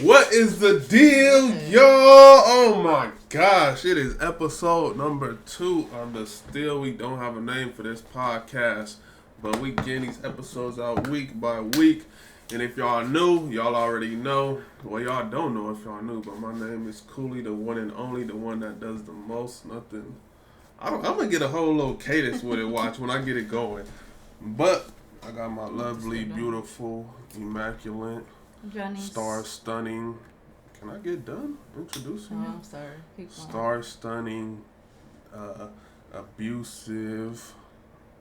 What is the deal, y'all? Oh my gosh, it is episode number 2 on the Still We Don't Have a Name for this podcast, but we getting these episodes out week by week. And if y'all new, y'all already know. Well, y'all don't know if y'all new, but my name is Cooley, the one and only, the one that does the most. Nothing. I'm gonna get a whole little cadence with it. Watch when I get it going. But I got my lovely, beautiful, immaculate, star stunning. Can I get done introducing you? I'm sorry. Star stunning, abusive.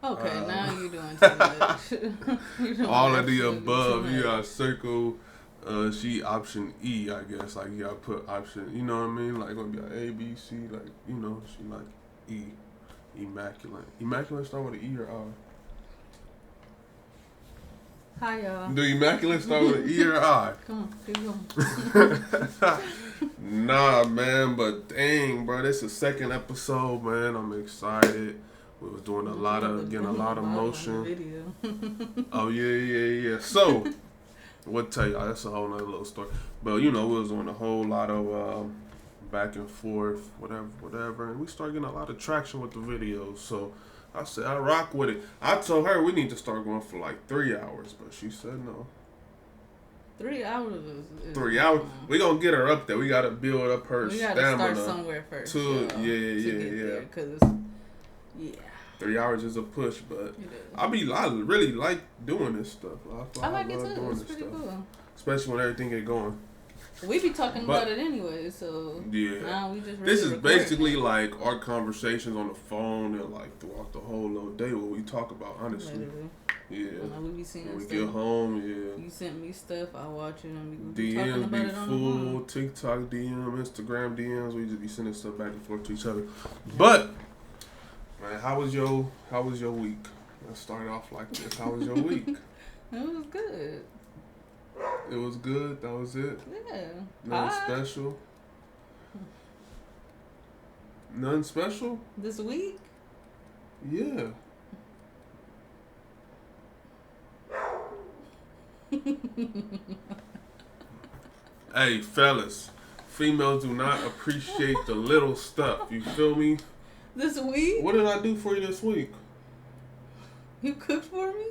Okay, now you're doing too much. Doing all of the above. You got circle. She option E, I guess. Like you gotta put option. You know what I mean? Like gonna be like A, B, C. Like she like E. Immaculate. Immaculate start with an E or R? Hi, y'all. Do immaculate start with an E or I? Come on, keep going. Nah, man, but dang, bro, this is the second episode, man. I'm excited. We was doing getting a lot of motion. Oh, yeah. So, we'll tell y'all, that's a whole nother little story. But, we was doing a whole lot of back and forth, whatever. And we started getting a lot of traction with the videos. So, I said, I rock with it. I told her we need to start going for like 3 hours, but she said no. 3 hours is 3 hours. We gonna get her up there. We gotta build up her stamina. We gotta start somewhere first. Yeah. Cause 3 hours is a push, but I really like doing this stuff. I like it too. It's pretty cool. Especially when everything get going. We be talking about it anyway, so now we just this is basically like our conversations on the phone and like throughout the whole little day what we talk about, honestly. Literally. Yeah. We be seeing when we stuff. get home, yeah. You sent me stuff, I watch it, and we be DMs talking about be it on full, the phone. TikTok DM, Instagram DMs. We just be sending stuff back and forth to each other. But man, how was your week? Let's start off like this. How was your week? It was good. It was good. That was it. Yeah. Nothing special. Nothing special. This week? Yeah. Hey, fellas. Females do not appreciate the little stuff. You feel me? This week? What did I do for you this week? You cooked for me?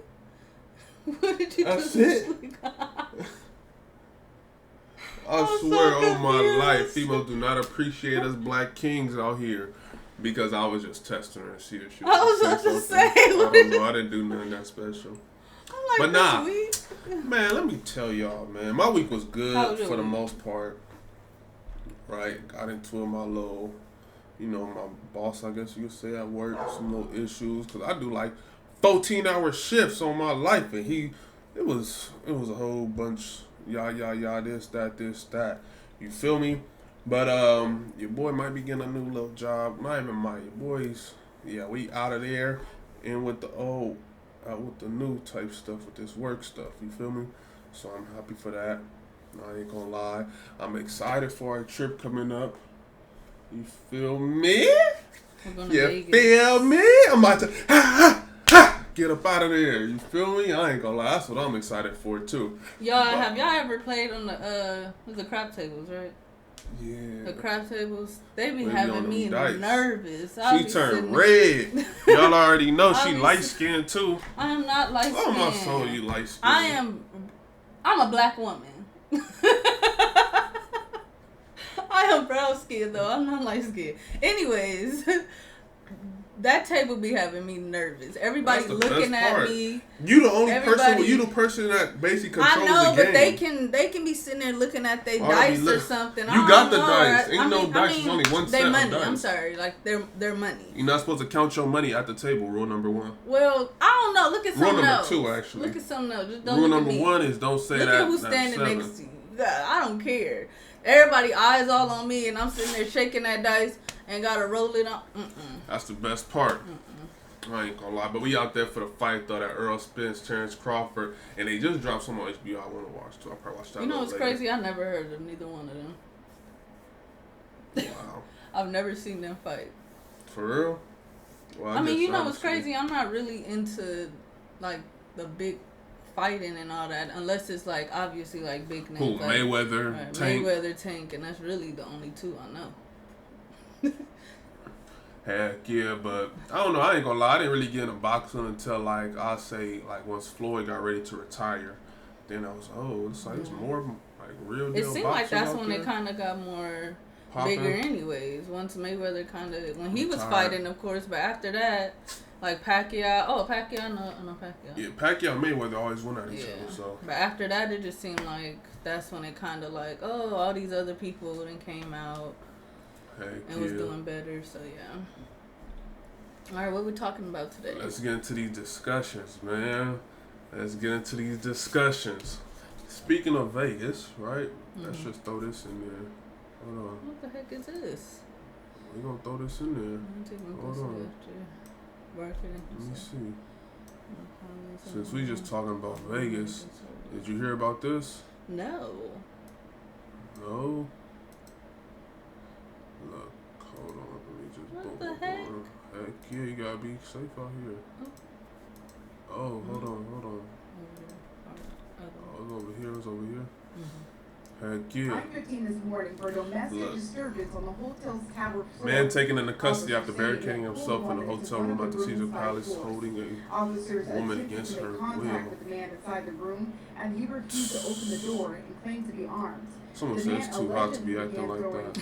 What did you That's do this week? I swear on my life, females do not appreciate us black kings out here. Because I was just testing her and see if she was I was about to say. I don't know. I didn't do nothing that special. I'm like, week? Man, let me tell y'all, man. My week was good for the most part. Right? Got into my little, my boss, I guess you could say, at work. Some little issues. Because I do like 14-hour shifts on my life. And it was a whole bunch, this, that. You feel me? But your boy might be getting a new little job. Not even your boys. Yeah, we out of there. And with the old, with the new type stuff, with this work stuff. You feel me? So I'm happy for that. I ain't gonna lie. I'm excited for our trip coming up. You feel me? You feel me? I'm about to get up out of there. You feel me? I ain't gonna lie. That's what I'm excited for too. Have y'all ever played on the crap tables, right? Yeah. The crap tables, they be having me nervous. She turned red. Y'all already know she light skinned too. I am not light skinned. Oh my soul, you light skinned. I'm a black woman. I am brown skinned though. I'm not light skinned. Anyways, that table be having me nervous. Everybody looking at me. You the only person. You the person that basically controls the game. I know, but they can be sitting there looking at their dice or something. You got the dice. Ain't no dice. It's only one set of money. dice. I'm sorry, like their money. You're not supposed to count your money at the table. Rule number 1. Well, I don't know. Look at something else. Rule number 2, actually. Look at something else. Just don't Rule look number at me. 1 is don't say look that. Look at who's standing next to you. I don't care. Everybody eyes all on me, and I'm sitting there shaking that dice and gotta roll it on. That's the best part. I ain't gonna lie, but we out there for the fight though. That Earl Spence, Terrence Crawford, and they just dropped some on HBO. I want to watch too. I'll probably watch that. You know what's crazy? I never heard of neither one of them. Wow. I've never seen them fight. For real? Well, I mean, you know what's crazy? I'm not really into like the big fighting and all that, unless it's like obviously like big names. Who, like, Mayweather, right, Tank. Mayweather, Tank, and that's really the only two I know. Heck yeah, but I don't know. I ain't gonna lie. I didn't really get into boxing until like I say like once Floyd got ready to retire. Then I was it's more like real deal. It seemed like that's when it kind of got more bigger, anyways. Once Mayweather kind of when he was fighting, of course, but after that, like Pacquiao. Oh, Pacquiao, no Pacquiao. Yeah, Pacquiao and Mayweather always won at each other. So, but after that, it just seemed like that's when it kind of like all these other people then came out. And was doing better, so yeah. Alright, what are we talking about today? Let's get into these discussions, man. Speaking of Vegas, right? Let's just throw this in there. Hold on. What the heck is this? We're going to throw this in there. Hold on. Let me see. Since we just talking about Vegas, did you hear about this? No. No? Look, hold on. Let me just what the heck? Heck yeah, you gotta be safe out here. Oh, hold on. Oh, it's over here. Heck yeah. 9:15 this morning for a domestic disturbance on the hotel's tower floor. Man taken into custody after barricading himself in a hotel room at the Caesar Palace, holding a woman against her will. With the man inside the room, and he refused to open the door and claimed to be armed. Someone says it's too hot to be acting like that.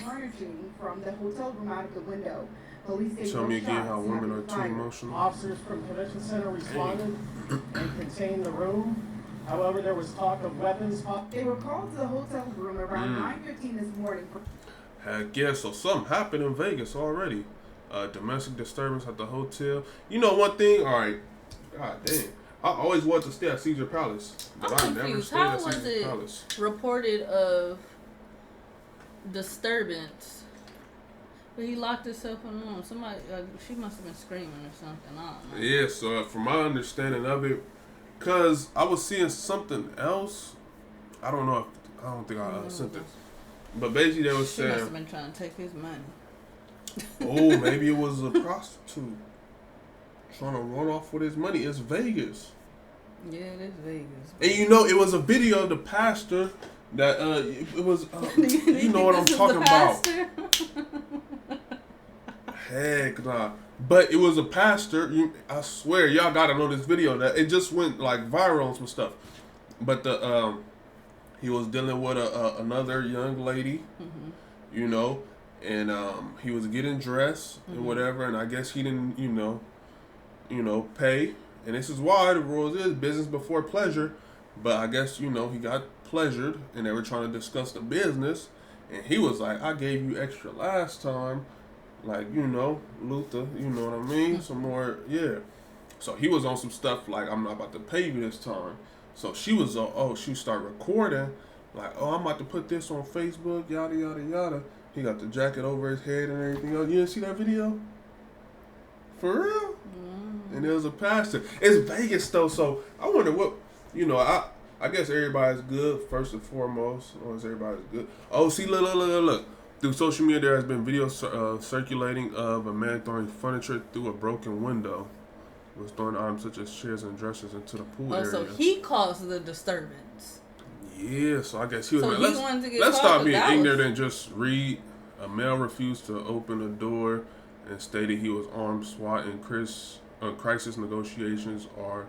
From the hotel room out of the window. Tell me again how women are too emotional. Officers from Convention Center responded and contained the room. However, there was talk of weapons. They were called to the hotel room around 9:15 this morning. Heck yeah, so something happened in Vegas already. Domestic disturbance at the hotel. You know one thing? Alright. God dang. I always wanted to stay at Caesar Palace. But I'm I confused. never How stayed at was Caesar it Palace. reported of disturbance? But he locked himself in the room. Somebody, she must have been screaming or something. I don't know. Yeah, so from my understanding of it, because I was seeing something else. I don't know. I don't think I sent it. But basically they was saying. She must have been trying to take his money. Oh, maybe it was a prostitute trying to run off with his money. It's Vegas. Yeah, it is Vegas. And you know, it was a video of the pastor that it was. You know what I'm talking about. Heck nah. But it was a pastor. I swear, y'all gotta know this video. That it just went like viral and some stuff. But he was dealing with another young lady, you know, and he was getting dressed and whatever. And I guess he didn't, you know, pay. And this is why the rules is business before pleasure. But I guess he got pleasured, and they were trying to discuss the business. And he was like, "I gave you extra last time." Like, Luther, you know what I mean? Some more, yeah. So he was on some stuff like, I'm not about to pay you this time. So she was, she started recording, like, I'm about to put this on Facebook, yada, yada, yada. He got the jacket over his head and everything else. You didn't see that video? For real? And there was a pastor. It's Vegas, though, so I wonder what, I guess everybody's good, first and foremost. Or is everybody's good? Oh, see, look. Through social media, there has been videos circulating of a man throwing furniture through a broken window. He was throwing items such as chairs and dressers into the pool area. So he caused the disturbance. Yeah, so I guess he was so like, let's stop being ignorant and just read. A male refused to open the door and stated he was armed. SWAT and crisis negotiations are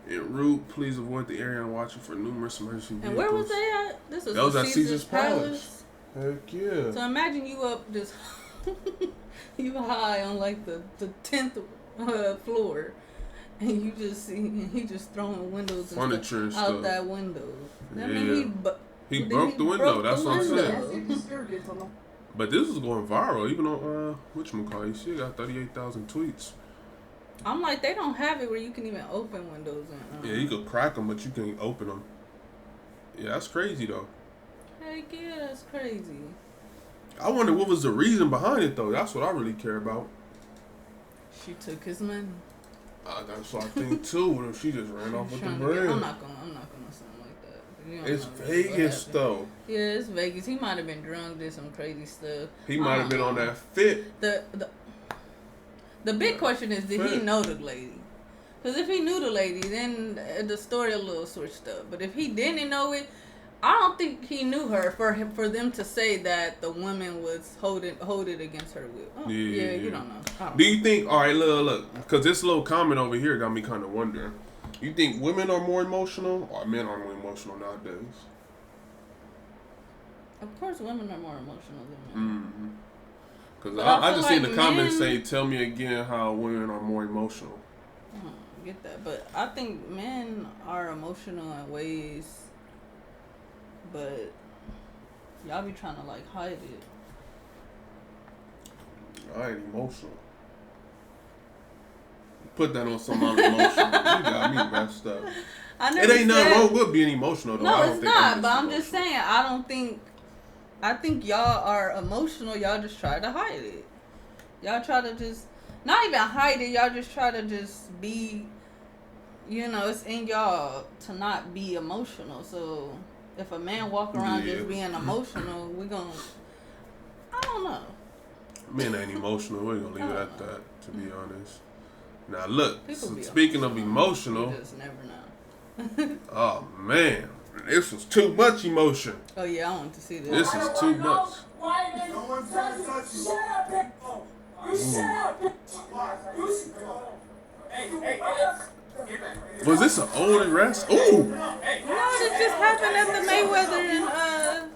en route. Please avoid the area and watch it for numerous emergency vehicles. And where was they at? This was that was at Caesar's Palace. Heck yeah. So imagine you up just you high on like the 10th floor, and you just see he just throwing windows and furniture and stuff out that window. I mean, he broke the window. That's what I'm saying. But this was going viral, even on whatchamacallit. You see, it got 38,000 tweets. I'm like, they don't have it where you can even open windows. Yeah, you could crack them, but you can't open them. Yeah, that's crazy though. Heck yeah, that's crazy. I wonder what was the reason behind it, though. That's what I really care about. She took his money. That's what I think, too. What if she just ran off with the bread? I'm not gonna something like that. It's Vegas, though. Yeah, it's Vegas. He might have been drunk, did some crazy stuff. He might have been on that fit. The big question is, did he know the lady? Because if he knew the lady, then the story a little switched up. But if he didn't know it, I don't think he knew her for them to say that the woman was hold it against her will. Oh, yeah, you don't know. Do you think? All right, look, because this little comment over here got me kind of wondering. You think women are more emotional or men are more emotional nowadays? Of course, women are more emotional than men. Because I just seen the comments say, "Tell me again how women are more emotional." I don't get that, but I think men are emotional in ways. But y'all be trying to like hide it. I ain't emotional. Put that on some other emotional. You got me messed up. It ain't nothing wrong with being emotional though. No, it's not. But I'm just saying, I think y'all are emotional. Y'all just try to hide it. Y'all try to just not even hide it. Y'all just try to just be. You know, it's in y'all to not be emotional. So. If a man walk around just being emotional, we gonna... I don't know. Men ain't emotional. We're gonna leave it at that, to be honest. Now look, speaking of emotional... You just never know. Oh man, this was too much emotion. Oh yeah, I want to see this. This is too much. Was this an old arrest? Ooh! No, this just happened at the Mayweather and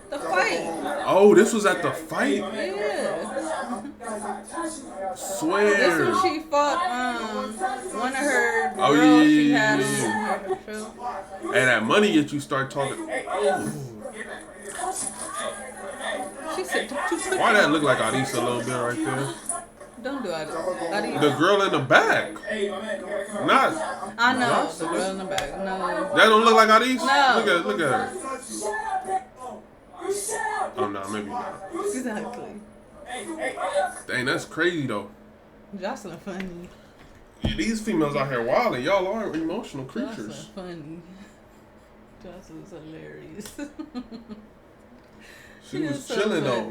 the fight. Oh, this was at the fight? Yeah. Swear. This when she fought one of her girls she had on her show. Hey, that money that you start talking. She said, why that look like Arisa a little bit right there? Don't do it. The girl in the back. Not. I know. The girl in the back. No. That don't look like Arisa? No. Look at her. Oh, no, maybe not. Exactly. Dang, that's crazy, though. Joseline funny. Yeah, these females out here wilding. Y'all are emotional creatures. Joseline funny. Joseline's hilarious. She was chilling, though.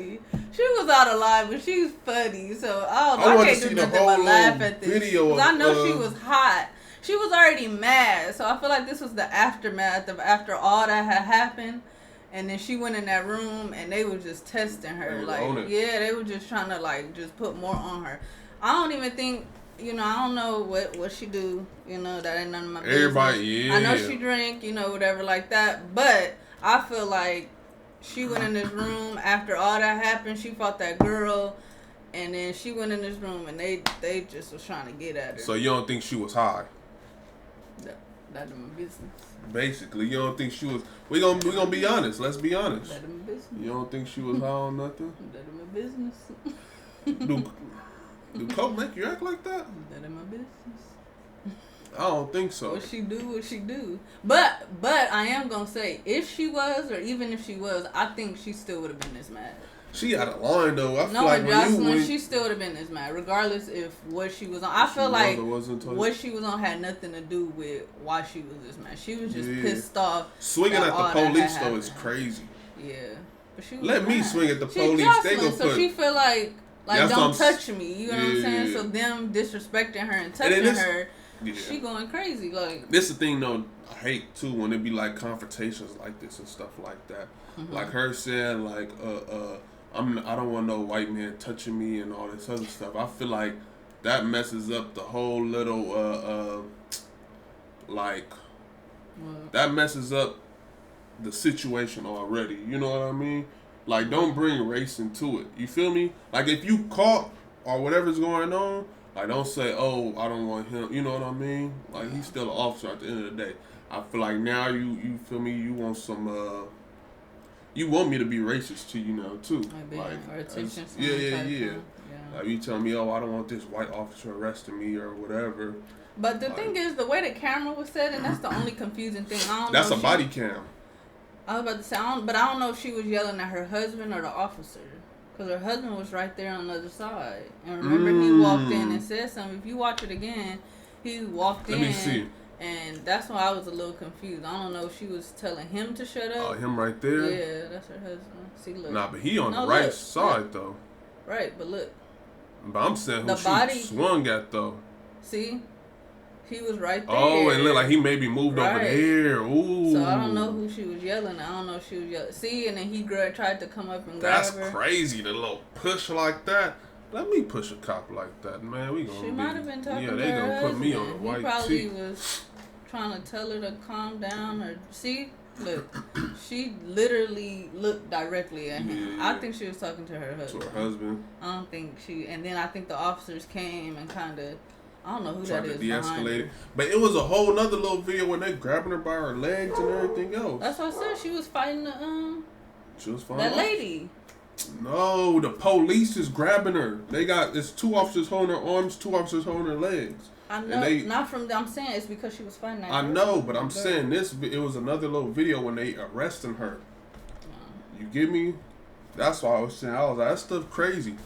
She was out of line, but she's funny. So, I can't do nothing but laugh at this. Because I know she was hot. She was already mad. So, I feel like this was the aftermath of after all that had happened. And then she went in that room and they were just testing her. Like, yeah, they were just trying to, like, just put more on her. I don't even think, I don't know what she do. That ain't none of my business. Everybody, yeah. I know she drink, whatever like that. But I feel like she went in this room after all that happened. She fought that girl. And then she went in this room and they just was trying to get at her. So you don't think she was high? That's my business. Basically, you don't think she was... We gonna be honest. Let's be honest. That's my business. You don't think she was high on nothing? That's my business. Do coke make you act like that? That's my business. I don't think so. What she do. But I am gonna say, if she was, or even if she was, I think she still would have been this mad. She out of line though. I feel like Joseline, she still would have been this mad, regardless if what she was on. I feel like what she was on had nothing to do with why she was this mad. She was just pissed off. Swinging at the police though is crazy. Yeah, but she was let me swing at the police. They gonna so she feel like don't touch me. You know what I'm saying? So them disrespecting her and touching her. Yeah. She going crazy. Like, this is the thing though, I hate too when it be like confrontations like this and stuff like that. Mm-hmm. Like her saying like I don't want no white man touching me and all this other stuff. I feel like that messes up the whole little that messes up the situation already. You know what I mean? Like, don't bring race into it. You feel me? Like, if you caught or whatever's going on, like, don't say, oh, I don't want him. You know what I mean? Like, he's still an officer at the end of the day. I feel like now you feel me? You want some, you want me to be racist to you now, too. Like, or attention. Yeah. Like, you tell me, oh, I don't want this white officer arresting me or whatever. But the thing is, the way the camera was set, and that's the only confusing thing. That's a body cam. I was about to say, but I don't know if she was yelling at her husband or the officer. Because her husband was right there on the other side. And remember, he walked in and said something. If you watch it again, he walked in. Let me see. And that's why I was a little confused. I don't know if she was telling him to shut up. Oh, him right there? Yeah, that's her husband. See, look. Nah, but he on the right side, though. Right, but look. But I'm saying who she swung at, though. See? He was right there. Oh, and looked like he maybe moved over there. Ooh. So I don't know who she was yelling. I don't know if she was yelling. See, and then he tried to come up and grab her. That's crazy. The little push like that. Let me push a cop like that, man. We gonna. She might have been talking to her they gonna husband. put me on the white He probably tee. was trying to tell her to calm down or see. Look, she literally looked directly at him. Yeah. I think she was talking to her husband. To her husband. I don't think she. And then I think the officers came and kind of. I don't know who tried that is. To de-escalate it. But it was a whole nother little video when they grabbing her by her legs and everything else. That's what I said. She was fighting the She was fighting that lady. No, the police is grabbing her. It's 2 officers holding her arms, 2 officers holding her legs. I know. I'm saying it's because she was fighting that. I know, but I'm saying it was another little video when they arresting her. You get me? That's why I was saying. I was like, that stuff crazy.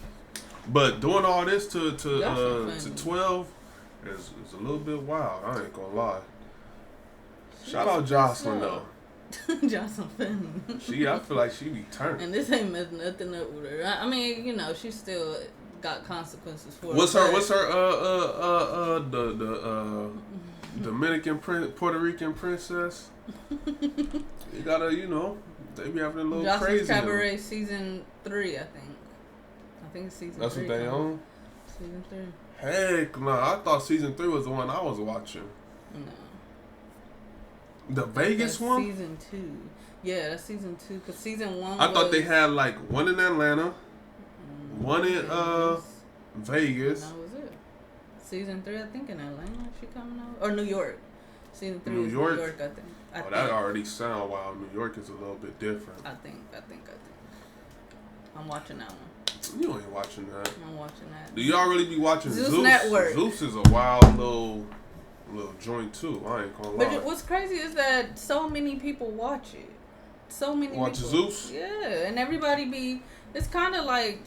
But doing all this to 12 is a little bit wild. I ain't gonna lie. Shout out Joseline though. Joseline. I feel like she be turned. And this ain't messing nothing up with her. I mean, you know, she still got consequences for it. What's her Dominican Puerto Rican princess? You gotta, you know, they be having a little Joseline's crazy. Cabaret season 3, I think. I think it's season 3. That's what they own? Season 3. Heck no, I thought season 3 was the one I was watching. No. The Vegas one? Season 2. Yeah, that's season 2. Because season 1 I thought they had like one in Atlanta, one in Vegas. That was it. Season 3, I think in Atlanta she coming out. Or New York. Season 3 New is York? New York, I think. That already sound wild. New York is a little bit different. I think. I'm watching that one. You ain't watching that. I'm watching that. Do y'all really be watching Zeus? Network. Zeus is a wild little joint too. I ain't gonna lie. But what's crazy is that so many people watch it. So many watch people. Zeus? Yeah, and everybody be. It's kind of like,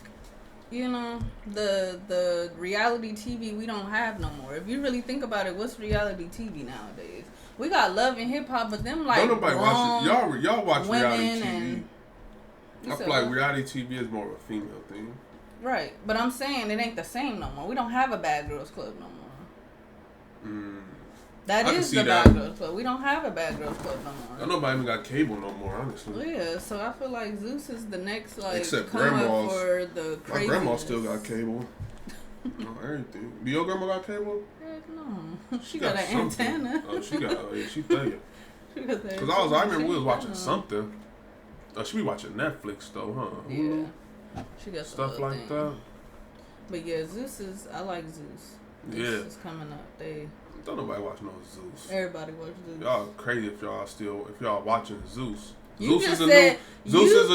you know, the reality TV we don't have no more. If you really think about it, what's reality TV nowadays? We got Love and Hip Hop, but them like don't nobody watch it. Y'all watch reality TV. And, I feel like reality TV is more of a female thing. Right, but I'm saying it ain't the same no more. We don't have a Bad Girls Club no more. That is the Bad Girls Club. We don't have a Bad Girls Club no more. Don't nobody even got cable no more, honestly. Well, yeah, so I feel like Zeus is the next except come grandmas. up for the craziness. My grandma still got cable. Everything. Do your grandma got cable? Heck no. She got an antenna. Oh, she thugging. Because I remember we was watching something. Oh, she be watching Netflix though, huh? Yeah. She got stuff like that. But yeah, I like Zeus. Zeus is coming up. Don't nobody watch no Zeus. Everybody watch Zeus. Y'all crazy if y'all watching Zeus. Zeus is a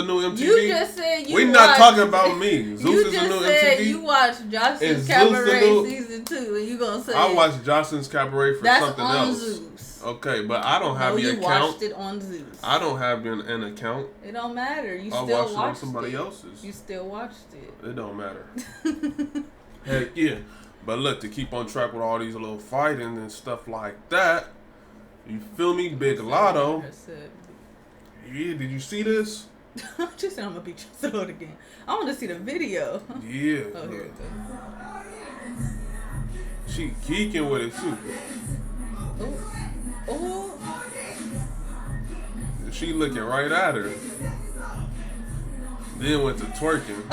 new MTV. You just said we not talking about me. Zeus is a new MTV. You watched Joseline's Cabaret season 2, and you gonna say I watched Joseline's Cabaret for something else. Zeus. Okay, but I don't have the account. You watched it on Zeus. I don't have an account. It don't matter. You I still watched it on somebody else's. You still watched it. It don't matter. Heck yeah. But look, to keep on track with all these little fighting and stuff like that, you feel me? Big Latto. Yeah, did you see this? I just said I'm gonna beat your throat again. I want to see the video. Yeah. Oh, here it goes. She geeking with it too. Oh. She looking right at her. Then went to twerking.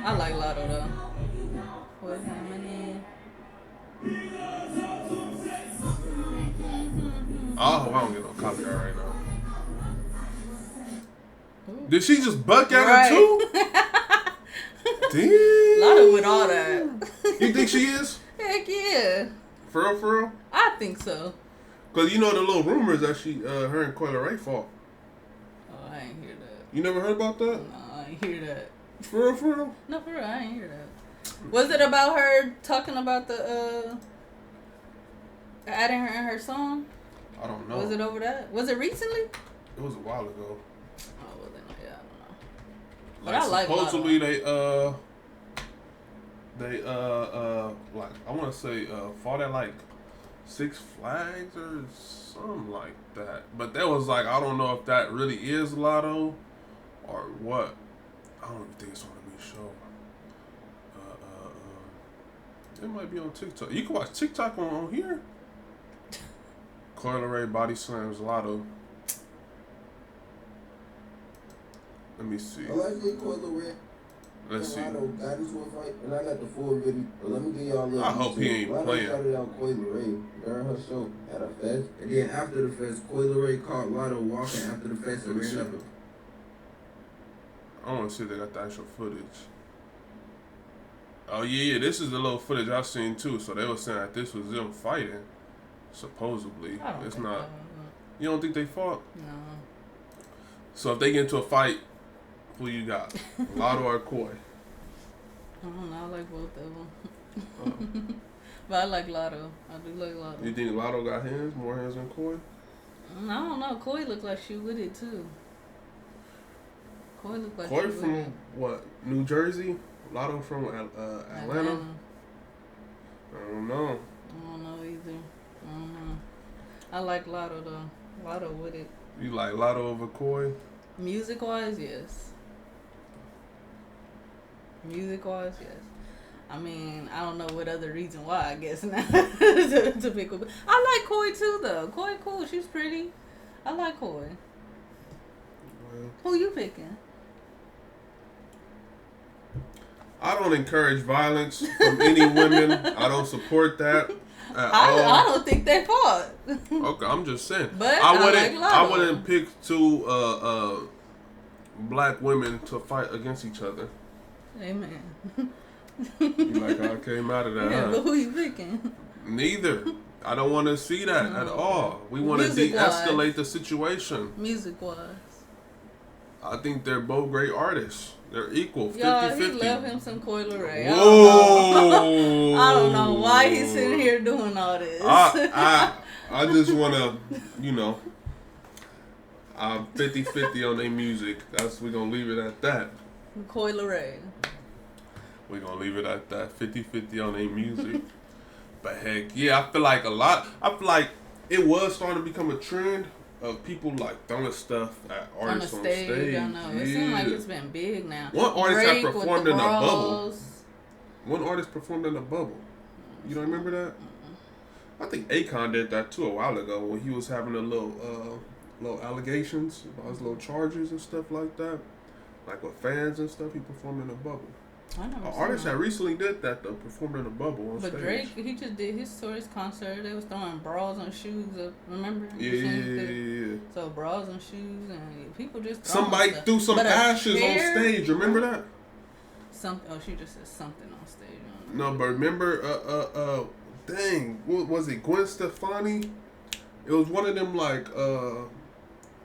I like Latto though. What's happening? Oh, I don't get no copyright right now. Ooh. Did she just buck at her too? Damn. Latto with all that. You think she is? Heck yeah. For real? I think so. Cause you know the little rumors that her and Coyle Ray fought. Oh, I ain't hear that. You never heard about that? No, I ain't hear that. For real? No, for real, I ain't hear that. Was it about her talking about the adding her in her song? I don't know. Was it over that? Was it recently? It was a while ago. Oh well, then yeah, I don't know. But I like supposedly they like I want to say fought at like Six Flags or something like that. But that was like I don't know if that really is Latto or what. I don't even think it's on the new show. It might be on TikTok. You can watch TikTok on here. Coil Ray body slams Latto. Let me see. Allegedly, Coil Ray. Let's see. Latto got into a fight, and I got the full video. But let me give y'all a little. I hope he ain't Latto playing. Started out Coil Ray during her show at a fest, and then after the fest, Coil Ray caught Latto walking after the fest and ran up him. I want to see if they got the actual footage. Oh yeah, this is the little footage I've seen too. So they were saying that this was them fighting, supposedly. It's not. You don't think they fought? No. So if they get into a fight, who you got? Latto or Koi? I don't know. I like both of them. But I like Latto. I do like Latto. You think Latto got hands? More hands than Koi? I don't know. Koi look like she with it too. Koi look like Koi she with from it. what? New Jersey? Latto from Atlanta? I don't know. I don't know either. I don't know. I like Latto though. Latto with it. You like Latto over Koi? Music wise, yes. Music wise, yes. I mean, I don't know what other reason why, I guess, now to pick up. I like Koi too, though. Koi cool. She's pretty. I like Koi. Well, who you picking? I don't encourage violence from any women. I don't support that at all. I don't think they fought. Okay, I'm just saying. But I wouldn't pick two black women to fight against each other. Amen. You like how I came out of that, Yeah, huh? but who you picking? Neither. I don't want to see that at all. We want to de-escalate the situation. Music-wise. I think they're both great artists. They're equal, 50-50. Y'all, he love him some Coil Ray. Whoa! I don't know why he's sitting here doing all this. I just want to, I'm 50-50 on their music. We're going to leave it at that. Coil Ray. We're going to leave it at that. 50-50 on their music. But heck, yeah, I feel like it was starting to become a trend of people like throwing stuff at artists on stage. I know. It seems like it's been big now. One artist had performed in a bubble. bras. One artist performed in a bubble. You don't remember that? I think Akon did that too a while ago when he was having a little allegations about his little charges and stuff like that. Like with fans and stuff, he performed in a bubble. An artist that recently did that though, performed in a bubble on stage. But Drake, he just did his concert. They was throwing bras and shoes up. Remember? Yeah. So bras and shoes and people just somebody threw some ashes on stage. Remember that? She just said something on stage. No, but remember? Dang, what was it? Gwen Stefani? It was one of them like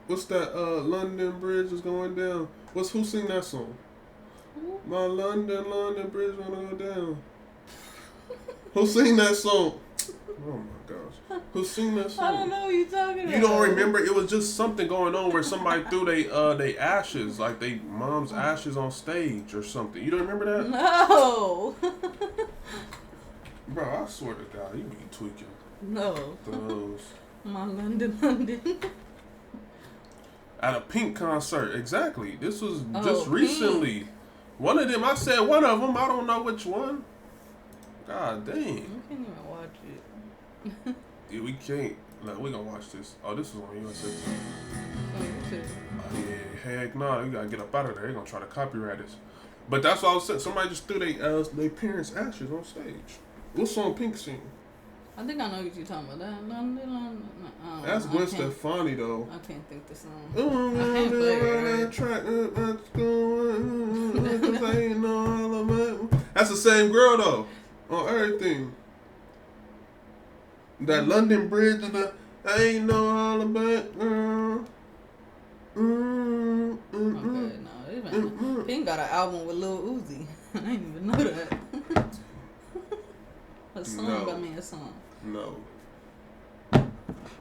what's that? London Bridge is going down. Who sing that song? My London Bridge wanna go down. Who sing that song? Oh my gosh. Who sing that song? I don't know what you're talking about. You don't remember? It was just something going on where somebody threw they ashes, like they mom's ashes on stage or something. You don't remember that? No. Bro, I swear to God, you be tweaking. No. Those. My London. At a Pink concert, exactly. This was just Pink. recently. One of them, I said one of them. I don't know which one. God dang. We can't even watch it. Yeah, we can't. Like, we gonna watch this. Oh, this is on USA. Oh, yeah, heck no. You gotta get up out of there. They're gonna try to copyright us. But that's what I was saying. Somebody just threw their parents' ashes on stage. What song Pink sing? I think I know what you're talking about. That's Gwen Stefani, though. I can't think the song. I can't play it. That's the same girl, though. On everything. That London Bridge and the I ain't know all about girl. Okay, no. Pink got an album with Lil Uzi. I didn't even know that. A song. No.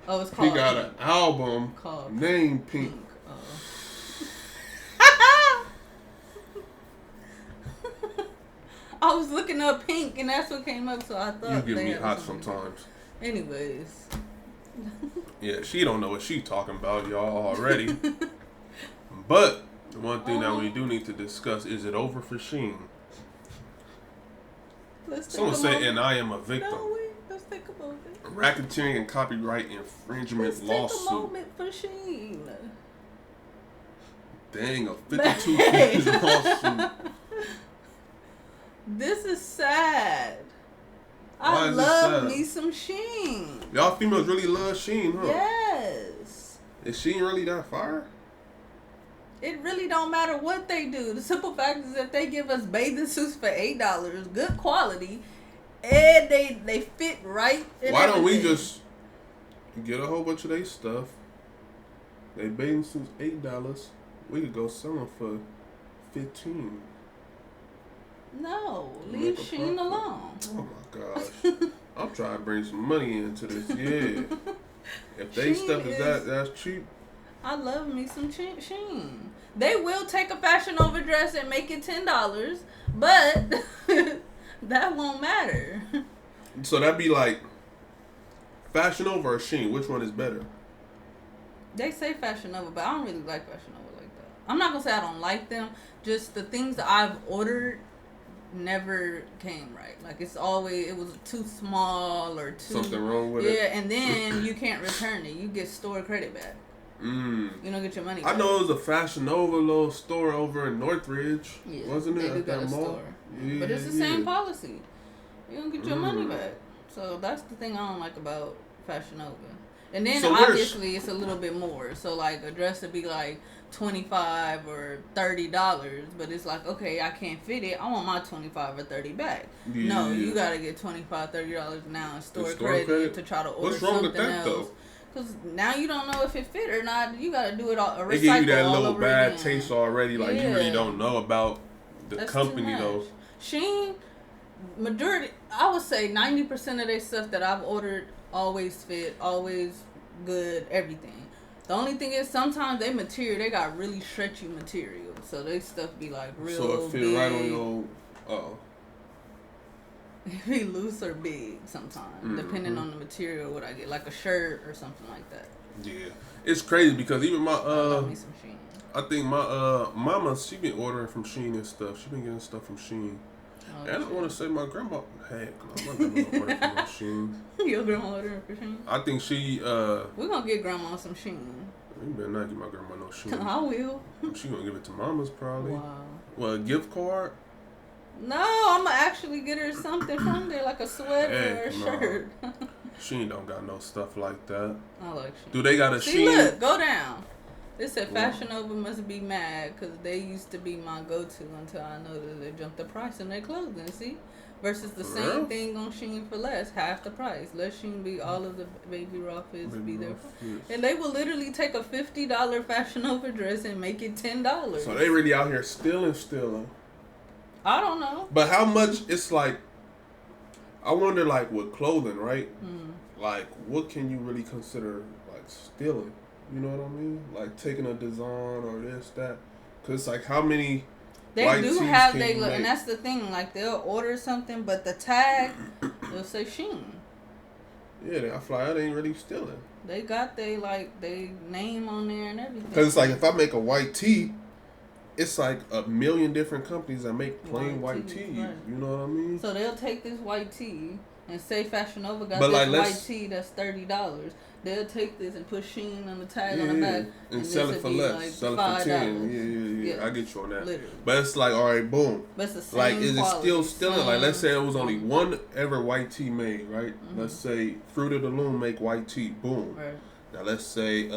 Oh, it's called. He got an album named Pink. I was looking up Pink and that's what came up, so I thought. You get me hot sometimes. Anyways. Yeah, she don't know what she talking about, y'all, already. But the one thing that we do need to discuss, is it over for SHEIN? Someone say, and I am a victim. No, wait. Let's think about it. Racketeering and copyright infringement lawsuit. Take a moment for SHEIN. Dang, a 52-page lawsuit. This is sad. I love me some SHEIN. Y'all females really love SHEIN, huh? Yes. Is SHEIN really that fire? It really don't matter what they do. The simple fact is that they give us bathing suits for $8, good quality, and they fit right. Why don't we just get a whole bunch of their stuff? They bathing suits $8. We could go sell them for $15. No, leave SHEIN alone. Oh my gosh. I'm trying to bring some money into this. Yeah. If they stuff is that's cheap. I love me some SHEIN. They will take a Fashion Nova dress and make it $10, but that won't matter. So that'd be like Fashion Nova or SHEIN. Which one is better? They say Fashion Nova, but I don't really like Fashion Nova like that. I'm not gonna say I don't like them. Just the things that I've ordered never came right. Like it was too small or too something wrong with it. Yeah, and then you can't return it. You get store credit back. You don't get your money back. I know it was a Fashion Nova little store over in Northridge, wasn't it? They do got a store. Yeah, but it's the same policy. You don't get your money back. So that's the thing I don't like about Fashion Nova. And then obviously it's a little bit more. So like a dress would be like $25 or $30, but it's like, okay, I can't fit it. I want my $25 or $30 back. Yeah. No, you gotta get $25, $30 now and store credit to try to order something else. What's wrong with that though? Because now you don't know if it fit or not. You got to do it all. They give you that little bad again. Taste already. Like, you really don't know about the company, though. SHEIN, majority, I would say 90% of their stuff that I've ordered always fit, always good, everything. The only thing is sometimes they got really stretchy material. So they stuff be like real big. So it fit big. Right on your... It be loose or big sometimes, depending on the material. What I get, like a shirt or something like that. Yeah, it's crazy because even my I think my mama, she been ordering from SHEIN and stuff. She been getting stuff from SHEIN. And I don't want to say my grandma. Heck, no, my grandma ordering from SHEIN. Your grandma ordering from SHEIN? I think she. We're gonna get grandma some SHEIN. You better not give my grandma no SHEIN. I will. She gonna give it to mama's probably. Wow. Well, a gift card. No, I'm gonna actually get her something from there, like a sweater or a shirt. SHEIN don't got no stuff like that. I like SHEIN. Do they got a SHEIN? Look, go down. It said Fashion Nova must be mad because they used to be my go-to until I noticed they jumped the price in their clothing. See, versus the same thing on SHEIN for less, half the price. Let SHEIN be all of the baby raw fits be there, and they will literally take a $50 Fashion Nova dress and make it $10. So they really out here stealing. I don't know. But how much, it's like, I wonder, like, with clothing, right? Like, what can you really consider, like, stealing? You know what I mean? Like, taking a design or this, that. Because it's like, how many they do have, and that's the thing. Like, they'll order something, but the tag, they'll say SHEIN. Yeah, I feel like that ain't really stealing. They got they name on there and everything. Because it's like, if I make a white tee, it's like a million different companies that make plain white tees. Right. You know what I mean? So they'll take this white tee and say Fashion Nova got this white tee that's $30. They'll take this and put SHEIN on the tag on the back and sell it for less. Like sell it for $10. Yeah. I get you on that. Literally. But it's like, all right, boom. But it's the same like, is quality, it still stealing? Like, let's say it was only one ever white tee made, right? Let's say Fruit of the Loom make white tee. Boom. Right. Now let's say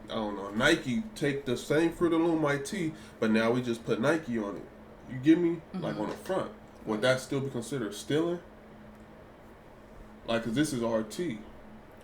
I don't know, Nike take the same Fruit of the Loom white tee, but now we just put Nike on it. You get me? Like on the front. Would that still be considered stealing? Like, cause this is RT.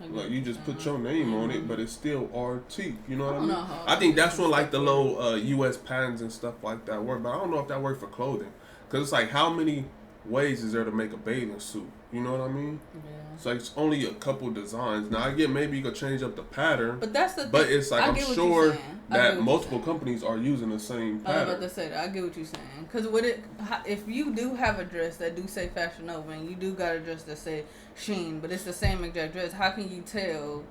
Like, you just put your name on it, but it's still RT. You know what I mean? I think that's when, like, the little U.S. patents and stuff like that work. But I don't know if that works for clothing. Because it's like, how many ways is there to make a bathing suit? You know what I mean? Yeah. It's like, it's only a couple designs. Now, I get maybe you could change up the pattern. But that's the thing. But it's like, I'm sure that multiple companies are using the same pattern. I was about to say that. I get what you're saying. Because if you do have a dress that do say Fashion Nova, and you do got a dress that say SHEIN, but it's the same exact dress, how can you tell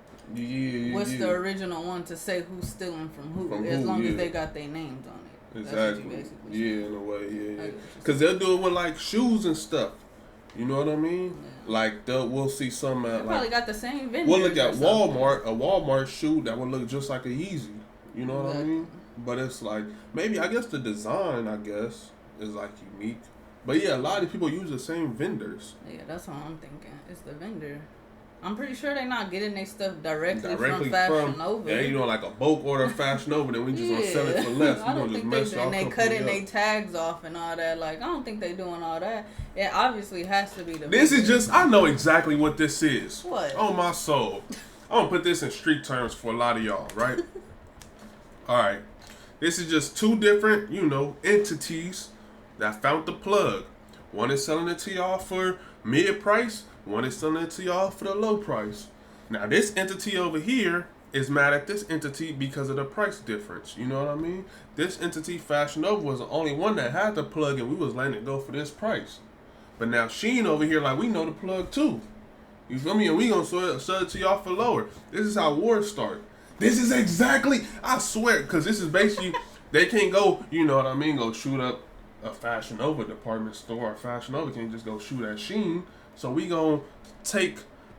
what's the original one to say who's stealing from who? As long as they got their names on it. Exactly. Yeah, in a way, yeah. Because they'll do it with like shoes and stuff. You know what I mean? Yeah. Like we'll see some. They probably got the same vendors. We'll look at Walmart, a Walmart shoe that would look just like a Yeezy. You know what I mean? But it's like maybe I guess the design is like unique. But yeah, a lot of people use the same vendors. Yeah, that's what I'm thinking. It's the vendor. I'm pretty sure they're not getting their stuff directly from Fashion Nova. Yeah, you know, like a bulk order Fashion Nova, then we just gonna sell it for less. I don't think they cutting their tags off and all that. Like, I don't think they doing all that. It obviously has to be the This vendor. Is just, I know exactly what this is. What? On my soul. I'm gonna put this in street terms for a lot of y'all, right? Alright. This is just two different, entities that found the plug. One is selling it to y'all for mid-price. One is selling it to y'all for the low price. Now, this entity over here is mad at this entity because of the price difference. You know what I mean? This entity, Fashion Nova, was the only one that had the plug, and we was letting it go for this price. But now, SHEIN over here, like, we know the plug, too. You feel me? And we gonna sell it to y'all for lower. This is how wars start. This is exactly, I swear, because this is basically, they can't go, you know what I mean, go shoot up a Fashion Nova department store. Or Fashion Nova can't just go shoot at SHEIN. So we gonna take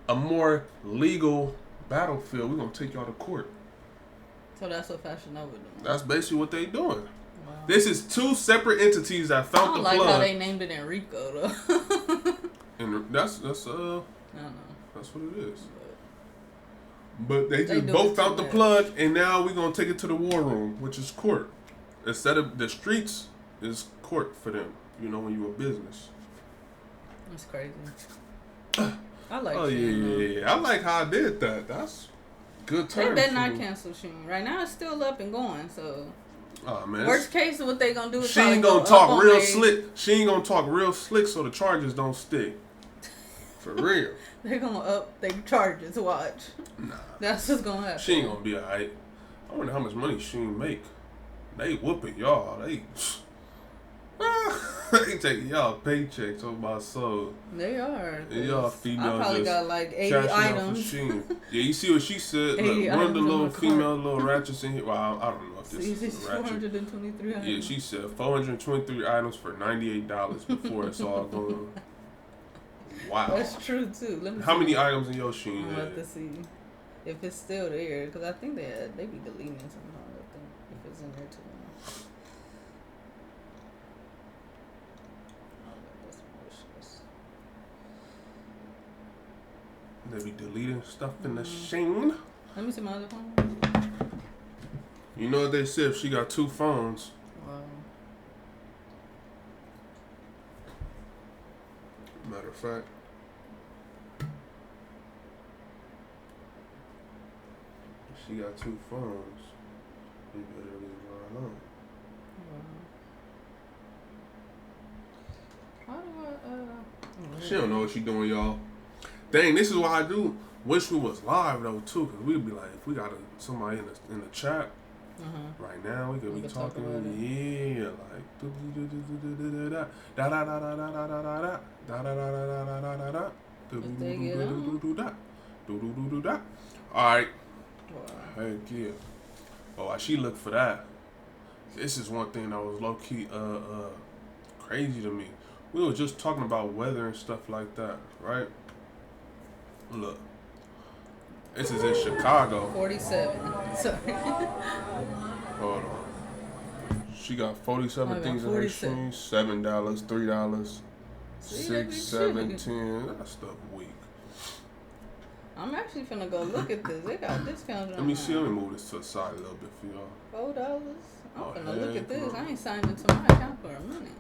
a more legal battlefield. We gonna take y'all to court. So that's what Fashion Nova doing. That's basically what they doing. Wow. This is two separate entities that found the plug. I like how they named it R.I.C.O though. And that's I don't know. That's what it is. But they just both found the plug, and now we gonna take it to the war room, which is court. Instead of the streets, is court for them. You know, when you a business. That's crazy. I like SHEIN. Yeah. I like how I did that. That's good terms. They better not cancel SHEIN. Right now it's still up and going, so. Oh man. Worst case, what they gonna do is SHEIN gonna talk real slick. SHEIN gonna talk real slick so the charges don't stick. For real. They're gonna up their charges, watch. Nah. That's what's gonna happen. SHEIN gonna be alright. I wonder how much money SHEIN make. They whooping y'all. They take y'all paychecks on my soul. They are. And y'all females I probably got like 80 items. Yeah, you see what she said? Look, one of the little female little ratchets in here. Well, I don't know if this is a ratchet. 423 items. Yeah, she said 423 items for $98 before it's all gone. Wow. That's true too. Let me How many items in your SHEIN? I'll have to see if it's still there, because I think they be deleting it sometimes. I think if it's in there too long. They be deleting stuff in the SHEIN. Let me see my other phone. You know what they said? If she got two phones. Wow. Matter of fact. If she got two phones, we better leave her alone. How do I, She don't know what she doing, y'all. Dang, this is why I do wish we was live though too, cause we'd be like, if we got somebody in the chat right now, we could be talking, like da da da da da da da da da da da da da da. All right. Heck yeah. Oh, she looked for that. This is one thing that was low key crazy to me. We were just talking about weather and stuff like that, right? Look, this is in Chicago. 47. Sorry. Hold on. She got 47 things in her SHEIN. $7, $3, $6, $7, $10. That stuff weak. I'm actually finna go look at this. They got discounts on. Let me see. Let me move this to the side a little bit for y'all. $4. I'm finna look at this. I ain't signed into my account for a minute.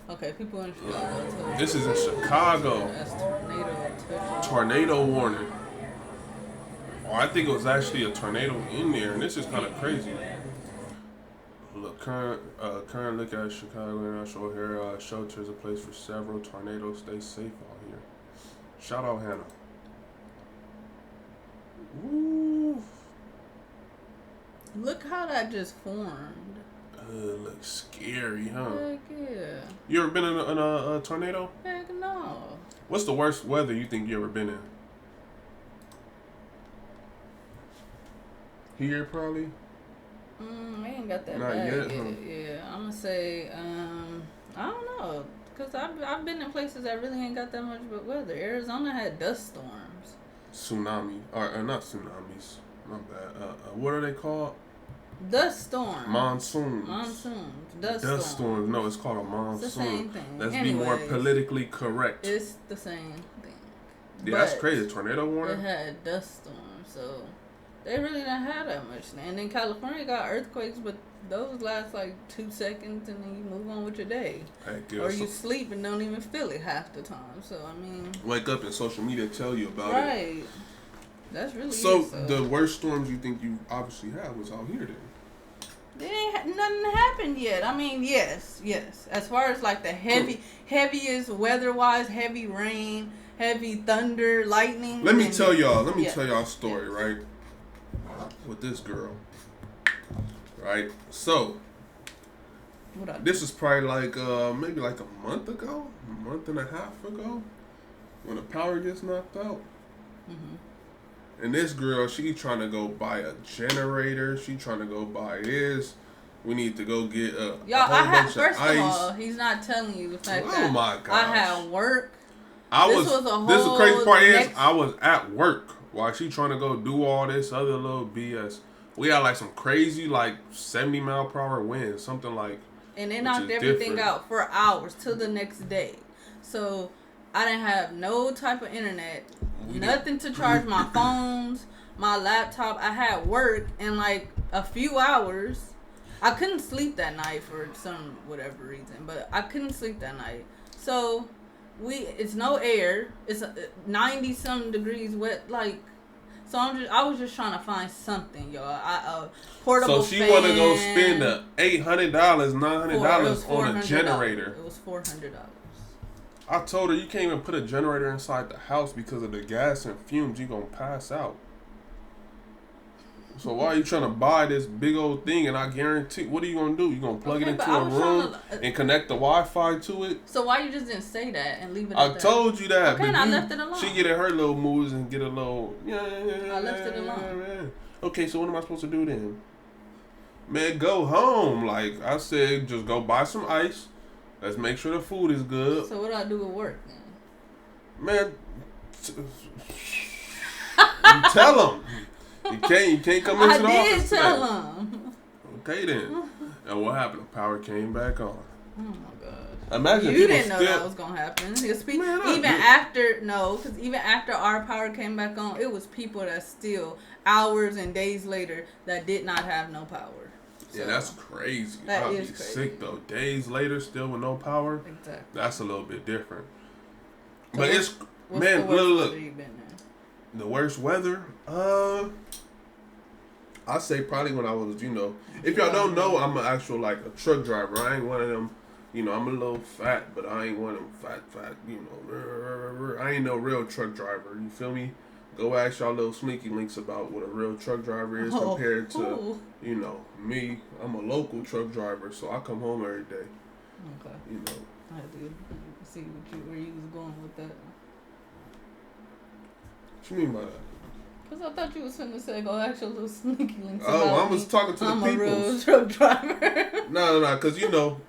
Okay, people in Chicago. This is in Chicago. That's tornado. Tornado warning. Oh, I think it was actually a tornado in there, and this is kind of crazy. Look, current look at Chicago International O'Hare shelter is a place for several tornadoes. Stay safe out here. Shout out Hannah. Woo. Look how that just formed. Looks scary, huh? Heck yeah. You ever been in a tornado? Heck no. What's the worst weather you think you ever been in? Here probably. I ain't got that Not bad yet. Yeah, I'm gonna say I don't know, cause I've been in places that really ain't got that much but weather. Arizona had dust storms. Tsunami or not tsunamis. My bad. What are they called? Dust storms. Monsoons. Dust storms. No, it's called a monsoon. It's the same thing. Let's be more politically correct. It's the same thing. Yeah, that's crazy. Tornado warning. It had dust storms, so they really didn't have that much. And then California got earthquakes, but those last like 2 seconds, and then you move on with your day. Or you sleep and don't even feel it half the time. So I mean, wake up and social media tell you about it. Right. That's really so the worst storms you think you obviously had was out here then. Nothing happened yet. I mean, yes. As far as like the heaviest weather-wise, heavy rain, heavy thunder, lightning. Let me tell y'all a story, right? With this girl, right? So, this is probably like maybe like a month and a half ago, when the power gets knocked out. Mm-hmm. And this girl, she trying to go buy a generator. She trying to go buy this. We need to go get a whole bunch of ice. First of all, he's not telling you the fact that my gosh. I had work. This is the crazy part is I was at work while she trying to go do all this other little BS. We had like some crazy like 70-mile-per-hour winds, something like. And they knocked everything out for hours till the next day. So I didn't have no type of internet. Nothing to charge my phones, my laptop. I had work in like a few hours. I couldn't sleep that night for some whatever reason, but I couldn't sleep that night. So it's no air. It's 90-some degrees wet. Like, so I was just trying to find something, y'all. Portable. So she want to go spend the $800, $900 on a generator. It was $400. I told her you can't even put a generator inside the house because of the gas and fumes. You gonna pass out. So why are you trying to buy this big old thing? And I guarantee, what are you gonna do? You gonna plug it into a room and connect the Wi-Fi to it? So why you just didn't say that and leave it? I told you that. Okay, I left it alone. She get in her little moves and get a little. I left it alone. Okay, so what am I supposed to do then? Man, go home. Like I said, just go buy some ice. Let's make sure the food is good. So what do I do with work then? Man, you tell them. You can't come into the office today. I did tell them. Okay then. And what happened? The power came back on. Oh my gosh. Imagine you didn't know that was gonna happen. Even after our power came back on, it was people that still hours and days later that did not have no power. So, yeah, that's crazy. I'd be sick though. Days later, still with no power. Exactly. That's a little bit different. So but it's man, look. The worst weather. I say probably when I was, if y'all don't know, I'm an actual like a truck driver. I ain't one of them. I'm a little fat, but I ain't one of them fat. I ain't no real truck driver. You feel me? Go ask y'all little sneaky links about what a real truck driver is compared to, me. I'm a local truck driver, so I come home every day. Okay. I did see where you was going with that. What you mean by that? Because I thought you was finna say go ask your little sneaky links. Oh, I was talking to the people. I'm a real truck driver. No, because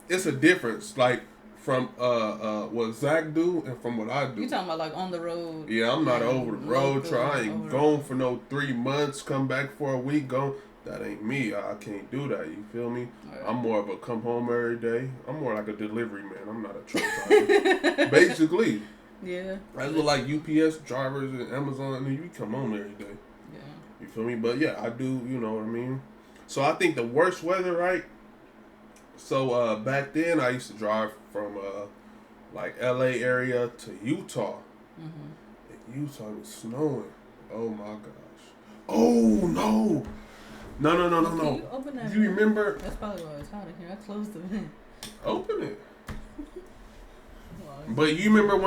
it's a difference. Like from what Zach do and from what I do. You talking about like on the road? Yeah, I'm not over the road. I ain't gone for no 3 months. Come back for a week. Gone. That ain't me. I can't do that. You feel me? Right. I'm more of a come home every day. I'm more like a delivery man. I'm not a truck driver. Basically. Yeah. That's what like UPS drivers and Amazon. I mean, you come home every day. Yeah. You feel me? But yeah, I do. You know what I mean? So I think the worst weather, right? So back then I used to drive from like LA area to Utah. Mm-hmm. And Utah was snowing. Oh my gosh. Oh no. No. Can you open that? Do you remember? That's probably why it's hot in here. I closed the vent. Open it. But you remember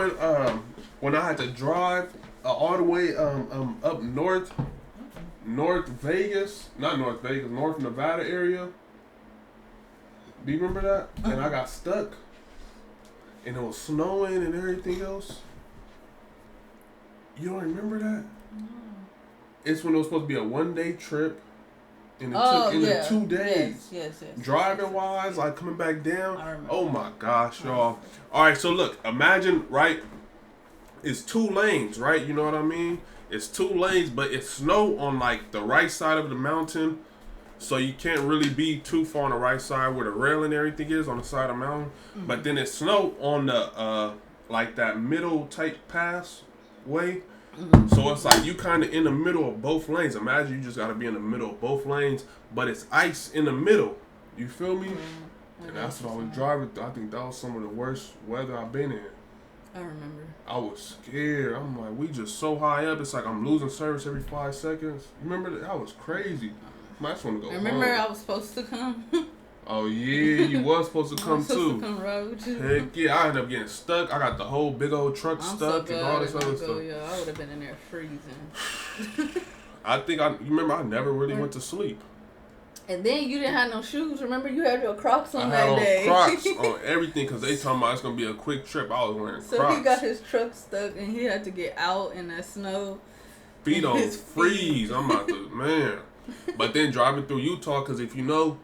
when I had to drive all the way up North Vegas, not North Vegas, North Nevada area? Do you remember that? And I got stuck. And it was snowing and everything else. You don't remember that? No. It's when it was supposed to be a 1-day trip. And it took the 2 days. Yes. Driving wise, like coming back down. Oh my gosh, y'all. All right, so look, imagine, right? It's 2 lanes, right? You know what I mean? It's 2 lanes, but it's snow on like the right side of the mountain. So you can't really be too far on the right side where the rail and everything is on the side of the mountain. Mm-hmm. But then it's snow on the like that middle type pass way. Mm-hmm. So it's like you kind of in the middle of both lanes. Imagine you just got to be in the middle of both lanes, but it's ice in the middle. You feel me? Mm-hmm. And that's what I was driving through. I think that was some of the worst weather I've been in. I remember. I was scared. I'm like, we just so high up. It's like I'm losing service every 5 seconds. Remember that? That was crazy. I just want to go Remember home. I was supposed to come? Oh, yeah. You was supposed to come, too. To come ride with you. Heck, yeah. I ended up getting stuck. I got the whole big old truck stuck and all this other stuff. Yeah, I would have been in there freezing. You remember, I never really went to sleep. And then you didn't have no shoes. Remember, you had your Crocs on that day. I had Crocs on everything because they talking about it's going to be a quick trip. I was wearing Crocs. So he got his truck stuck and he had to get out in that snow. Feet on freeze. I'm about to, man. But then driving through Utah, because if you know,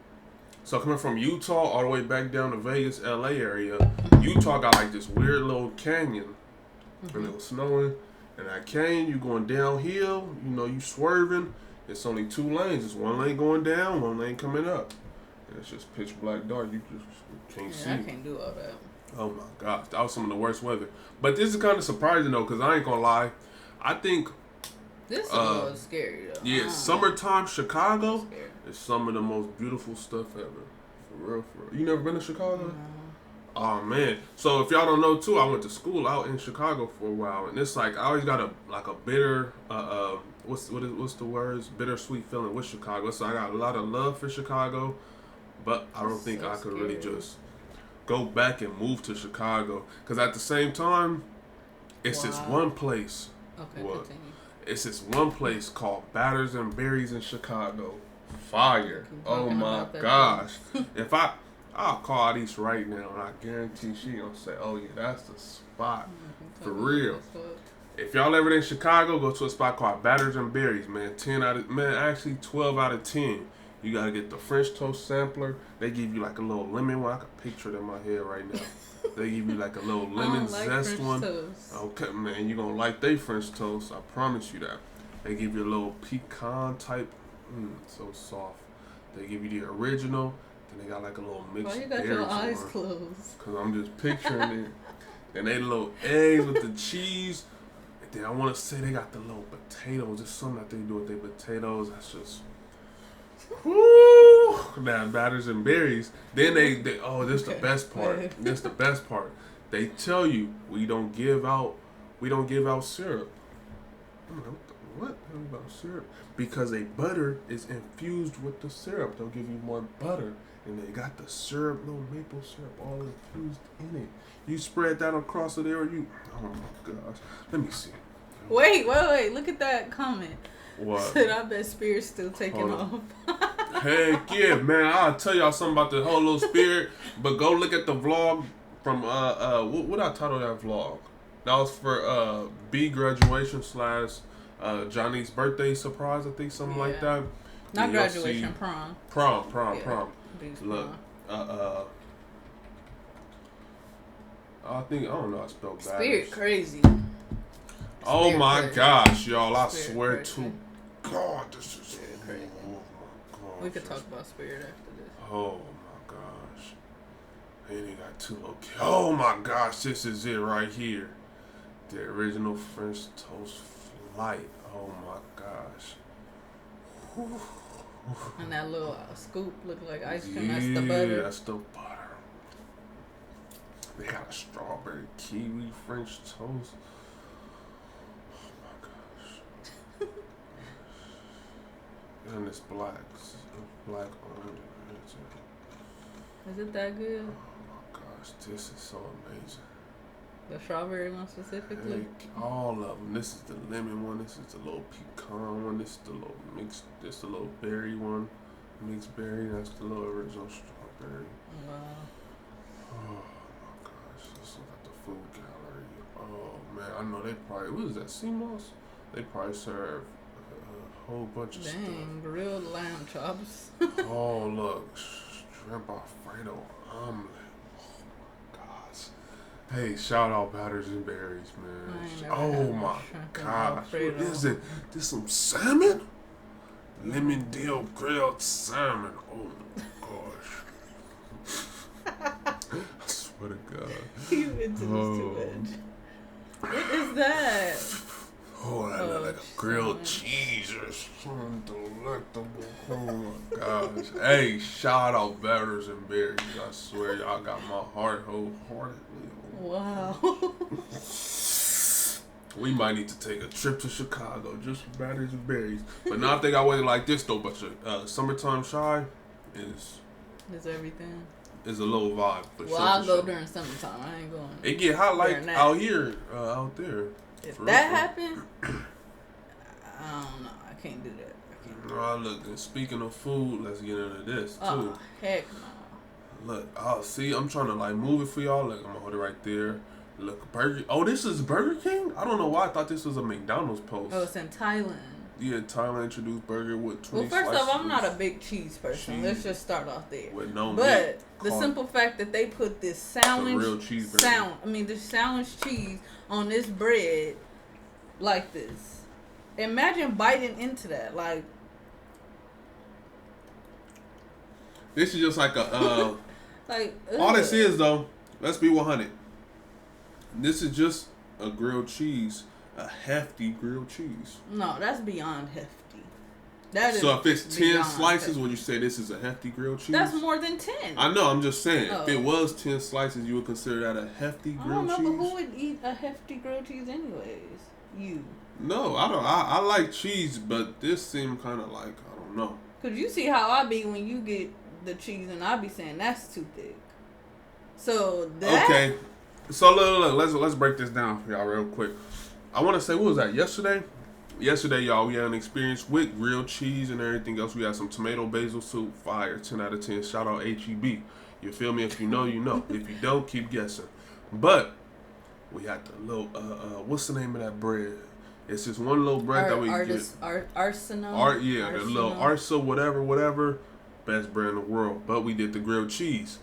so coming from Utah all the way back down to Vegas, LA area, Utah got like this weird little canyon. And it was snowing. And that canyon, you going downhill, you know, you swerving. It's only 2 lanes. It's 1 lane going down, 1 lane coming up. And it's just pitch black dark. You just can't see. I can't do all that. Oh my gosh. That was some of the worst weather. But this is kind of surprising though, because I ain't gonna lie. I think this is a little scary though. Yeah, summertime Chicago is some of the most beautiful stuff ever. For real. You never been to Chicago? No. Oh man. So if y'all don't know too, I went to school out in Chicago for a while, and it's like I always got a bitter what's the words? Bittersweet feeling with Chicago. So I got a lot of love for Chicago, but I don't think I could really just go back and move to Chicago, because at the same time, it's this one place. Okay, continue. It's this one place called Batters and Berries in Chicago. Fire. Oh my gosh. If I'll call Alice right now and I guarantee she gonna say, oh yeah, that's the spot. For real. If y'all ever in Chicago, go to a spot called Batters and Berries, man. 12 out of 10. You gotta get the French toast sampler. They give you like a little lemon one. I can picture it in my head right now. They give you like a little lemon zest French one. Toast. Okay, man, you gonna like they French toast. I promise you that. They give you a little pecan type. So soft. They give you the original. Then they got like a little mixed berries. Why you got your eyes closed? Because I'm just picturing it. And they little eggs with the cheese. And then I want to say they got the little potatoes. There's something that they do with their potatoes. That's just... Woo! That Batters and Berries. Then they this the best part. This the best part. They tell you we don't give out syrup. I'm like, what about syrup? Because a butter is infused with the syrup. They'll give you more butter. And they got the syrup, little maple syrup, all infused in it. You spread that across the area, oh my gosh. Let me see. Wait. Look at that comment. What? Said, I bet Spirit's still taking off. Heck yeah, man. I'll tell y'all something about the whole little Spirit. But go look at the vlog from, what I titled that vlog? That was for B graduation / Johnny's birthday surprise, I think, something like that. Not graduation, prom. Prom. Look, I don't know, I spelled bad. Spirit crazy. Oh my gosh, y'all, I swear to God, this is crazy. Oh my gosh. We could talk about Spirit after this. Oh my gosh. And he got 2 little kids. Oh my gosh, this is it right here. The original French toast flight. Oh my gosh. Whew. And that little scoop look like ice cream. That's the butter. Yeah, that's the butter. They got a strawberry kiwi French toast. Oh my gosh. And it's black on it. Is it that good? Oh my gosh, this is so amazing. The strawberry one specifically? All of them. This is the lemon one. This is the little pecan one. This is the little mixed. This is the little berry one. Mixed berry. That's the little original strawberry. Wow. Oh my gosh. Let's look at the food gallery. Oh man, I know they probably. What is that? CMOS? They probably serve whole bunch of stuff. Dang, grilled lamb chops. Oh, look. Shrimp Alfredo omelet. Oh, my gosh. Hey, shout out Batters and Berries, man. Oh, my gosh. What is it? This some salmon? Lemon dill grilled salmon. Oh, my gosh. I swear to God. You into this too much. What is that? Oh, that look like a grilled cheese or something delectable. Oh my gosh. Hey, shout out Batters and Berries. I swear y'all got my heart wholeheartedly. Wow. We might need to take a trip to Chicago just for Batters and Berries. But now I think I wait like this though, but summertime shy is everything. Is a little vibe. Well, I'll go during summertime. I ain't going. It get hot like out here, out there. If that happened, I don't know. I can't do that. Look, and speaking of food, let's get into this, too. Oh, heck no. Look, see, I'm trying to, like, move it for y'all. Look, I'm going to hold it right there. Look, Burger... Oh, this is Burger King? I don't know why I thought this was a McDonald's post. Oh, it's in Thailand. Yeah, Thailand introduced burger with 20 Well, first slices. off, I'm not a big cheese person. Let's just start off there. With no but meat. The simple fact that they put this sandwich cheese on this bread like this. Imagine biting into that. Like, this is just like a like all this is though, let's be 100. This is just a grilled cheese, a hefty grilled cheese. No, that's beyond hefty. That is so if it's 10 slices, hefty. Would you say this is a hefty grilled cheese? That's more than 10. I know, I'm just saying. Oh. If it was 10 slices, you would consider that a hefty grilled cheese? I don't know, but who would eat a hefty grilled cheese anyways? You. No, I don't. I like cheese, but this seemed kind of like, I don't know. Because you see how I be when you get the cheese and I be saying that's too thick. So that... Okay. So look, let's break this down for y'all real quick. I want to say, what was that, yesterday? Yesterday, y'all, we had an experience with grilled cheese and everything else. We had some tomato basil soup, fire, 10 out of 10. Shout out HEB. You feel me? If you know, you know. If you don't, keep guessing. But we had the little, what's the name of that bread? It's just one little bread that we get. Arsenal. The little R.I.C.O, whatever. Best bread in the world. But we did the grilled cheese.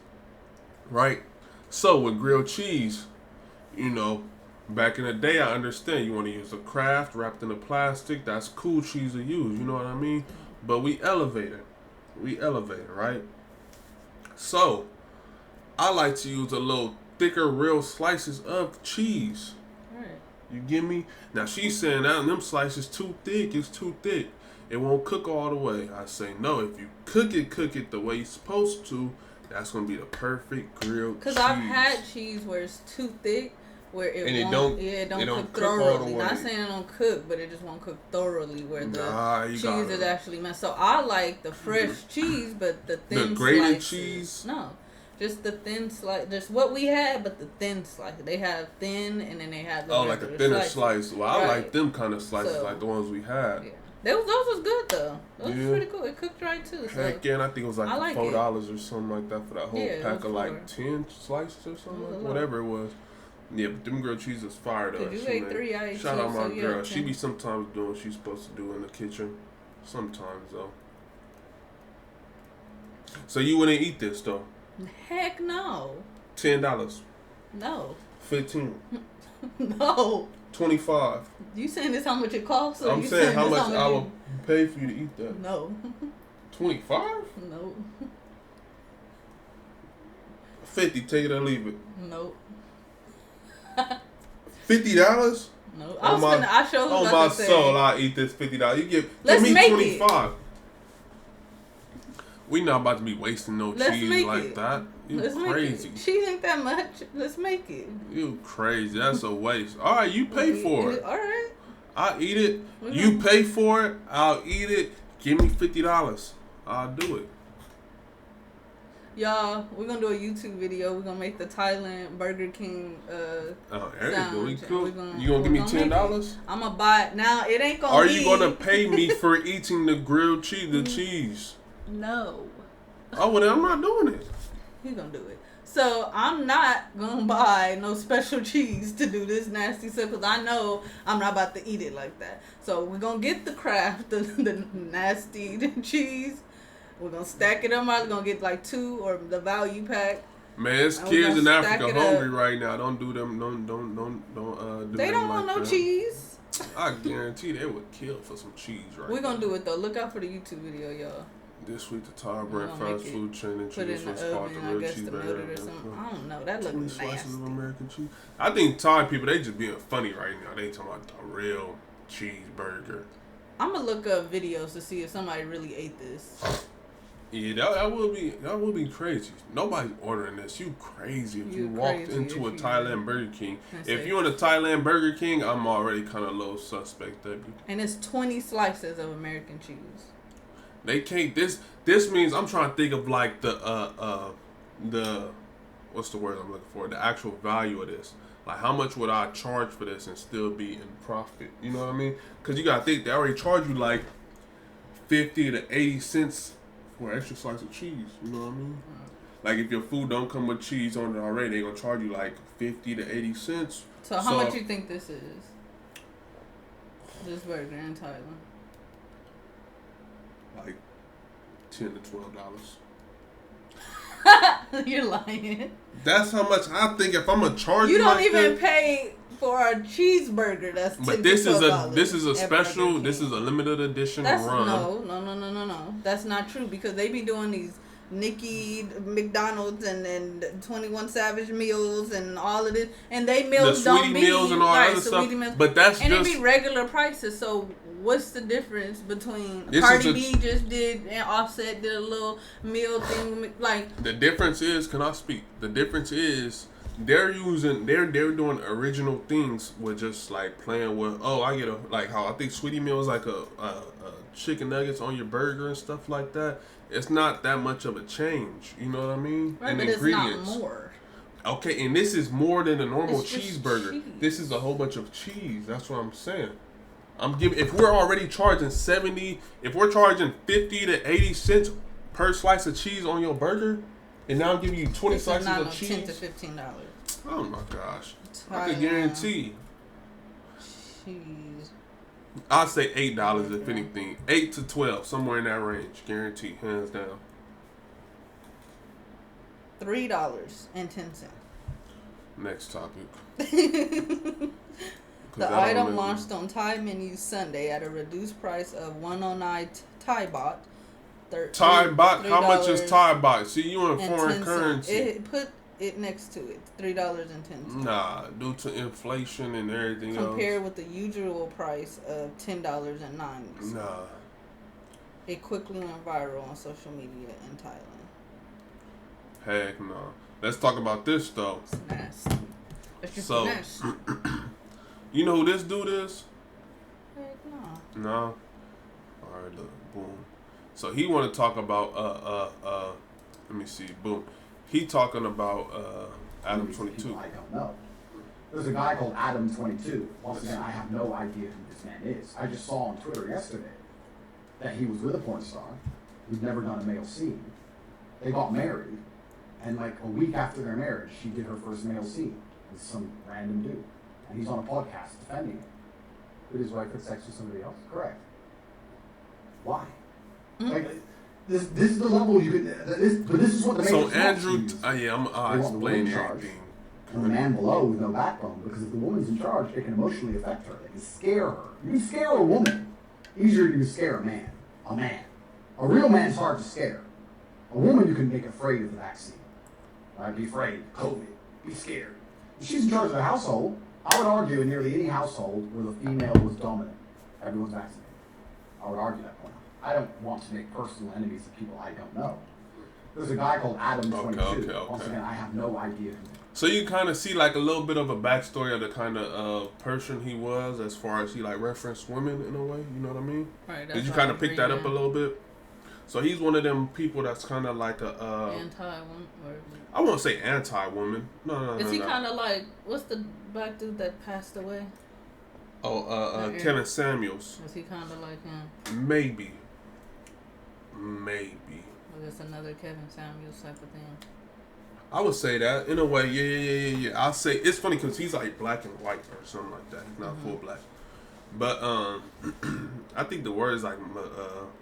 Right? So with grilled cheese, you know, back in the day, I understand you want to use a Kraft wrapped in a plastic. That's cool cheese to use, you know what I mean? But we elevated. Right? So, I like to use a little thicker, real slices of cheese. Right. You get me? Now, she's saying that them slices too thick. It's too thick. It won't cook all the way. I say, no, if you cook it the way you're supposed to, that's going to be the perfect grilled cheese. Because I've had cheese where it's too thick. Where it don't cook thoroughly. Not saying it don't cook, but it just won't cook thoroughly. Where the cheese is actually messed. So I like the fresh cheese, but the thin the grated slices. cheese. No, just the thin slice. Just what we had, but the thin slice. They have thin, and then they have the like a thinner slice. Well, I like them kind of slices, so, like the ones we had. Yeah. Those was good though. Those was pretty cool. It cooked right too. So. Heck yeah, and I think it was like $4 or something like that for that whole pack of like 10 slices or something, like whatever it was. Yeah, but them grilled cheese is fire though. You ate 3, I ate 2. Shout out my girl. She be sometimes doing what she's supposed to do in the kitchen. Sometimes though. So you wouldn't eat this though? Heck no. $10. No. 15. No. 25. You saying this how much it costs? I'm saying how much I would pay for you to eat that. No. 25? No. 50. Take it or leave it. Nope. $50? No. I showed you on my soul, I'll eat this $50. You give me 25. We not about to be wasting no cheese like that. You crazy. Cheese ain't that much. Let's make it. You crazy. That's a waste. All right, you pay for it. All right. I'll eat it. You pay for it. I'll eat it. Give me $50. I'll do it. Y'all, we're gonna do a YouTube video. We're gonna make the Thailand Burger King sandwich. Cool. You gonna give me $10? I'm gonna buy it. Now it ain't gonna Are you gonna pay me for eating the grilled cheese, the cheese? No. Oh, well then I'm not doing it. He's gonna do it. So I'm not gonna buy no special cheese to do this nasty stuff because I know I'm not about to eat it like that. So we're gonna get the Kraft, the nasty cheese. We're gonna stack it up. We're gonna get like 2 or the value pack. Man, it's kids in Africa hungry right now. Don't do them. Don't. Do they don't want like no that. cheese. I guarantee they would kill for some cheese right now. We're gonna do it though. Look out for the YouTube video, y'all. This week, the Tire brand fast food chain introduced what's called the real cheese burger. I don't know. That looks nasty. 20 slices of American cheese. I think Thai people, they just being funny right now. They talking about the real cheeseburger. I'm gonna look up videos to see if somebody really ate this. Yeah, that would be crazy. Nobody's ordering this. You crazy if you walked into a Thailand Burger King. If you're in a Thailand Burger King, I'm already kind of low suspect that. And it's 20 slices of American cheese. They can't. This means I'm trying to think of like the what's the word I'm looking for? The actual value of this. Like how much would I charge for this and still be in profit? You know what I mean? Because you gotta think they already charge you like 50 to 80 cents for an extra slice of cheese. You know what I mean? Like if your food don't come with cheese on it already, they gonna charge you like 50 to 80 cents. So how much you think this is? This burger in Thailand. Like $10 to $12. You're lying. That's how much I think. If I'm gonna charge you, don't like even that, pay for a cheeseburger. That's $10 to $12. This is a special. This is a limited edition run. No. That's not true because they be doing these Nicky McDonald's and 21 Savage meals and all of this, and they meals the don't be meals and all that other stuff. Meals, but that's and just, it be regular prices. So what's the difference between Cardi B just did and Offset did a little meal thing like? The difference is, can I speak? The difference is they're doing original things with just like playing with. Oh, I get like how I think Sweetie Meal is like a chicken nuggets on your burger and stuff like that. It's not that much of a change, you know what I mean? Right, and but ingredients. It's not more. Okay, and this is more than a normal cheeseburger. Cheese. This is a whole bunch of cheese. That's what I'm saying. If we're already charging 70, if we're charging 50 to 80 cents per slice of cheese on your burger, and now I'm giving you 20 slices of cheese, $10 to $15. Oh my gosh! I could guarantee. Cheese. I'd say $8 if anything, 8 to 12, somewhere in that range, guaranteed, hands down. $3.10. Next topic. The item launched on Thai menus Sunday at a reduced price of $109 Thai baht. Thai baht? How much is Thai baht? See, you in foreign currency. Put it next to it. $3.10. Nah, due to inflation and everything else. Compared with the usual price of $10.09. Nah. It quickly went viral on social media in Thailand. Heck no. Let's talk about this though. It's nasty. It's just nasty. You know who this dude is? Heck no. No. All right, look, boom. So he want to talk about let me see, boom. He talking about Adam 22. I don't know. There's a guy called Adam 22. Once again, I have no idea who this man is. I just saw on Twitter yesterday that he was with a porn star who'd never done a male scene. They got married, and like a week after their marriage, she did her first male scene with some random dude. And he's on a podcast defending it. Did his wife have sex with somebody else? Correct. Why? Mm-hmm. Like, this is the level you could. But this is what the man. So Andrew, I'll explain everything. And the man below with no backbone, because if the woman's in charge, it can emotionally affect her. They can scare her. You can scare a woman. Easier to scare a man. A man. A real man's hard to scare. A woman you can make afraid of the vaccine. Right? Be afraid. COVID. Be scared. If she's in charge of the household, I would argue in nearly any household where the female was dominant, everyone's vaccinated. I would argue that point. I don't want to make personal enemies of people I don't know. There's a guy called Adam 22. Okay. Once again, I have no idea who. So you kind of see like a little bit of a backstory of the kind of person he was, as far as he like referenced women in a way. You know what I mean? Right. Did you kind of pick that up a little bit? So he's one of them people that's kind of like a anti-woman. I won't say anti-woman. No. Is he kind of like what's the black dude that passed away? Oh, Kevin Samuels. Is he kind of like him? Maybe. Or that's another Kevin Samuels type of thing. I would say that in a way, yeah. I'll say it's funny because he's like black and white or something like that. He's not full black, but I think the word is like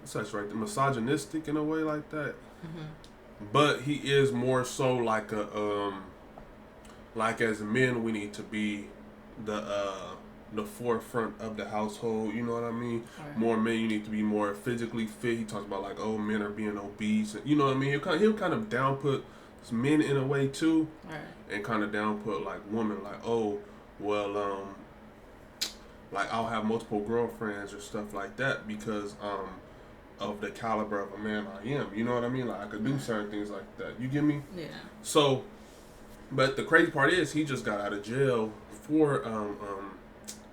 such right, misogynistic in a way like that. But he is more so like a like as men we need to be the forefront of the household. You know what I mean? Right. More men, you need to be more physically fit. He talks about like men are being obese. And, you know what I mean? He'll kind of downput men in a way too, right. And kind of downput like women, like like I'll have multiple girlfriends or stuff like that because of the caliber of a man I am. You know what I mean? Like I could do certain things like that. You get me? Yeah. So, but the crazy part is he just got out of jail for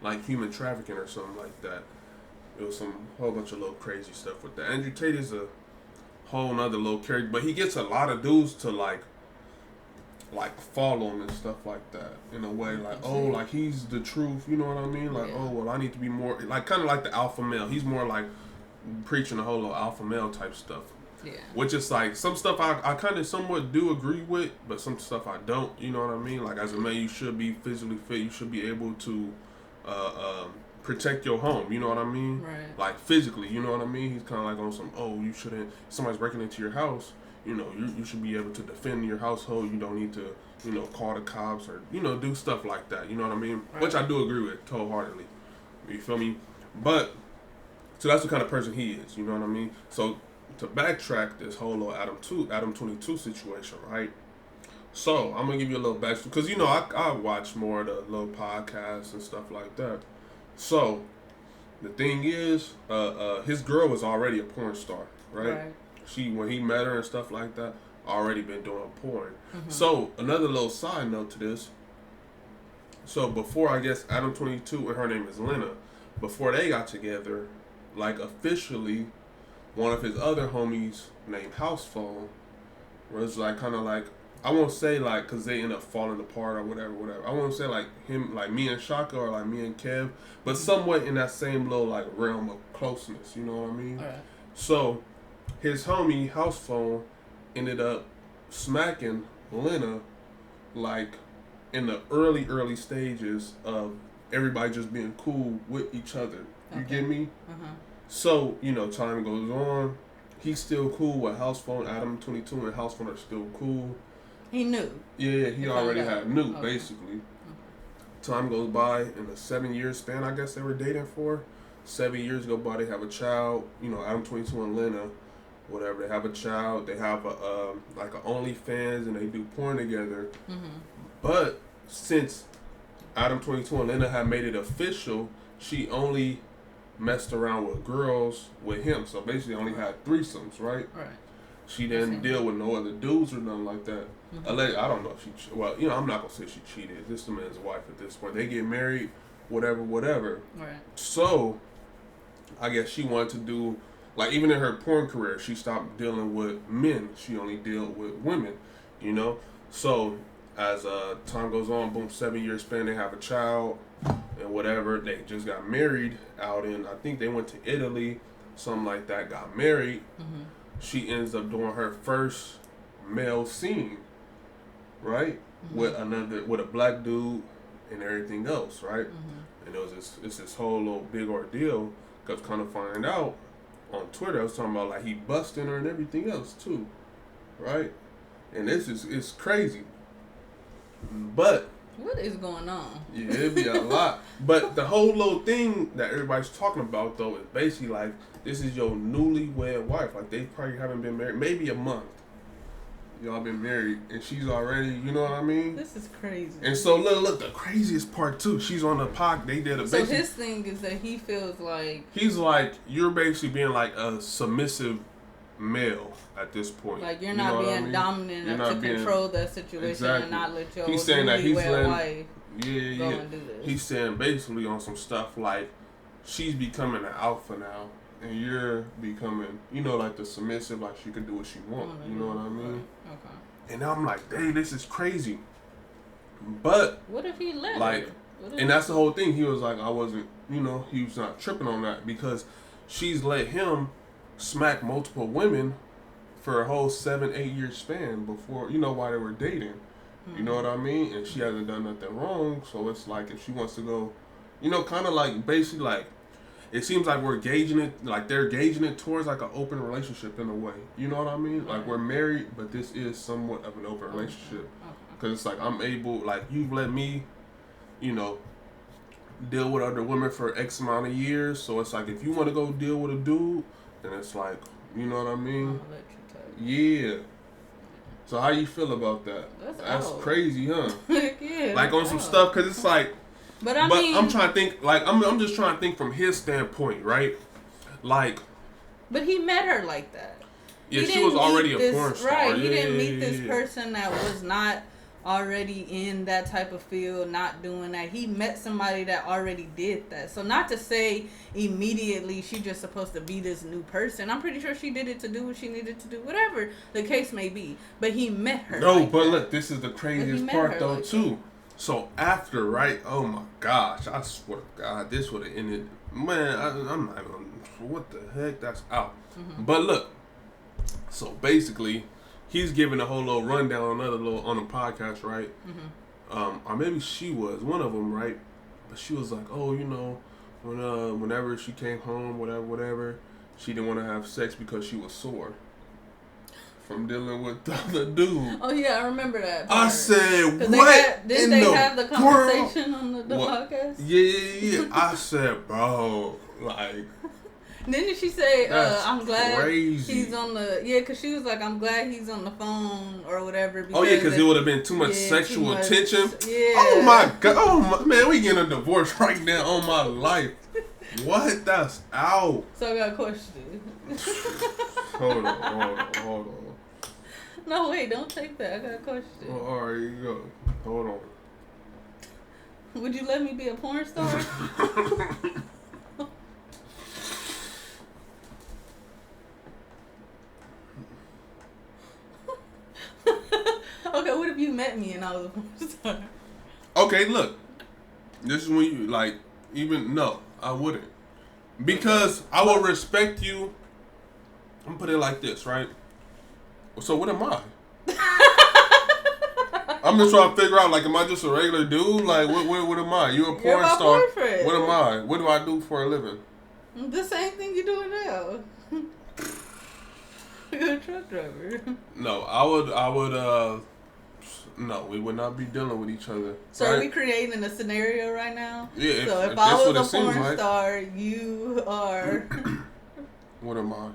like human trafficking or something like that. It was some whole bunch of little crazy stuff with that. Andrew Tate is a whole nother little character, but he gets a lot of dudes to like follow him and stuff like that in a way, like like he's the truth, you know what I mean? Like I need to be more like kind of like the alpha male. He's more like preaching a whole little alpha male type stuff. Yeah. Which is like some stuff I kind of somewhat do agree with, but some stuff I don't. You know what I mean? Like as a man, you should be physically fit. You should be able to protect your home. You know what I mean? Right. Like physically. You know what I mean? He's kind of like on some you shouldn't. Somebody's breaking into your house. You know, you should be able to defend your household. You don't need to call the cops or do stuff like that. You know what I mean? Right. Which I do agree with wholeheartedly. You feel me? But so that's the kind of person he is. You know what I mean? So. To backtrack this whole little Adam 22 situation, right? So I'm gonna give you a little backstory because I watch more of the little podcasts and stuff like that. So the thing is, his girl was already a porn star, right? She when he met her and stuff like that, already been doing porn. Mm-hmm. So another little side note to this. So before I guess Adam 22 and her name is Lena, before they got together, like officially. One of his other homies named House Phone was like kind of like I won't say like because they end up falling apart or whatever. I won't say like him like me and Shaka or like me and Kev, but somewhat in that same little like realm of closeness. You know what I mean? All right. So his homie House Phone ended up smacking Lena like in the early stages of everybody just being cool with each other. You get me? So, time goes on. He's still cool with House Phone. Adam 22 and House Phone are still cool. He knew. Yeah, he already knew, basically. Time goes by. In a 7-year span, I guess they were dating for. 7 years go by, they have a child. Adam 22 and Lena, whatever. They have a child. They have like an OnlyFans, and they do porn together. Mm-hmm. But since Adam 22 and Lena had made it official, she only messed around with girls with him, so basically only had threesomes, right? Right. She didn't deal with no other dudes or nothing like that. Mm-hmm. I don't know if she. Well, I'm not gonna say she cheated. This is the man's wife at this point. They get married, whatever. Right. So, I guess she wanted to do like even in her porn career, she stopped dealing with men. She only dealt with women. So as time goes on, boom, 7-year span, they have a child. And whatever, they just got married out in, I think they went to Italy, something like that, got married. Mm-hmm. She ends up doing her first male scene, right? Mm-hmm. With a black dude and everything else, right? Mm-hmm. And it's this whole little big ordeal, because kind of find out on Twitter, I was talking about like he busting her and everything else too, right? And it's crazy. But what is going on? Yeah, it'd be a lot. But the whole little thing that everybody's talking about, though, is basically like, this is your newlywed wife. Like, they probably haven't been married, maybe a month. Y'all been married, and she's already, you know what I mean? This is crazy. And so, look, the craziest part, too, she's on the pod, they did a So his thing is that he feels like... He's like, you're basically being like a submissive male at this point. Like you're not being dominant enough to control that situation and not let your wife go and do this. He's saying basically on some stuff like she's becoming an alpha now and you're becoming, like the submissive, like she can do what she wants. You know what I mean? Okay. And I'm like, dang, this is crazy. But what if he let her? And that's the whole thing. He was like, I wasn't, he was not tripping on that because she's let him smack multiple women for a whole 7-8 year span before, you know, while they were dating. You know what I mean? And she hasn't done nothing wrong, so it's like if she wants to go, you know, kind of like basically like, it seems like we're gauging it, like they're gauging it towards like an open relationship in a way. You know what I mean? Like we're married, but this is somewhat of an open relationship. Because it's like I'm able, like you've let me, you know, deal with other women for X amount of years. So it's like if you want to go deal with a dude, then it's like, you know what I mean? Yeah. So how you feel about that? That's crazy, huh? Yeah. Like on some stuff, because it's like, but I mean, I'm trying to think, like, I'm just trying to think from his standpoint, right? Like. But he met her like that. Yeah, she was already a porn star. Right, he didn't meet this person that was not already in that type of field, not doing that. He met somebody that already did that. So not to say immediately she's just supposed to be this new person. I'm pretty sure she did it to do what she needed to do, whatever the case may be. But he met her. No, like but that. Look, this is the craziest part though like too. That. So after, right? Oh my gosh, I swear to God, this would have ended. Man, I'm not even. What the heck? That's out. Mm-hmm. But look, so basically, he's giving a whole little rundown on a podcast, right? Mm-hmm. Or maybe she was one of them, right? But she was like, oh, you know, whenever she came home, whatever, she didn't want to have sex because she was sore from dealing with the other dude. Oh yeah, I remember that part. I said, what? Didn't they have the conversation on the podcast? Yeah. I said, bro, like. Didn't she say, I'm glad crazy. He's on the... Yeah, because she was like, I'm glad he's on the phone or whatever. Oh, yeah, because it would have been too much sexual tension. Yeah. Oh, my God. Oh, my, man, we getting a divorce right now on my life. What? That's out. So I got a question. Hold on. No, wait, don't take that. I got a question. Oh, all right, you go. Hold on. Would you let me be a porn star? Okay, what if you met me and I was a porn star? Okay, look. This is when you, like, even, no, I wouldn't. Because I will respect you. I'm going to put it like this, right? So what am I? I'm just trying to figure out, like, am I just a regular dude? Like, what am I? You a porn You're my star? boyfriend. What am I? What do I do for a living? The same thing you're doing now. You're a truck driver. No, I would, no, we would not be dealing with each other. So right? Are we creating a scenario right now? Yeah. So if I was a porn star, you are... What am I?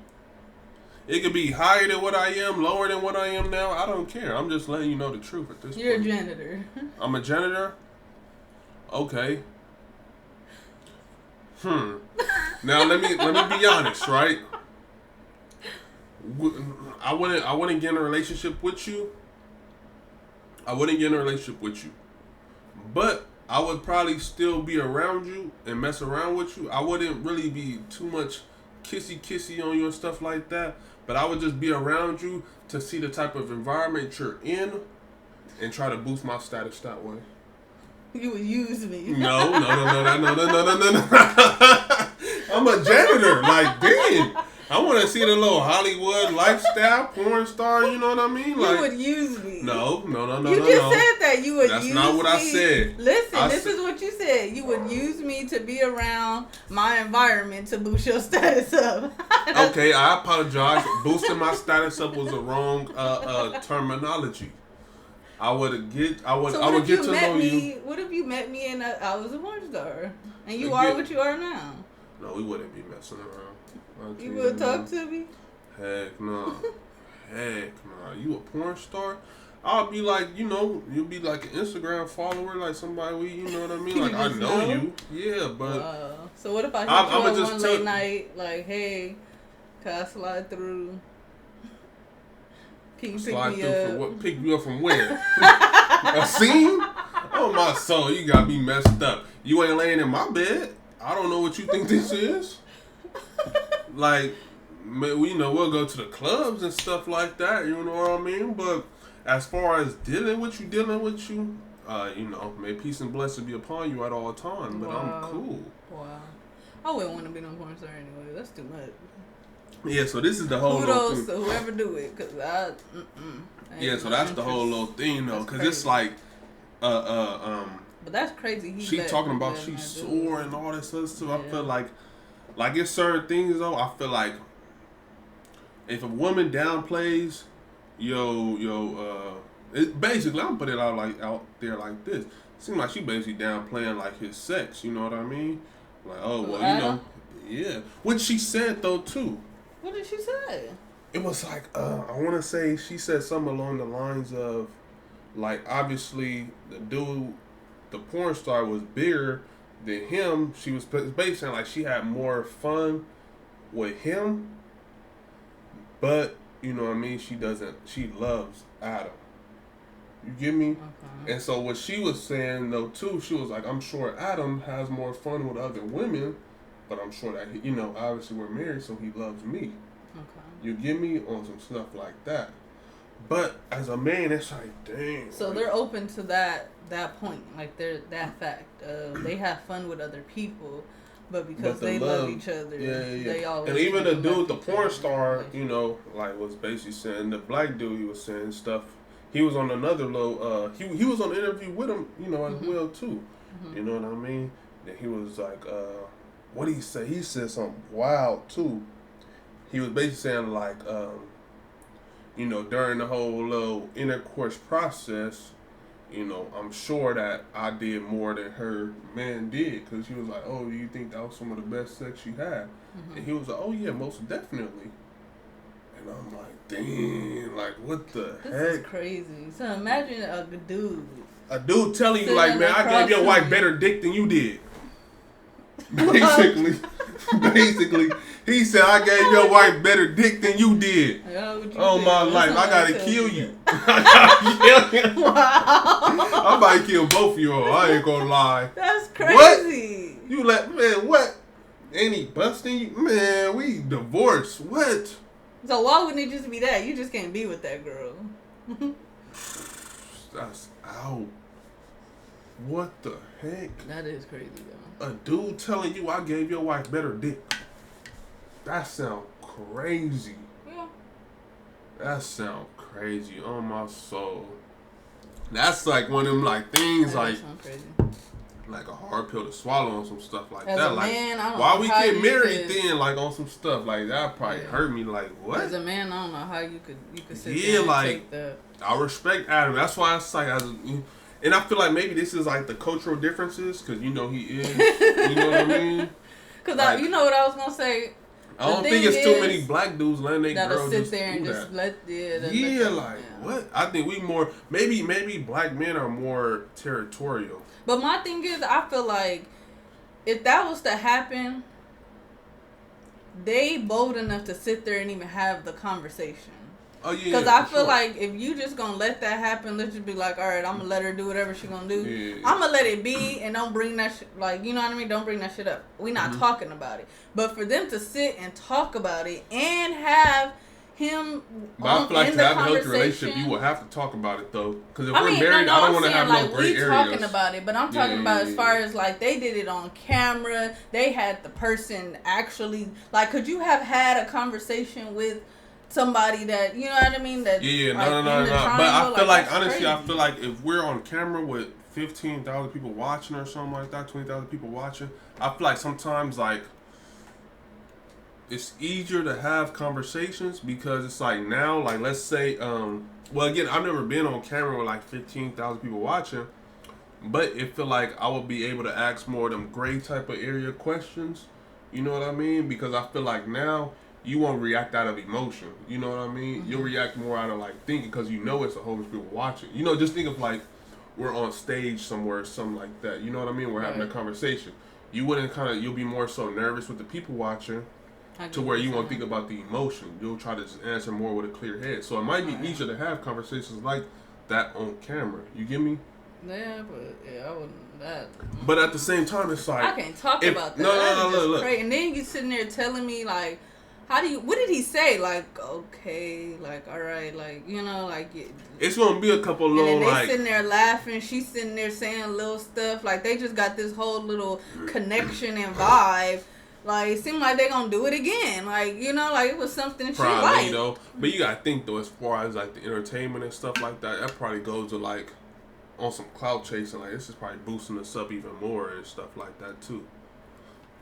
It could be higher than what I am, lower than what I am now. I don't care. I'm just letting you know the truth at this point. You're a janitor. I'm a janitor? Okay. Now let me be honest, right? I wouldn't get in a relationship with you. But I would probably still be around you and mess around with you. I wouldn't really be too much kissy on you and stuff like that. But I would just be around you to see the type of environment you're in and try to boost my status that way. You would use me. No. I'm a janitor. Like, damn. I want to see the little Hollywood lifestyle, porn star, you know what I mean? Like, you would use me. No. You just said that. You would use me. That's not what I said. Listen, this is what you said. You would use me to be around my environment to boost your status up. Okay, I apologize. Boosting my status up was the wrong terminology. I would get to know you. What if you met me and I was a porn star? And you are what you are now? No, we wouldn't be messing around. You would talk to me? Heck no. You a porn star? I'll be like, you'll be like an Instagram follower, like somebody you know what I mean? Like, I know you. Yeah, but... Wow. So what if I hit you up one late night, like, hey, can I slide through? Can you pick me up? For what? Pick you up from where? A scene? Oh, my soul, you got me messed up. You ain't laying in my bed. I don't know what you think this is. Like, we'll go to the clubs and stuff like that, you know what I mean? But as far as dealing with you, may peace and blessing be upon you at all times. But wow. I'm cool. Wow. I wouldn't want to be no porn star anyway. That's too much. Yeah, so this is the whole kudos to whoever do it, cause so that's the whole little thing though, cause it's like, but that's crazy. She talking about she's sore and all this other stuff. I feel like it's certain things though. I feel like if a woman downplays, it basically I'm put it out there like this. It seems like she basically downplaying like his sex. You know what I mean? Like, oh well, yeah. What she said though too. What did she say? It was like I want to say she said something along the lines of like obviously the porn star was bigger than him. She was basically saying like she had more fun with him, but you know what I mean. She loves Adam. You get me? Okay. And so what she was saying though too, she was like, I'm sure Adam has more fun with other women, but I'm sure that obviously we're married, so he loves me. Okay. You get me on some stuff like that. But as a man, it's like, dang. So they're open to that point, like they're that fact. They have fun with other people, but because they love each other, they always. And even the dude, the porn star, like was basically saying the black dude, he was saying stuff. He was on another low. He was on the interview with him, as well too. Mm-hmm. You know what I mean? And he was like, what did he say? He said something wild too. He was basically saying like, during the whole little intercourse process, I'm sure that I did more than her man did, because she was like, oh, do you think that was some of the best sex you had? Mm-hmm. And he was like, oh yeah, most definitely. And I'm like, dang, like what the heck? This is crazy. So imagine a dude telling you like, man, I gave your wife better dick than you did. Basically, he said I gave your wife better dick than you did. Oh my life, I gotta kill you. Wow. I'm about to kill both of you all. I ain't gonna lie. That's crazy. What? You man? What? Ain't he busting you? Man, we divorced. What? So why wouldn't it just be that? You just can't be with that girl. That's out. What the heck? That is crazy though. A dude telling you I gave your wife better dick. That sound crazy. Yeah. That sound crazy on my soul. That's like one of them like things that like a hard pill to swallow on some stuff like as that. Like man, I don't why know we how get married then like on some stuff like that probably hurt me like what? As a man, I don't know how you could sit there and like take that. I respect Adam. That's why it's like and I feel like maybe this is like the cultural differences because he is. You know what I mean? Because like, you know what I was gonna say. I don't think it's too many black dudes letting their girls sit there and just let what? I think we more maybe black men are more territorial. But my thing is, I feel like if that was to happen, they bold enough to sit there and even have the conversation. Oh yeah. Because I feel like if you just gonna let that happen, let's just be like, all right, I'm gonna let her do whatever she gonna do. Yeah. I'm gonna let it be and don't bring that shit. Like, you know what I mean? Don't bring that shit up. We not talking about it. But for them to sit and talk about it and have him I feel like to have a healthy relationship, you will have to talk about it though. Because if we're married, I don't want to have no gray areas. Talking about it, but I'm talking about as far as like they did it on camera. They had the person actually like. Could you have had a conversation with somebody that you know what I mean? That no. But I feel like honestly, crazy. I feel like if we're on camera with 15,000 people watching or something like that, 20,000 people watching, I feel like sometimes like it's easier to have conversations because it's like now, like let's say, well again, I've never been on camera with like 15,000 people watching, but it feel like I would be able to ask more of them gray type of area questions. You know what I mean? Because I feel like now you won't react out of emotion. You know what I mean? Mm-hmm. You'll react more out of like thinking because you know it's a whole bunch of people watching. You know, just think of like we're on stage somewhere, something like that. You know what I mean? We're having a conversation. You wouldn't you'll be more so nervous with the people watching to where you won't think about the emotion. You'll try to just answer more with a clear head. So it might be easier to have conversations like that on camera. You get me? Yeah, but I wouldn't. That. But at the same time, it's like I can't talk about that. No, look. And then you sitting there telling me like, what did he say? Like, okay, like, all right, like, you know, like. It's gonna be a couple little and then like. They sitting there laughing. She's sitting there saying little stuff. Like they just got this whole little connection and vibe. Like, it seemed like they gonna do it again. Like, you know, like, it was something probably, she liked. Though. But you gotta think, though, as far as, like, the entertainment and stuff like that, that probably goes to, like, on some clout chasing. Like, this is probably boosting us up even more and stuff like that, too.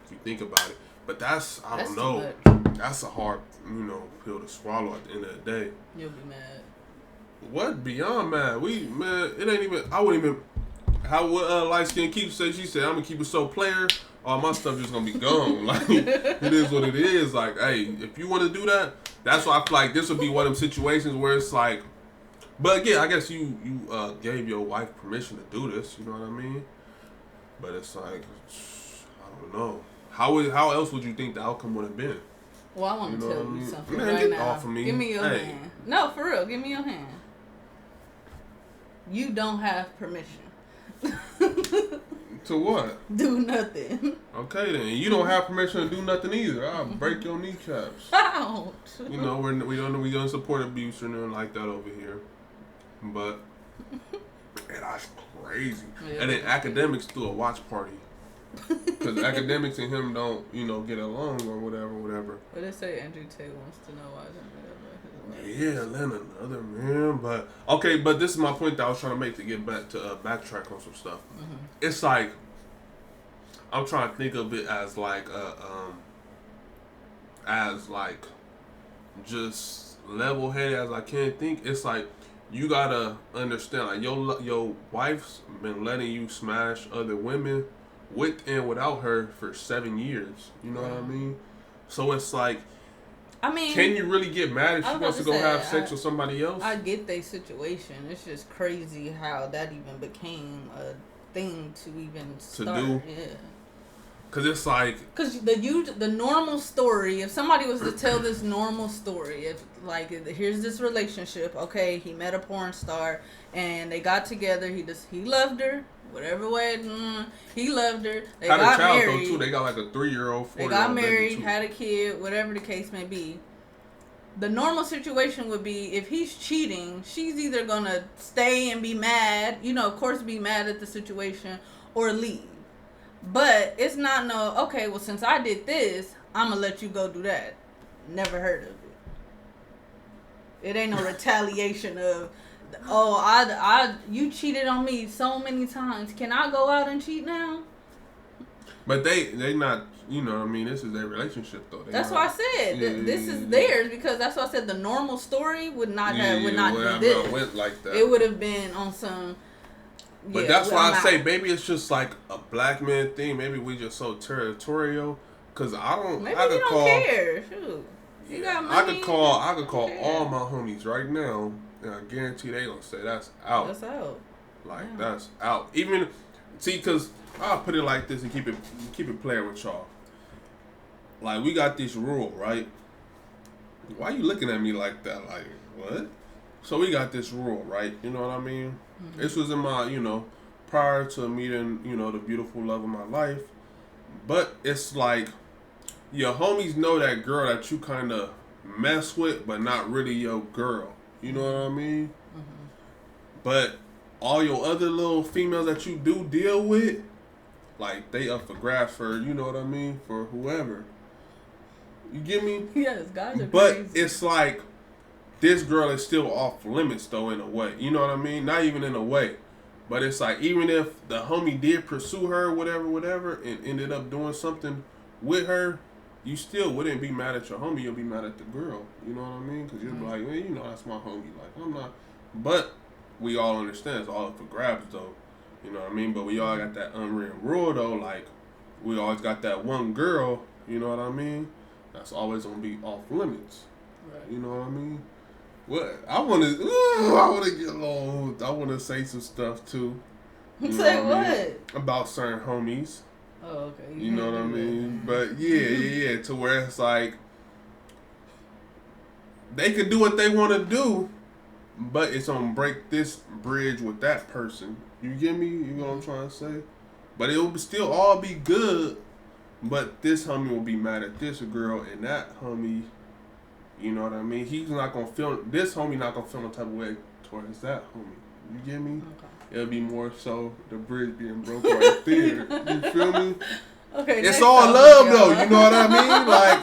If you think about it. But that's don't know. That's a hard, pill to swallow at the end of the day. You'll be mad. What? Beyond mad. It ain't even, I wouldn't even, how Light Skin Keep said, she said, I'm gonna keep it so player, all my stuff just gonna be gone. Like, it is what it is. Like, hey, if you want to do that, that's why I feel like this would be one of them situations where it's like, but again, I guess you gave your wife permission to do this, you know what I mean? But it's like, I don't know. How else would you think the outcome would have been? Well, I want to tell you something Man, right get now. off of me. Give me your hand. No, for real, give me your hand. You don't have permission. To what? Do nothing. Okay then. You don't have permission to do nothing either. I'll break your kneecaps. Ouch. We don't support abuse or nothing like that over here. But that's crazy. Yeah. And then academics threw a watch party. Because academics and him don't, get along or whatever. But they say Andrew Tate wants to know why. Yeah, Atlanta, another man. But okay, but this is my point that I was trying to make to get back to backtrack on some stuff. Mm-hmm. It's like I'm trying to think of it as like just level headed as I can think. It's like you gotta understand, like your wife's been letting you smash other women with and without her for 7 years. You know what I mean? So it's like, I mean, can you really get mad if she wants to go have sex with somebody else? I get their situation. It's just crazy how that even became a thing to even start. To do? Yeah. Because it's like... Because the normal story, if somebody was to tell this normal story, if like, here's this relationship, okay, he met a porn star, and they got together, he loved her, whatever way, he loved her, they got married. Had a child though too, they got like a 3-year-old, 4-year-old. They got married, had a kid, whatever the case may be. The normal situation would be, if he's cheating, she's either gonna stay and be mad, of course be mad at the situation, or leave. But it's not okay, well, since I did this, I'm going to let you go do that. Never heard of it. It ain't no retaliation of, you cheated on me so many times. Can I go out and cheat now? But they not, this is their relationship, though. That's why I said, this is theirs, because that's why I said the normal story would not be this. Went like that. It would have been on some... But that's why I say maybe it's just like a black man thing. Maybe we just so territorial. Cause I don't. Maybe you don't care. Shoot. You got money. I could call all my homies right now, and I guarantee they gonna say that's out. That's out. Like that's out. Even cause I'll put it like this and keep it playing with y'all. Like we got this rule, right? Why you looking at me like that? Like what? So we got this rule, right? You know what I mean? Mm-hmm. This was in my, prior to meeting, the beautiful love of my life. But it's like, your homies know that girl that you kind of mess with, but not really your girl. You know what I mean? Mm-hmm. But all your other little females that you do deal with, like, they up for grabs for, you know what I mean? For whoever. You get me? Yes, guys are but crazy. It's like, this girl is still off limits, though, in a way. You know what I mean? Not even in a way. But it's like, even if the homie did pursue her, whatever, and ended up doing something with her, you still wouldn't be mad at your homie. You'll be mad at the girl. You know what I mean? Because you'll be like, well, that's my homie. Like, I'm not. But we all understand it's all up for grabs, though. You know what I mean? But we all got that unwritten rule, though. Like, we always got that one girl, you know what I mean? That's always going to be off limits. Right. You know what I mean? What I want to get along. I want to say some stuff too. Say what? About certain homies. Oh, okay. You know what I mean? But yeah. To where it's like they can do what they want to do, but it's gonna break this bridge with that person. You get me? You know what I'm trying to say? But it will still all be good. But this homie will be mad at this girl, and that homie. You know what I mean? He's not gonna feel this homie not gonna feel no type of way towards that homie. You get me? Okay. It'll be more so the bridge being broke right there. You feel me? Okay, it's all love though. You know what I mean? Like,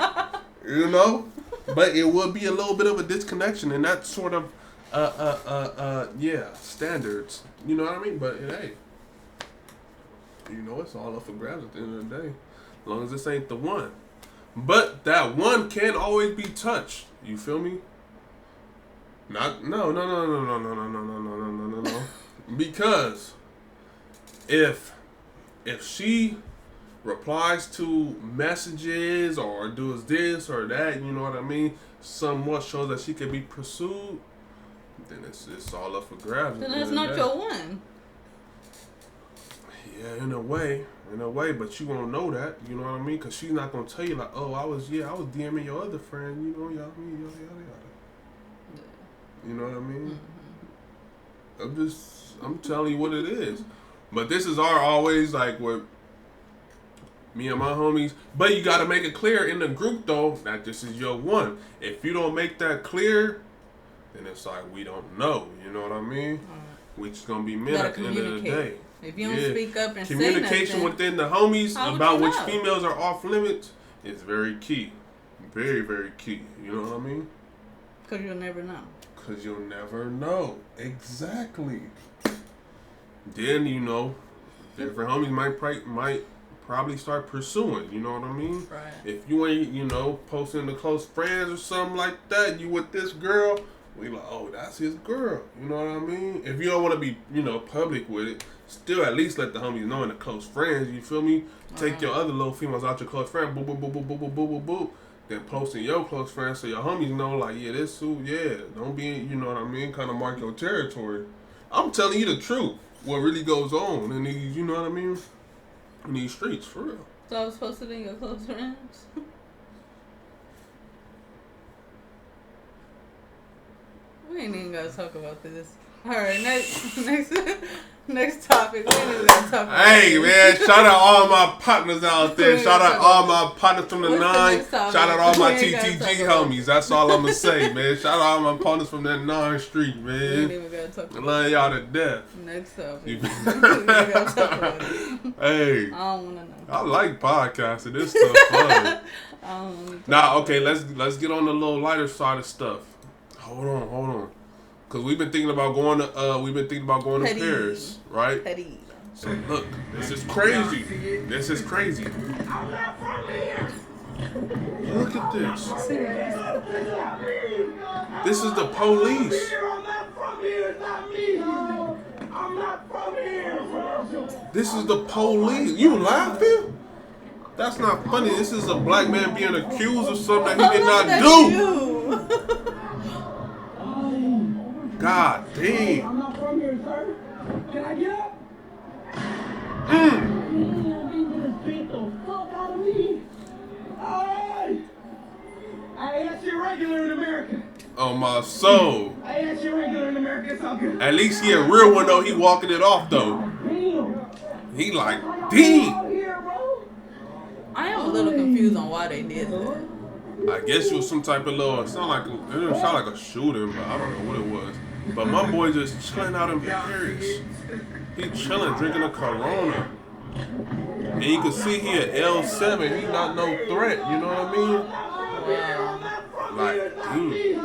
you know, but it would be a little bit of a disconnection, and that sort of, standards. You know what I mean? But hey, you know, it's all up for grabs at the end of the day, as long as this ain't the one. But that one can't always be touched. You feel me? No. Because if she replies to messages or does this or that, you know what I mean, somewhat shows that she can be pursued, then it's all up for grabs. Then that's not your one. Yeah, in a way, but you won't know that, you know what I mean? Because she's not gonna tell you like, oh, I was DMing your other friend, you know, yada. You know what I mean? Mm-hmm. I'm telling you what it is. But this is always like what me and my homies. But you gotta make it clear in the group though that this is your one. If you don't make that clear, then it's like we don't know. You know what I mean? We just gonna be men at the end of the day. If you don't speak up and communication say within the homies about which know? Females are off limits is very key. Very, very key. You know what I mean? Because you'll never know. Because you'll never know. Exactly. Then, you know, different homies might probably start pursuing. You know what I mean? Right. If you ain't, you know, posting to close friends or something like that, you with this girl, we like, oh, that's his girl. You know what I mean? If you don't want to be, you know, public with it, still at least let the homies know in the close friends. You feel me? Take your other little females out your close friend. Boop, boop, boop, boop, boop, boop, boop, boop, boop. Then posting your close friends so your homies know, like, yeah, this who, yeah. Don't be, you know what I mean? Kind of mark your territory. I'm telling you the truth. What really goes on in these, you know what I mean? In these streets, for real. So I was posted in your close friends? We ain't even gotta talk about this. Alright, next topic. We ain't even gotta talk about Hey, man, shout out all my partners out there. Shout out all my partners from the 9. Shout out all my TTG homies. That's all I'm gonna say, man. Shout out all my partners from that 9 street, man. We ain't even gotta talk about I love y'all to death. Next topic. We ain't gotta talk about it. Hey. I don't wanna know. I like podcasting. This stuff fun. I don't wanna Nah, okay, let's get on the little lighter side of stuff. Hold on. Cause we've been thinking about going to Paris, right? Petty. So look, this is crazy. I'm not from here. Look at this. This is the police. I'm not from here. It's not me. I'm not from here. This is the police. You laughing? That's not funny. This is a black man being accused of something that he did not do. God damn. I'm not from here, sir. Can I get up? Beat the fuck out of me. I asked you regular in America. Oh my soul. I asked you regular in America. It's all good. At least he a real one though. He walking it off though. Damn. He like, damn. I am a little confused on why they did that. I guess it was some type of little. It didn't sound like a shooting, but I don't know what it was. But my boy just chilling out in Paris. He chilling, drinking a Corona. And you can see he at L7. He not no threat. You know what I mean? Like, dude.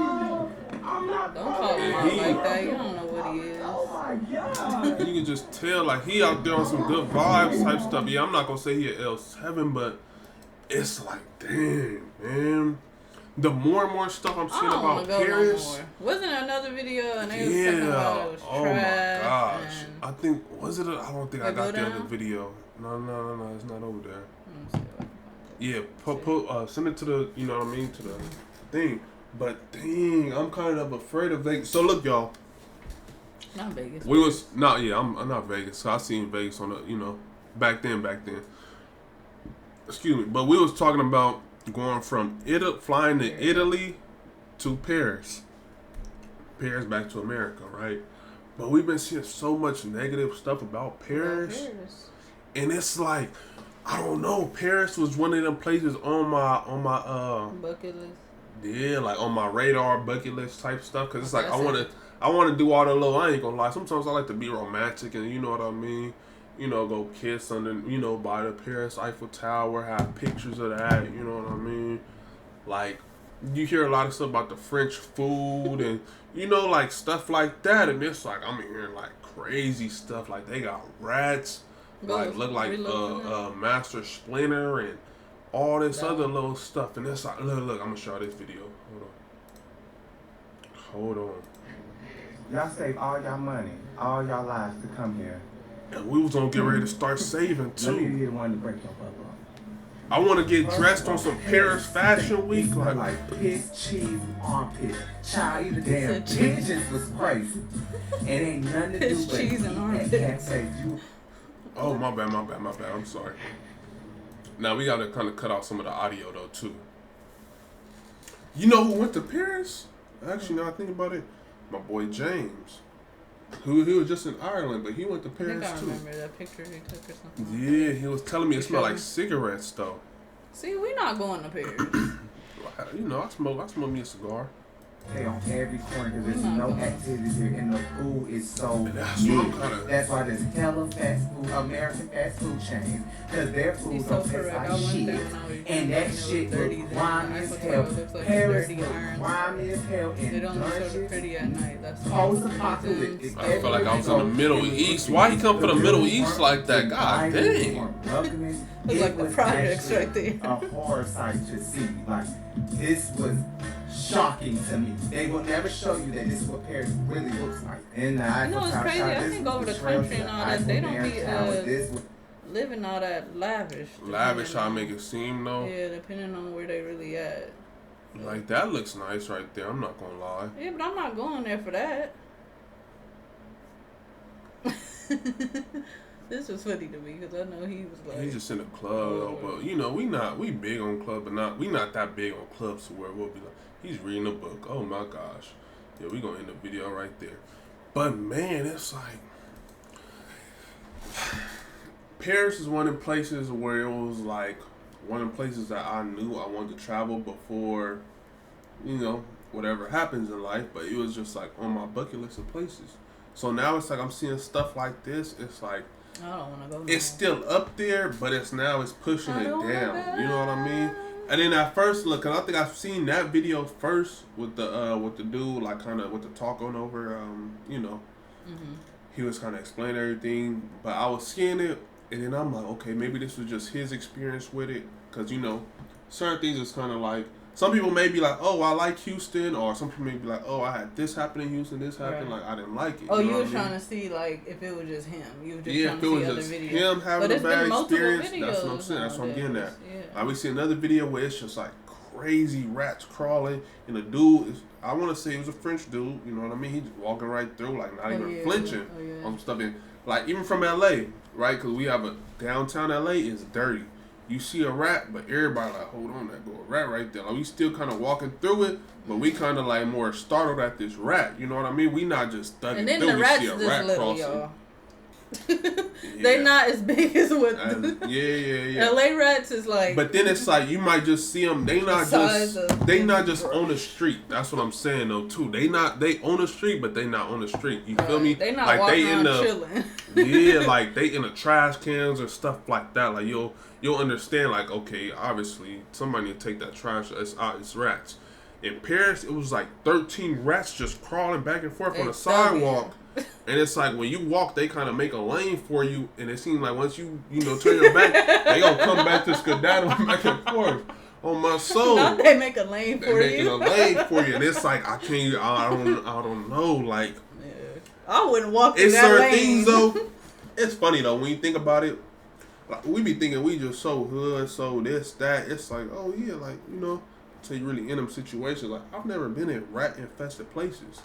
Don't call him out like that. You don't know what he is. You can just tell, like, he out there on some good vibes type stuff. Yeah, I'm not going to say he at L7, but it's like, damn, man. The more and more stuff I'm seeing about Paris. Wasn't there another video and they was talking about it was trash? My gosh. I think, was it? I don't think I got the other video. No, it's not over there. Yeah, send it to the, you know what I mean, to the thing. But dang, I'm kind of afraid of Vegas. So look, y'all. Not Vegas. I'm not Vegas. So I seen Vegas on the, you know, back then. Excuse me. But we was talking about going from flying to Italy to Paris back to America, right? But we've been seeing so much negative stuff about Paris. And it's like, I don't know, Paris was one of them places on my bucket list. Yeah, like on my radar bucket list type stuff, cause it's like I want to do all the little. I ain't gonna lie. Sometimes I like to be romantic, and you know what I mean. go kiss under, by the Paris Eiffel Tower, have pictures of that, you know what I mean? Like, you hear a lot of stuff about the French food and, like, stuff like that, and it's like, I'm hearing, like, crazy stuff, like, they got rats, like, look like Master Splinter and all this other little stuff, and it's like, look, I'm gonna show you this video, hold on. Y'all save all y'all money, all y'all lives to come here. And we was gonna get ready to start saving too. Let me be the one to break your bubble. I want to get dressed on some Paris Fashion Week, like piss, cheese, armpit. Child, even damn pigeons was crazy. It ain't nothing to do with cheese and armpits. Oh, my bad. I'm sorry. Now we gotta kind of cut off some of the audio though too. You know who went to Paris? Actually, now I think about it, my boy James. He was just in Ireland, but he went to Paris too. I remember that picture he took or something. Yeah, he was telling me it smelled like cigarettes though. See, we not going to Paris. I smoke me a cigar. They on every corner because there's no activity here and the food is so that's why there's hella fast food, American fast food chains, because their food don't taste like shit. And that shit was grimy as hell. Paris was grimy as hell and they don't look so pretty at night. That's post-apocalyptic. I feel like I was in the Middle East. Why he come from the Middle East like that? God dang. Look like the projects right there. A horror sight to see. Like, this was shocking to me. They will never show you that this is what Paris really looks like. And it's crazy. I think over the country and all that, they don't be living all that lavish. Lavish, how I make it seem though. Yeah, depending on where they really at. Like, that looks nice right there. I'm not gonna lie. Yeah, but I'm not going there for that. This was funny to me because I know he was like. He's just in a club though, but we big on club, but we not that big on clubs to where we'll be like, he's reading a book. Oh my gosh, yeah, we gonna end the video right there. But man, it's like Paris is one of the places where it was like one of the places that I knew I wanted to travel before, whatever happens in life. But it was just like on my bucket list of places. So now it's like I'm seeing stuff like this. It's like. I don't want to go. It's still up there, but it's pushing it down. You know what I mean? And then at first look, cause I think I've seen that video first with the dude, like kind of with the talk on over, he was kind of explaining everything, but I was seeing it, and then I'm like, okay, maybe this was just his experience with it, cause certain things is kind of like. Some people may be like, oh, I like Houston, or some people may be like, oh, I had this happen in Houston, this happened, like I didn't like it. Oh, you were trying to see like if it was just him. You were just trying to see other videos. Him having a bad experience. That's what I'm saying. That's what I'm getting at. Yeah. We see another video where it's just like crazy rats crawling, and the dude is, I want to say he was a French dude. You know what I mean? He's just walking right through, like not even flinching on stuff. And like even from LA, right? Because we have downtown LA is dirty. You see a rat, but everybody like, hold on, that go a rat right there. Like, we still kind of walking through it, but we kind of like more startled at this rat. You know what I mean? We not just thugging through. And then the rats is this little, y'all. They're not as big as what. Yeah. LA rats is like. But then it's like you might just see them. They not just on the street. That's what I'm saying though too. They on the street, but they not on the street. You feel me? They not like walking around chilling. Yeah, like they in the trash cans or stuff like that. Like you'll understand. Like, okay, obviously somebody need to take that trash. It's rats. In Paris, it was like 13 rats just crawling back and forth on the sidewalk. And it's like when you walk, they kind of make a lane for you, and it seems like once you turn your back, they gonna come back to skedaddle back and forth. On my soul, not they make a lane for you. They making a lane for you, and it's like I don't know, like I wouldn't walk through that lane. It's certain things though. It's funny though when you think about it. Like, we be thinking we just so hood, so this that. It's like, oh yeah, like until you really in them situations. Like I've never been in rat infested places,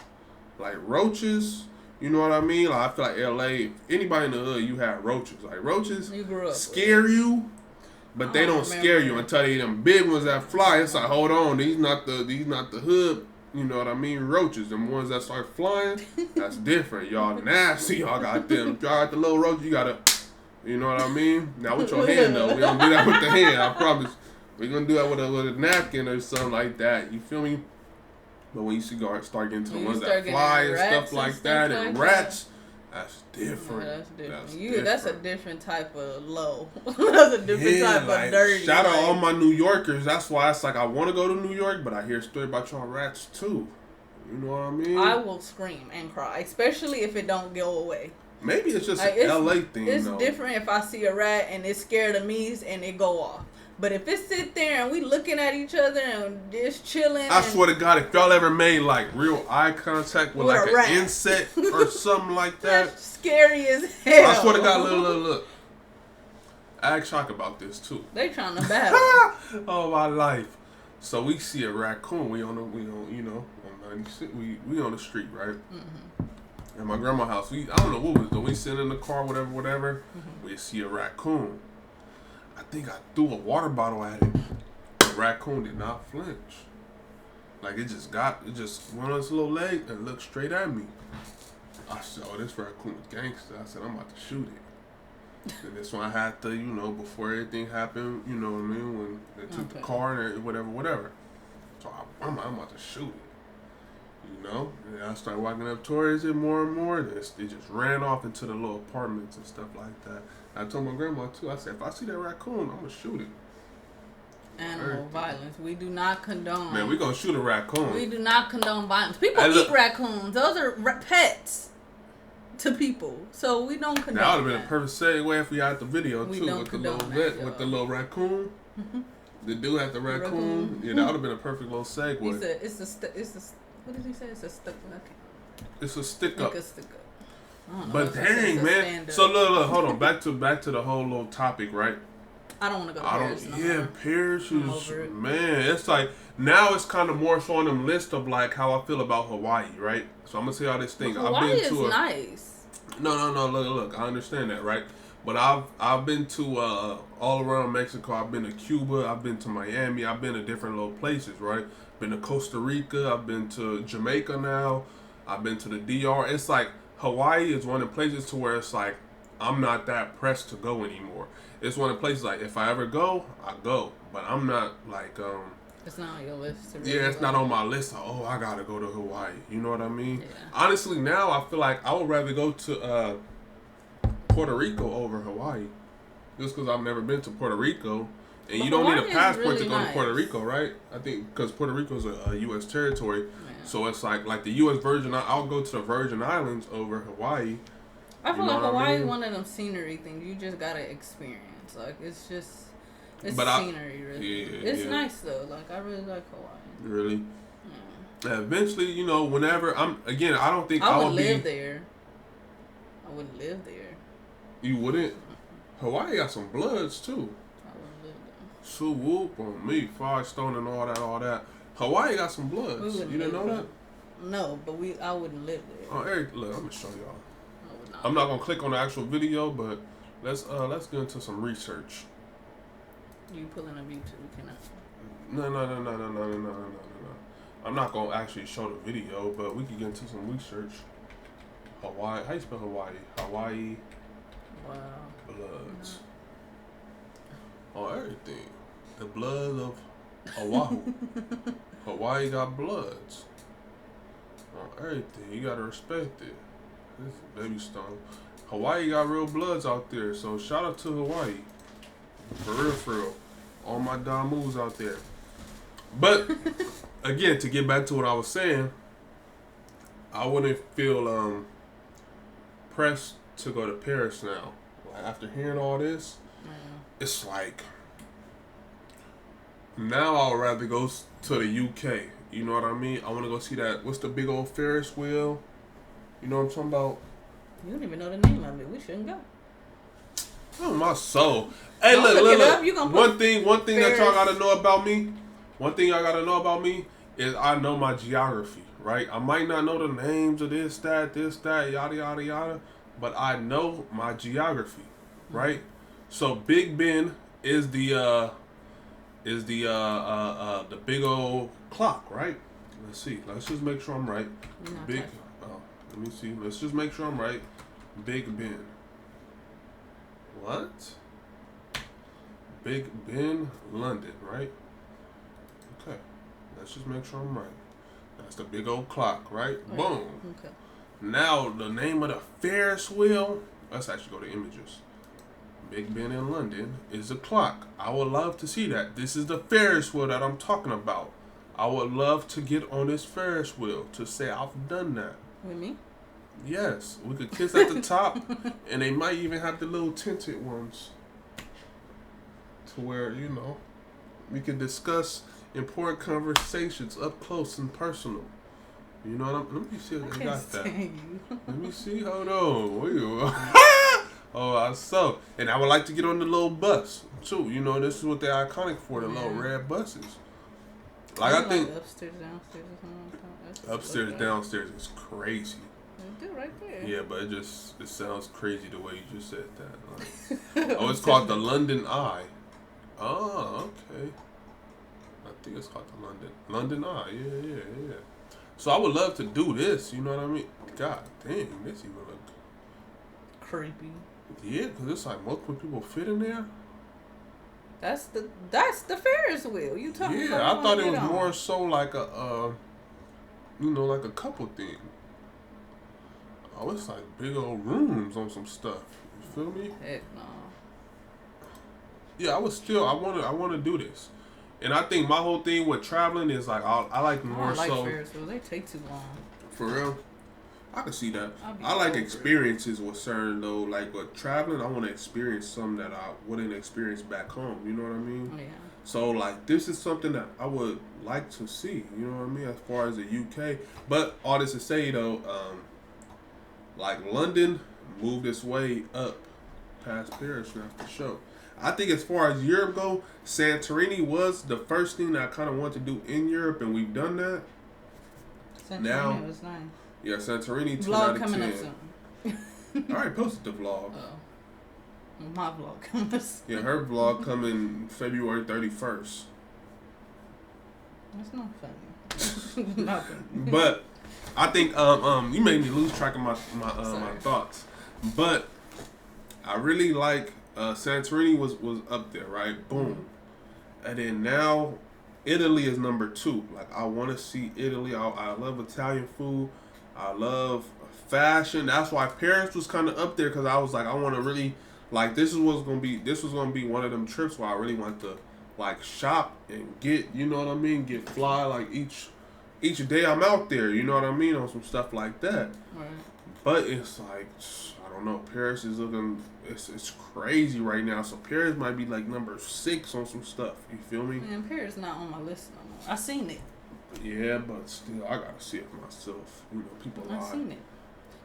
like roaches. You know what I mean? Like, I feel like LA, anybody in the hood, you have roaches. Like, roaches scare you, but they don't scare you until they them big ones that fly. It's like, hold on, these not the hood, you know what I mean? Roaches. Them ones that start flying, that's different. Y'all nasty. Y'all got them. Y'all got the little roaches, you gotta, you know what I mean? Now with your hand though, we don't do that with the hand, I promise. We're gonna do that with a napkin or something like that. You feel me? But when you start getting to the ones that fly and stuff like that, and rats, That's different. Yeah, that's different. Different. That's a different type of low. That's a different type of dirty. Shout out all my New Yorkers. That's why it's like I want to go to New York, but I hear a story about y'all rats too. You know what I mean? I will scream and cry, especially if it don't go away. Maybe it's just an LA thing. It's though. different if I see a rat and it's scared of me and it go off. But if it sit there and we looking at each other and just chilling, I swear to God, if y'all ever made like real eye contact with like an insect or something like that, that's scary as hell. I swear to God, look. I asked Shock about this too. They trying to battle. Oh my life. So we see a raccoon. We on 96. We on the street, right? Mm-hmm. At my grandma's house. I don't know what was doing. We sitting in the car, whatever. Mm-hmm. We see a raccoon. I think I threw a water bottle at it. The raccoon did not flinch. Like it just went on its little leg and looked straight at me. I said, "Oh, this raccoon is gangster." I said, "I'm about to shoot it." And this one I had to, before everything happened, you know what I mean, when they took the car and whatever. So I'm about to shoot it. And I started walking up towards it more and more. They just ran off into the little apartments and stuff like that. I told my grandma too. I said, if I see that raccoon, I'm gonna shoot it. Animal violence. We do not condone. Man, we gonna shoot a raccoon. We do not condone violence. People eat raccoons. Those are pets to people. So we don't condone. That would have been a perfect segue if we had the video we too don't with the condone little with the little raccoon. Mm-hmm. The dude had the raccoon. Yeah, that would have been a perfect little segue. He said, what did he say? It's a stick. It's a stick up. Like a stick up. But dang, man. So look, hold on. Back to the whole little topic, right? I don't want to go to Paris. Yeah, Paris is, man. It's like now it's kind of more so on them list of like how I feel about Hawaii, right? So I'm gonna say all this thing. But Hawaii is nice. No. Look. I understand that, right? But I've been to all around Mexico. I've been to Cuba. I've been to Miami. I've been to different little places, right? Been to Costa Rica. I've been to Jamaica now. I've been to the DR. It's like Hawaii is one of the places to where it's like I'm not that pressed to go anymore. It's one of the places like if I ever go, I go. But I'm not like it's not on your list. It's not on my list. Oh, I gotta go to Hawaii. You know what I mean? Yeah. Honestly, now I feel like I would rather go to Puerto Rico over Hawaii, just because I've never been to Puerto Rico, and you don't need a passport to go to Puerto Rico, right? I think because Puerto Rico is a U.S. territory, so it's like the U.S. Virgin. I'll go to the Virgin Islands over Hawaii. I feel like Hawaii is one of them scenery things you just gotta experience. Like it's scenery, really. Yeah, it's nice though. Like I really like Hawaii. Really? Yeah. Eventually, whenever I don't think I would live there. I wouldn't live there. You wouldn't? Hawaii got some bloods too. I wouldn't live there. So whoop on me, Firestone and all that. Hawaii got some bloods. You didn't know that? No, but I wouldn't live there. Oh, Eric, look, I'm gonna show y'all. I'm not gonna click on the actual video, but let's get into some research. You pulling up YouTube, can I? No. I'm not gonna actually show the video, but we can get into some research. Hawaii, how you spell Hawaii? Hawaii. Wow. Bloods. On everything. The blood of Oahu. Hawaii got bloods. On everything. You gotta respect it. This is baby stone. Hawaii got real bloods out there, so shout out to Hawaii. For real. All my Don moves out there. But again, to get back to what I was saying, I wouldn't feel pressed to go to Paris now. Like after hearing all this, it's like now I'd rather go to the UK. You know what I mean? I want to go see that. What's the big old Ferris wheel? You know what I'm talking about? You don't even know the name of it. We shouldn't go. Oh my soul! Hey, look. One thing that y'all gotta know about me. One thing y'all gotta know about me is I know my geography, right? I might not know the names of this, that, yada, yada, yada, but I know my geography, right? So Big Ben is the big old clock, right? Let's see. Let's just make sure I'm right. Let me see. Let's just make sure I'm right. Big Ben. What? Big Ben, London, right? Okay. Let's just make sure I'm right. That's the big old clock, right? Boom. Okay. Now, the name of the Ferris wheel, let's actually go to images. Big Ben in London is a clock. I would love to see that. This is the Ferris wheel that I'm talking about. I would love to get on this Ferris wheel to say I've done that. With me? Yes. We could kiss at the top, and they might even have the little tinted ones. To where, you know, we can discuss important conversations up close and personal. You know what I'm... Let me see if they got that. Let me see. Hold on. So. And I would like to get on the little bus, too. You know, this is what they're iconic for, the little red buses. Like, I think... Upstairs, downstairs, or something like that. Upstairs, downstairs is crazy. It's right there. Yeah, but it sounds crazy the way you just said that. Like, it's called the London Eye. Oh, okay. I think it's called the London Eye. Yeah. So I would love to do this. You know what I mean? God dang, this even look creepy. Yeah, because it's like multiple people fit in there. That's the Ferris wheel. You talking about? Yeah, I thought it was more so like a like a couple thing. Oh, it's like big old rooms on some stuff. You feel me? Heck no. Yeah, I want to do this. And I think my whole thing with traveling is like, I like more so. I like Ferris wheels. They take too long. For real? I can see that. I like experiences with certain, though. Like with traveling, I want to experience something that I wouldn't experience back home. You know what I mean? Yeah. So, like, this is something that I would like to see. You know what I mean? As far as the UK. But all this to say, though, like London moved its way up past Paris now for sure. I think as far as Europe go, Santorini was the first thing that I kind of want to do in Europe, and we've done that. Santorini was nice. Yeah, Santorini 10 vlog out of coming 10. up soon. I already posted the vlog. Oh. My vlog coming soon. Yeah, her vlog coming February 31st. That's not funny. Nothing. But I think you made me lose track of my thoughts. But I really like Santorini was up there, right? Boom. And then now Italy is number 2. Like, I want to see Italy. I love Italian food. I love fashion. That's why Paris was kind of up there, because I was like, I want to really, like, this was going to be one of them trips where I really want to, like, shop and get, you know what I mean, get fly, like, each day I'm out there, you know what I mean, on some stuff like that. Right. But it's like, I don't know, Paris is looking, it's crazy right now, so Paris might be like number 6 on some stuff, you feel me? Man, Paris not on my list no more. I seen it. Yeah, but still, I gotta see it for myself. You know, people lie. I seen it.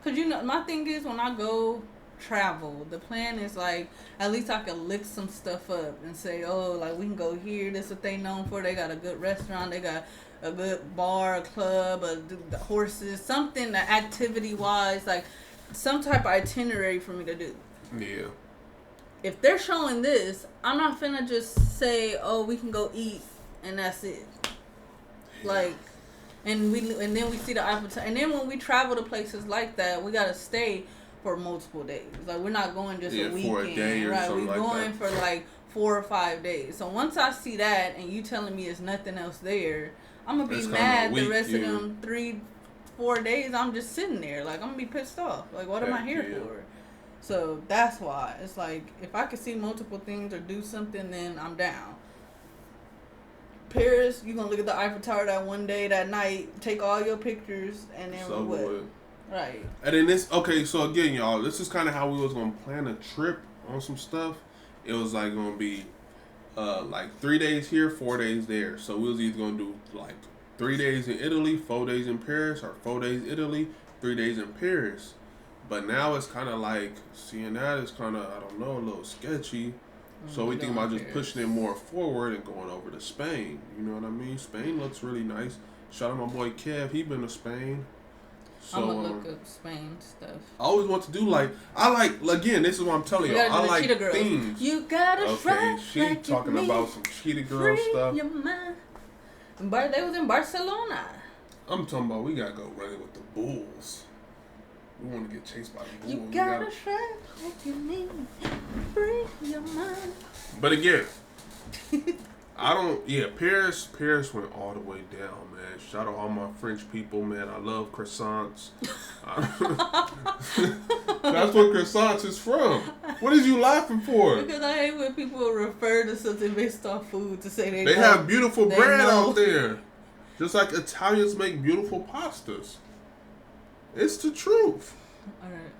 Cause you know, my thing is when I go travel, the plan is like at least I can lick some stuff up and say, oh, like we can go here. This is what they known for. They got a good restaurant. They got a good bar, a club, the horses, something that activity wise, like some type of itinerary for me to do. Yeah. If they're showing this, I'm not finna just say, oh, we can go eat and that's it. Like, and then we see the Eiffel Tower. And then when we travel to places like that, we gotta stay for multiple days. Like, we're not going just a weekend, for a day or right? We're like going for like 4 or 5 days. So once I see that, and you telling me there's nothing else there, I'm gonna be mad the rest of them 3-4 days. I'm just sitting there, like I'm gonna be pissed off. Like, what am I here for? So that's why it's like if I could see multiple things or do something, then I'm down. Paris, you gonna look at the Eiffel Tower that one day, that night, take all your pictures, and then so what? Right. And then this, okay, so again, y'all, this is kind of how we was gonna plan a trip on some stuff. It was like gonna be like 3 days here, 4 days there. So we was either gonna do like 3 days in Italy, 4 days in Paris, or 4 days Italy, 3 days in Paris. But now it's kind of like, seeing that is kind of, I don't know, a little sketchy. So we think about just pushing it more forward and going over to Spain. You know what I mean? Spain looks really nice. Shout out my boy Kev. He been to Spain. So, I'm going to look up Spain stuff. I always want to do again, this is what I'm telling you. I like themes. You gotta okay, she like talking about some cheetah girl stuff. Your mind. They was in Barcelona. I'm talking about we got to go running with the bulls. We want to get chased by the bulls. You gotta try like you need. Free your mind. But again, Paris went all the way down, man. Shout out all my French people, man. I love croissants. That's what croissants is from. What is you laughing for? Because I hate when people refer to something based off food to say they have beautiful bread out there. Just like Italians make beautiful pastas. It's the truth. All right.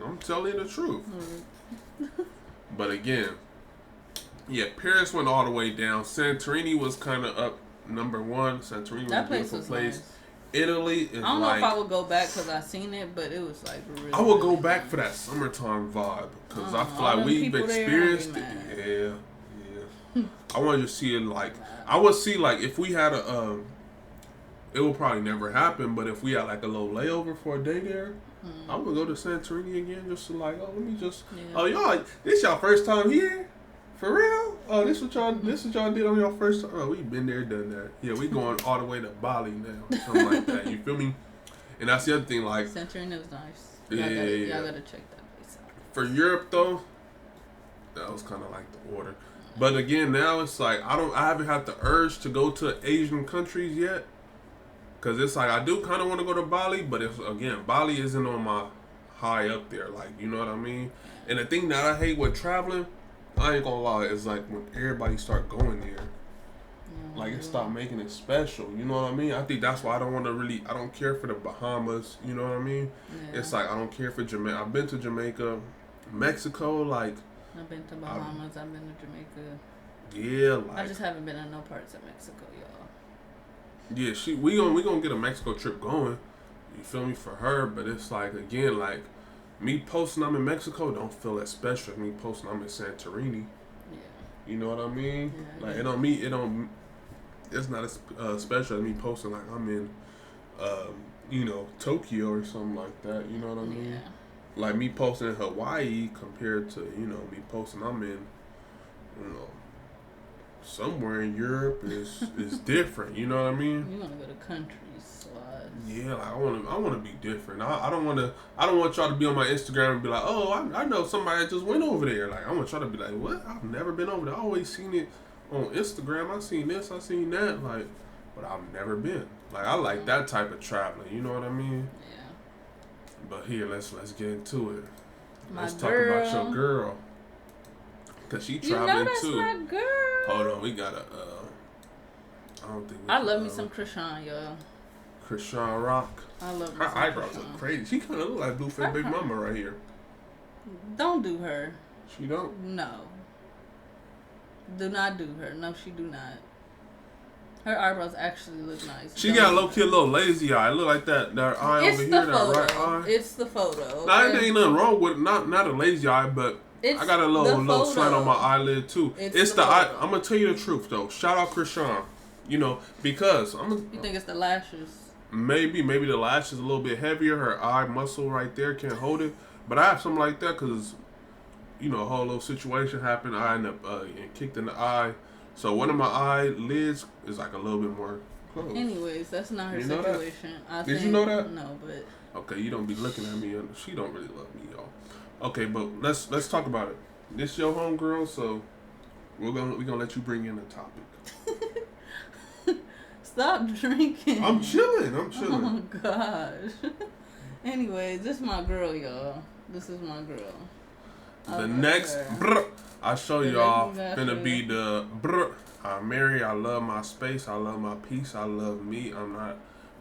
I'm telling you the truth. But again, Paris went all the way down. Santorini was kind of up number one. Santorini was a beautiful place. Nice. Italy is I don't know if I would go back because I seen it, but it was like really. I would go back for that summertime vibe because I feel like we've experienced it. Yeah. I wanted to see it like I would see like if we had a it will probably never happen, but if we had like a little layover for a day there, I would go to Santorini again just to like, oh, let me just, y'all, this y'all first time here? For real? Oh, this what y'all did on your first time? Oh, we been there, done that. Yeah, we going all the way to Bali now, something like that. You feel me? And that's the other thing, like Santorini was nice. Y'all gotta check that place out. For Europe though, that was kind of like the order. But again, now it's like I haven't had the urge to go to Asian countries yet. Cause it's like I do kind of want to go to Bali, but Bali isn't on my high up there. Like, you know what I mean? And the thing that I hate with traveling, I ain't gonna lie, is like when everybody start going there, like it start making it special. You know what I mean? I think that's why I don't care for the Bahamas. You know what I mean? Yeah. It's like I don't care for Jamaica. I've been to Jamaica, Mexico. Like I've been to Bahamas. I've been to Jamaica. Yeah, like I just haven't been in no parts of Mexico, y'all. Yeah, we gonna get a Mexico trip going. You feel me, for her? But it's like again, like me posting I'm in Mexico don't feel as special as me posting I'm in Santorini. Yeah. You know what I mean? Yeah, like it's not as special as me posting like I'm in Tokyo or something like that. You know what I mean? Yeah. Like me posting in Hawaii compared to me posting I'm in somewhere in Europe is different. You know what I mean? You want to go to countries, so yeah. Like I want to be different. I don't want y'all to be on my Instagram and be like, oh, I know somebody that just went over there. Like I want y'all to be like, what? I've never been over there. I always seen it on Instagram. I seen this. I seen that. Like, but I've never been. Like I like that type of traveling. You know what I mean? Yeah. But here, let's get into it. Let's talk about your girl. Cause she traveling too. My girl. Hold on, we gotta. I don't think. I love me some Chrisean, y'all. Chrisean Rock. I love her eyebrows look crazy. She kind of look like Blueface Big Mama right here. Don't do her. She don't. No. Do not do her. No, she do not. Her eyebrows actually look nice. She got a low-key little lazy eye. It look like that eye over here, that right eye. It's the photo. Nah, there ain't nothing wrong with it. Not a lazy eye, but I got a little slant on my eyelid too. It's the eye. I'm gonna tell you the truth though. Shout out Chrisean. Because you think it's the lashes? Maybe the lash is a little bit heavier. Her eye muscle right there can't hold it. But I have something like that because a whole little situation happened. I ended up kicked in the eye. So one of my eyelids is like a little bit more closed. Anyways, that's not her situation. Did you know that? No, but okay, you don't be looking at me. She don't really love me, y'all. Okay, but let's talk about it. This your homegirl, so we're gonna let you bring in the topic. Stop drinking. I'm chilling. Oh gosh. Anyways, this is my girl, y'all. This is my girl. The next I show y'all finna be the I'm married. I love my space. I love my peace. I love me. I'm not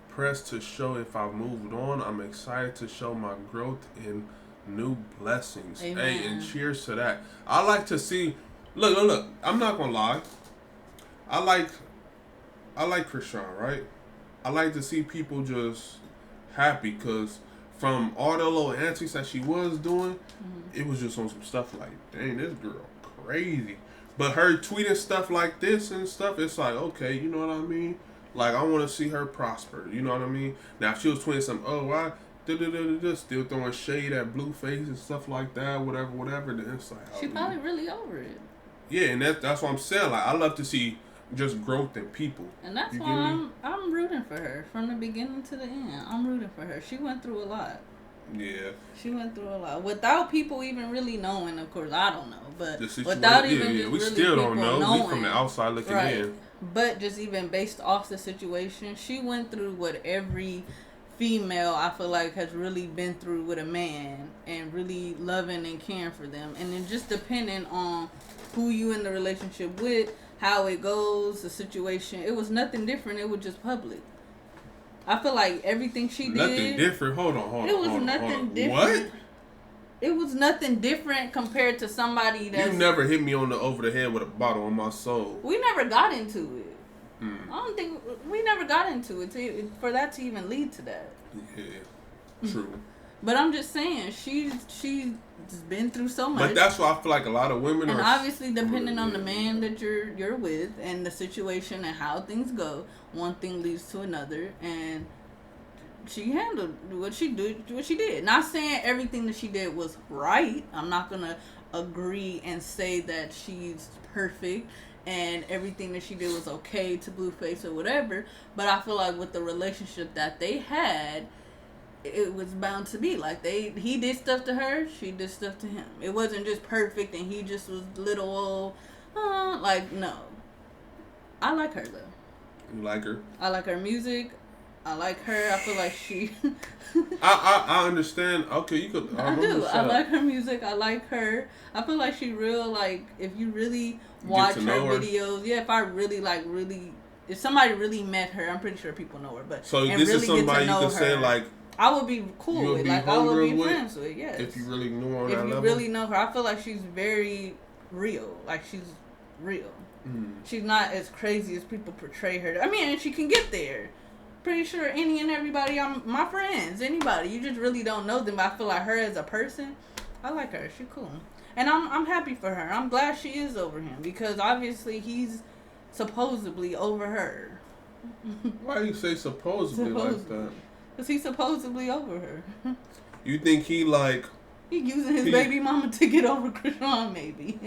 pressed to show if I've moved on. I'm excited to show my growth in new blessings. Amen. Hey, and cheers to that. I like to see. Look. I'm not gonna lie. I like Chrisean, right? I like to see people just happy because from all the little antics that she was doing, it was just on some stuff like, dang, this girl crazy. But her tweeting stuff like this and stuff, it's like, okay, you know what I mean? Like, I want to see her prosper, you know what I mean? Now, if she was tweeting something, still throwing shade at Blueface and stuff like that, whatever, then it's like, she probably really over it. Yeah, and that's what I'm saying. Like, I love to see just growth in people. And that's why I'm rooting for her from the beginning to the end. I'm rooting for her. She went through a lot. Yeah. She went through a lot without people even really knowing. Of course, I don't know, but without even just we really still don't know. Knowing, we from the outside looking in. But just even based off the situation, she went through what every female I feel like has really been through with a man, and really loving and caring for them, and then just depending on who you in the relationship with, how it goes, the situation. It was nothing different. It was just public. I feel like everything she did. Nothing different. Hold on. It was nothing different. What? It was nothing different compared to somebody that. You never hit me over the head with a bottle on my soul. We never got into it. I don't think we never got into it for that to even lead to that. Yeah, true. But I'm just saying, she's been through so much. But that's why I feel like a lot of women and obviously depending on the man that you're with and the situation and how things go, one thing leads to another, and she handled what she did. Not saying everything that she did was right. I'm not gonna agree and say that she's perfect and everything that she did was okay to Blueface or whatever, but I feel like with the relationship that they had, it was bound to be like he did stuff to her, she did stuff to him. It wasn't just perfect and he just was little old like, no. I like her though. You like her? I like her music. I like her. I feel like she I understand. Okay, you could. I do. I like her music. I like her. I feel like she real, like, if you really watch her videos, if somebody really met her, I'm pretty sure people know her, but so this is somebody you could say, like, I would be cool with, like, I would be friends with, yes. If you really knew her on that level? If you really know her, I feel like she's very real. Like, she's real. She's not as crazy as people portray her. I mean, she can get there. Pretty sure any and everybody, my friends, anybody, you just really don't know them, but I feel like her as a person, I like her. She's cool. And I'm happy for her. I'm glad she is over him, because obviously he's supposedly over her. Why do you say supposedly like that? Because he's supposedly over her. You think he using his baby mama to get over Chrisean, maybe.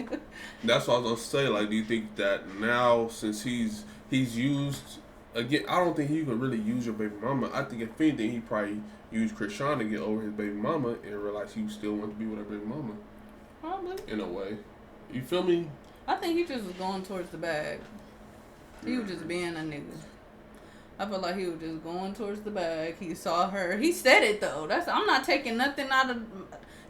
That's what I was going to say. Like, do you think that now, since he's used... Again, I don't think he could really use your baby mama. I think if anything, he probably used Chrisean to get over his baby mama and realize he still wants to be with her baby mama. Probably. In a way. You feel me? I think he just was going towards the bag. He was just being a nigga. I feel like he was just going towards the bag. He saw her. He said it, though. I'm not taking nothing out of...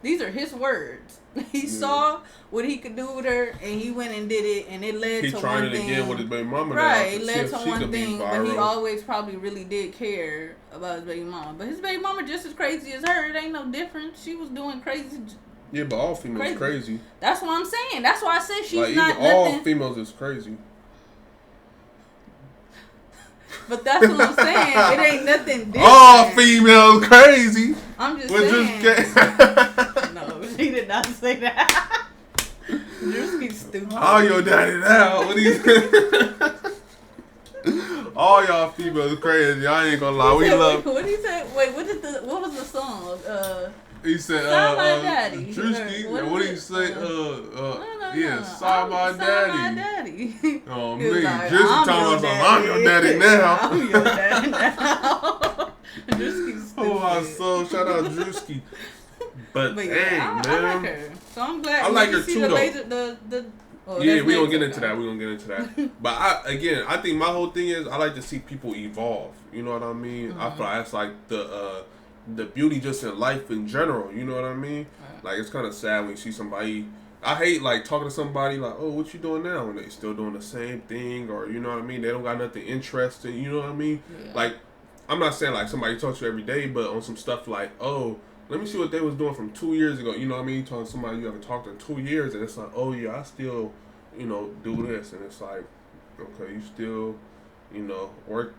These are his words. He saw what he could do with her, and he went and did it, and it led to one thing. He tried it again with his baby mama. Right, it led to one thing, but he always probably really did care about his baby mama. But his baby mama just as crazy as her. It ain't no different. She was doing crazy. Yeah, but all females crazy. That's what I'm saying. That's why I said she's like, not all nothing. Females is crazy. But that's what I'm saying. It ain't nothing different. All females crazy. I'm just saying. No, she did not say that. Drewski's stupid. Oh, your daddy now. What he all y'all females crazy. I ain't gonna lie. We love. What did he say? Wait, what was the song? He said, my daddy. Drewski. What did he say? Yeah, Saw my daddy. Oh, man. Like, Drewski talking about I'm your daddy now. I'm your daddy now. Drewski's stupid. Oh, my soul. Shout out Drewski. But yeah, dang, man. I like her. So I'm glad. I like her too, though. Yeah, we gonna get into that. But I think my whole thing is I like to see people evolve. You know what I mean? I feel like that's like the beauty just in life in general. You know what I mean? Like, it's kind of sad when you see somebody. I hate like talking to somebody like, oh, what you doing now? And they still doing the same thing, or you know what I mean? They don't got nothing interesting. You know what I mean? Yeah. Like, I'm not saying like somebody talks to you every day, but on some stuff like, oh, let me see what they was doing from 2 years ago. You know what I mean? Talking to somebody you haven't talked to in 2 years, and it's like, oh yeah, I still, do this, and it's like, okay, you still, work,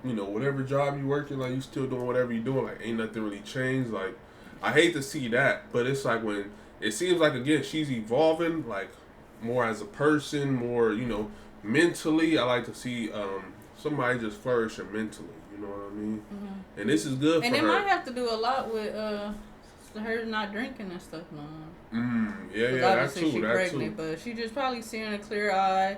whatever job you working, like you still doing whatever you doing, like ain't nothing really changed. Like, I hate to see that, but it's like when it seems like again she's evolving, like more as a person, more mentally. I like to see somebody just flourishing mentally. You know what I mean? Mm-hmm. And this is good for her. And it might have to do a lot with her not drinking and stuff no more. Yeah, that too. She's pregnant, but she just probably seeing a clear eye,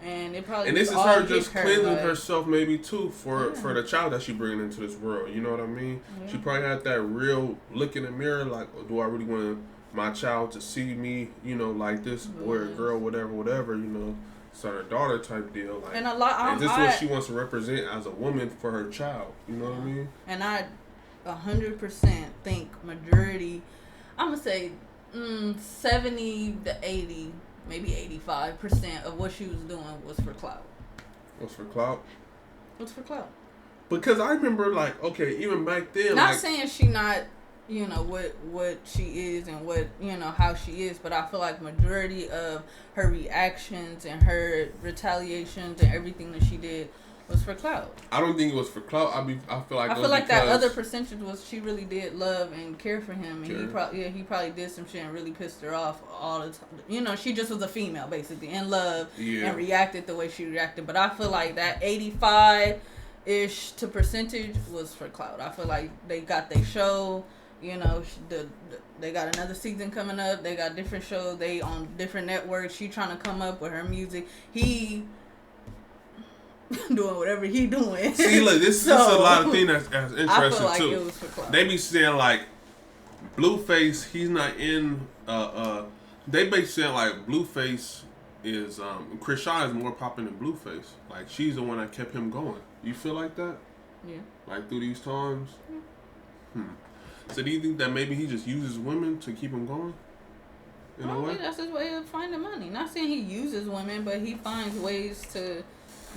And it probably. And this is her just cleansing herself, maybe too, for the child that she bringing into this world. You know what I mean? Yeah. She probably had that real look in the mirror, like, do I really want my child to see me, you know, like this boy or girl, whatever, you know, son or daughter type deal. Like, and this is what she wants to represent as a woman for her child. You know what I mean? And I 100% think majority, I'm gonna say 70 to 80. Maybe 85% of what she was doing was for clout. Was for clout? What's for clout? Because I remember, like, okay, even back then. Not saying she not, you know, what she is and what, you know, how she is, but I feel like majority of her reactions and her retaliations and everything that she did was for clout. I don't think it was for clout. I feel like that other percentage was she really did love and care for him, and he probably did some shit and really pissed her off all the time. You know, she just was a female basically in love and reacted the way she reacted. But I feel like that 85-ish to percentage was for clout. I feel like they got their show. You know, they got another season coming up. They got different shows. They on different networks. She trying to come up with her music. He doing whatever he doing. See, look, this is a lot of things that's interesting I feel like too. It was for clout. They be saying like Blueface, he's not in. They be saying like Blueface is Chrisean is more popping than Blueface. Like she's the one that kept him going. You feel like that? Yeah. Like through these times. Yeah. So do you think that maybe he just uses women to keep him going? In a way? That's his way of finding money. Not saying he uses women, but he finds ways to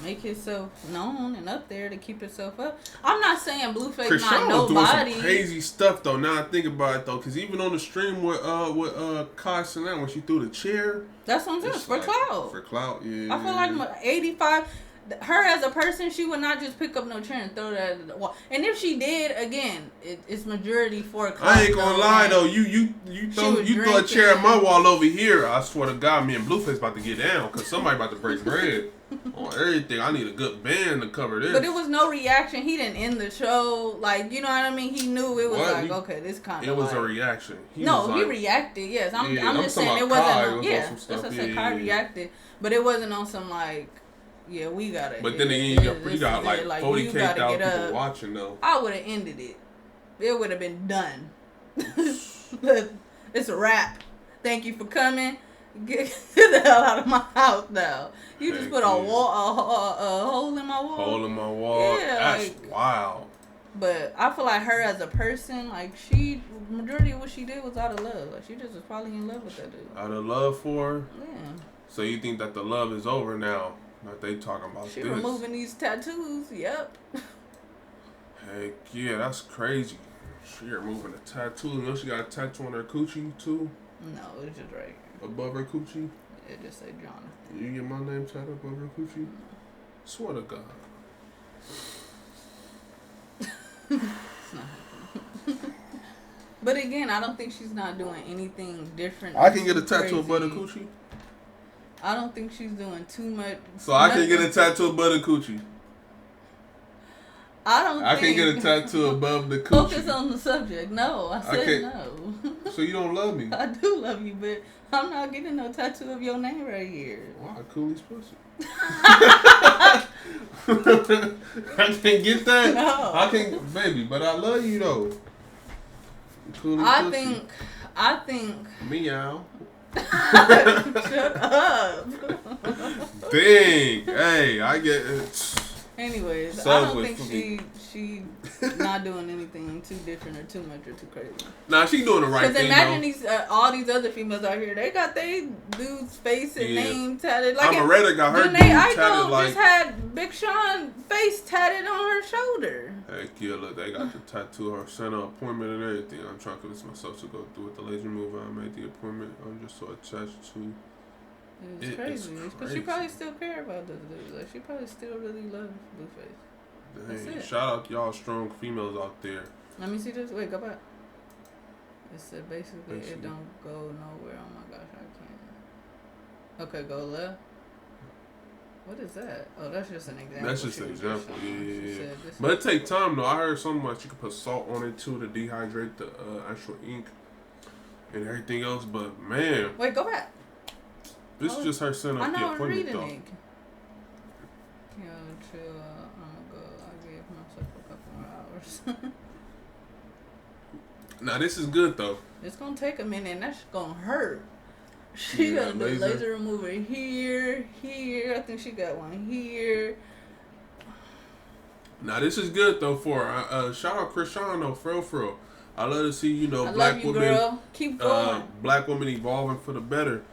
make himself known and up there to keep himself up. I'm not saying Blueface Chrisean not nobody. Was doing some crazy stuff though. Now I think about it though, because even on the stream with Chrisean when she threw the chair. That's what I'm saying. For clout. For clout, yeah. I feel like 85. Her as a person, she would not just pick up no chair and throw that at the wall. And if she did, again, it's majority for clout. I ain't gonna lie though. You throw a chair at my wall over here. I swear to God, me and Blueface about to get down because somebody about to break bread. On everything, I need a good band to cover this. But it was no reaction. He didn't end the show. Like, you know what I mean? He knew it was okay, this kind of. It was a reaction. He reacted. Yes, I'm just saying it wasn't. That's what I said. Kai reacted, but it wasn't on some like. Yeah, we got it. But then again, you got like 40,000 people watching though. I would have ended it. It would have been done. It's a wrap. Thank you for coming. Get the hell out of my house now. You just put a hole in my wall. Hole in my wall. Yeah, that's wild. But I feel like her as a person, like majority of what she did was out of love. Like she just was probably in love with that dude. Out of love for her? Yeah. So you think that the love is over now? Like they talking about she removing these tattoos. Yep. Heck yeah, that's crazy. She removing a tattoo. You know she got a tattoo on her coochie too? No, it's just right here. Above her coochie? It just say Jonathan. You get my name tattooed above her coochie? Swear to God. It's not happening. But again, I don't think she's not doing anything different. I can get a tattoo above the coochie? I don't think she's doing too much. So I can get a tattoo above the coochie? I can get a tattoo above the coochie. Focus on the subject. No, I said no. So you don't love me? I do love you, but I'm not getting no tattoo of your name right here. Wow, Cooley's pussy. I can't get that. No. I can't, baby, but I love you though. Cooley's pussy. I think. Meow. Shut up. Dang. Hey, I get it. Anyways, I don't think she not doing anything too different or too much or too crazy. Nah, she doing the right thing. Because imagine all these other females out here, they got their dude's face and name tatted. Like Amaretta got her dude tatted like. Just had Big Sean face tatted on her shoulder. Heck yeah, look, they got the tattoo, her sent an appointment and everything. I'm trying to convince myself to go through with the laser move. I made the appointment. I'm just so attached to. It's crazy. Because she probably still care about this dude. Like, she probably still really loves Blueface. Dang, shout out to y'all strong females out there. Let me see this. Wait, go back. It said basically it don't go nowhere. Oh my gosh, I can't. Okay, go left. What is that? Oh, that's just an example. That's just an example, yeah. But it take time though. I heard something like you could put salt on it too to dehydrate the actual ink and everything else. But man. Wait, go back. This is just her setting up the appointment, though. Yo, chill. I'm gonna go. I gave myself a couple more hours. Now this is good though. It's gonna take a minute, and that's gonna hurt. She got the laser remover here. I think she got one here. Now this is good though for shout out Chrisean though, for real. I love to see, you know, black women, girl. Keep going. Black women evolving for the better,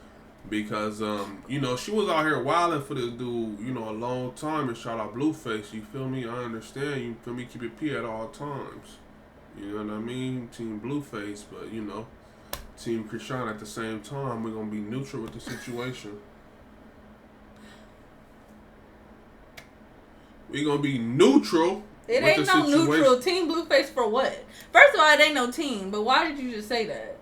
because you know, she was out here wilding for this dude, you know, a long time. And shout out Blueface, you feel me? I understand, you feel me? Keep it P at all times. You know what I mean? Team Blueface, but you know, Team Chrisean at the same time. We're gonna be neutral with the situation. We're gonna be neutral. It ain't no neutral. Team Blueface for what? First of all, it ain't no team. But why did you just say that?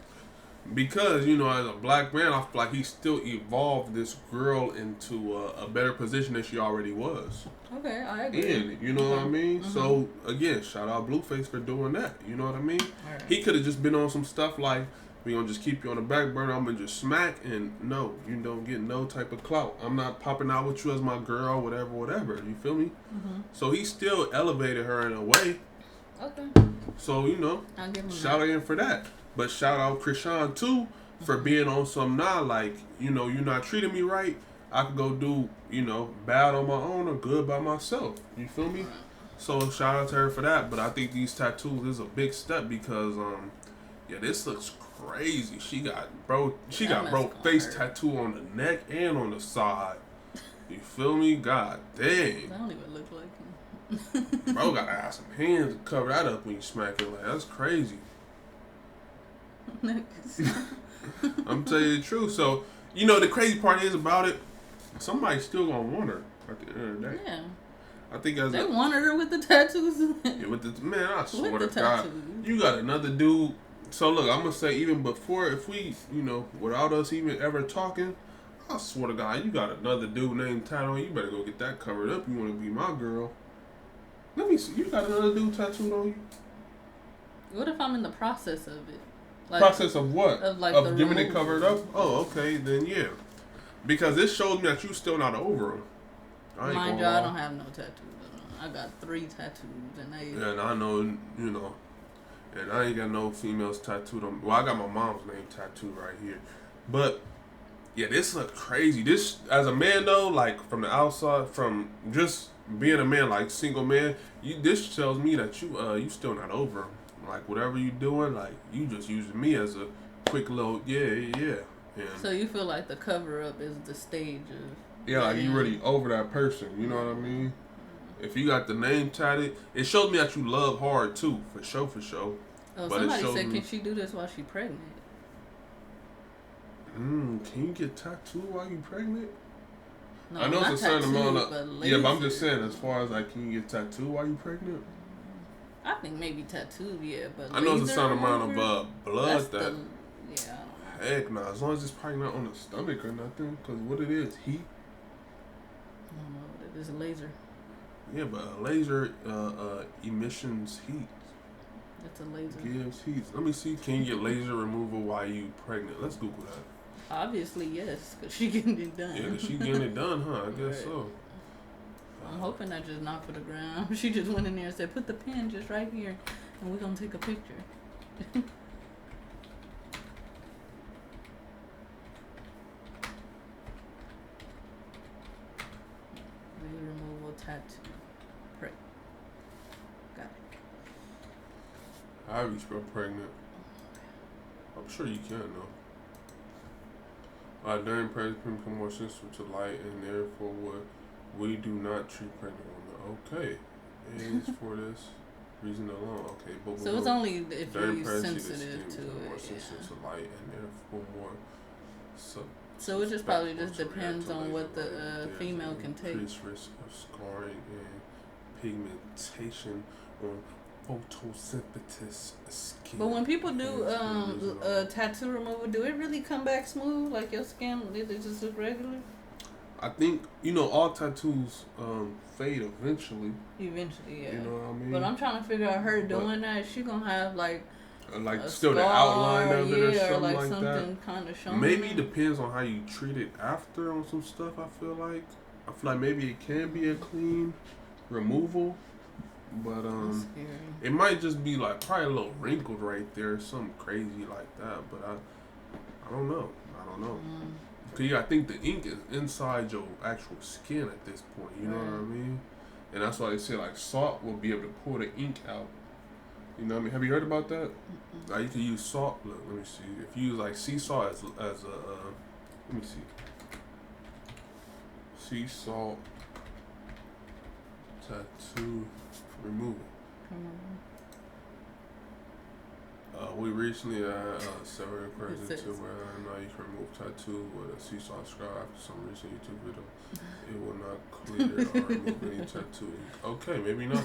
Because, you know, as a black man, I feel like he still evolved this girl into a better position than she already was. Okay, I agree. You know what I mean? Mm-hmm. So, again, shout out Blueface for doing that. You know what I mean? Right. He could have just been on some stuff like, we gonna just keep you on the back burner, I'm gonna just smack, and no, you don't get no type of clout. I'm not popping out with you as my girl, whatever. You feel me? Mm-hmm. So he still elevated her in a way. Okay. So, you know, shout out him for that. But shout out Chrisean too for being on some like, you know, you're not treating me right. I could go do, you know, bad on my own or good by myself. You feel me? So shout out to her for that. But I think these tattoos is a big step because, yeah, this looks crazy. She got bro face tattoo on the neck and on the side. You feel me? God dang. That don't even look like him. Bro gotta have some hands to cover that up when you smack it. Like, that's crazy. I'm telling you the truth. So, you know, the crazy part is about it, somebody's still gonna want her at the end of the day. Yeah. I think they wanted her with the tattoos. Yeah, with the man, I swear to God, you got another dude. So look, I'm gonna say even before, if we, you know, without us even ever talking, I swear to God, you got another dude named Tate on you. Better go get that covered up. You want to be my girl? Let me see. You got another dude tattooed on you? What if I'm in the process of it? Like, process of what? Of giving it covered up? Oh, okay, then yeah. Because this shows me that you still not over him. Mind you, I don't have no tattoos. I got 3 tattoos, and yeah, and I know, you know, and I ain't got no females tattooed on. Well, I got my mom's name tattooed right here, but yeah, this look crazy. This, as a man though, like from the outside, from just being a man, like single man, this tells me that you still not over him. Like, whatever you doing, like, you just using me as a quick little, yeah. And so you feel like the cover-up is the stage of... Yeah, like, you really over that person, you know what I mean? If you got the name tatted, it shows me that you love hard, too, for sure. Oh, but somebody said, can she do this while she's pregnant? Can you get tattooed while you pregnant? No, I know it's a certain amount of... Yeah, but I'm just saying, as far as, like, can you get tattooed while you pregnant? I think maybe tattoo, yeah, but I know it's a certain amount of blood that. Yeah. Heck no, as long as it's probably not on the stomach or nothing, because what it is, heat. I don't know, it is a laser. Yeah, but a laser emissions heat. It's a laser. Gives heat. Let me see. Can you get laser removal while you pregnant? Let's Google that. Obviously, yes, because she getting it done. Yeah, because she getting it done, huh? I guess so. I'm hoping I just not for the ground. She just went in there and said, put the pen just right here, and we're going to take a picture. Removal tattoo. Right. Got it. How do you spell pregnant? I'm sure you can, though. During pregnancy, become more sensitive to light, and therefore we do not treat pregnant women. Okay. And it's for this reason alone. Okay. But so it's only if you're sensitive to it. More sensitive to light, and therefore more. So it just probably just depends on what the female can take. Increased risk of scarring and pigmentation on photosynthesis skin. But when people do tattoo removal, do it really come back smooth? Like your skin, did it just look regular? I think, you know, all tattoos fade eventually. Eventually, yeah. You know what I mean? But I'm trying to figure out her doing that. She gonna have like still the outline of it or something like that. Something kind of showing. Maybe it depends on how you treat it after on some stuff. I feel like. I feel like maybe it can be a clean removal, but it might just be like probably a little wrinkled right there, something crazy like that. But I don't know. Cause I think the ink is inside your actual skin at this point. You know what I mean? And that's why they say like salt will be able to pull the ink out. You know what I mean? Have you heard about that? Like you can use salt. Look, let me see. If you use like sea salt as a let me see. Sea salt tattoo removal. We recently had several requests to where now you can remove tattoo with a sea salt scrub after some recent YouTube video. It will not clear or remove any tattoo. Okay, maybe not.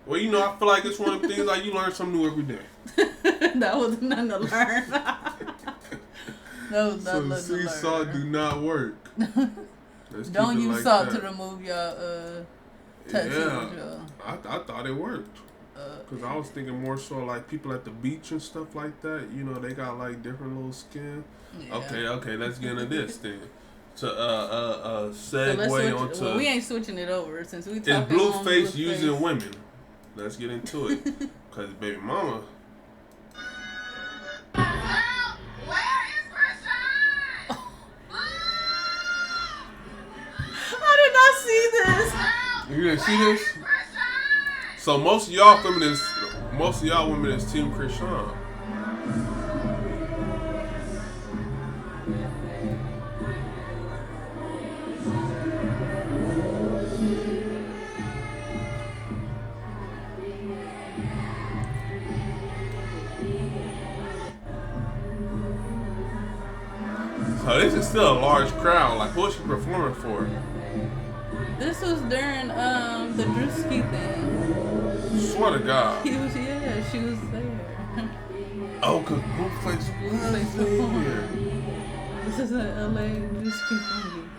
Well, you know, I feel like it's one of the things like you learn something new every day. That was nothing to learn. So sea salt do not work. Don't use salt to remove your tattoos. Yeah, I thought it worked. Because I was thinking more so like people at the beach and stuff like that. You know, they got like different little skin. Yeah. Okay, let's get into this then. To segue onto... Well, we ain't switching it over since we talking about Blueface using women. Let's get into it. Because baby mama... You didn't see this? So most of y'all women is Team Chrisean. So this is still a large crowd. Like, who's she performing for? This was during the Drewski thing. Swear to God. She was there. Oh, cause Blueface was there. This is a LA Drewski movie.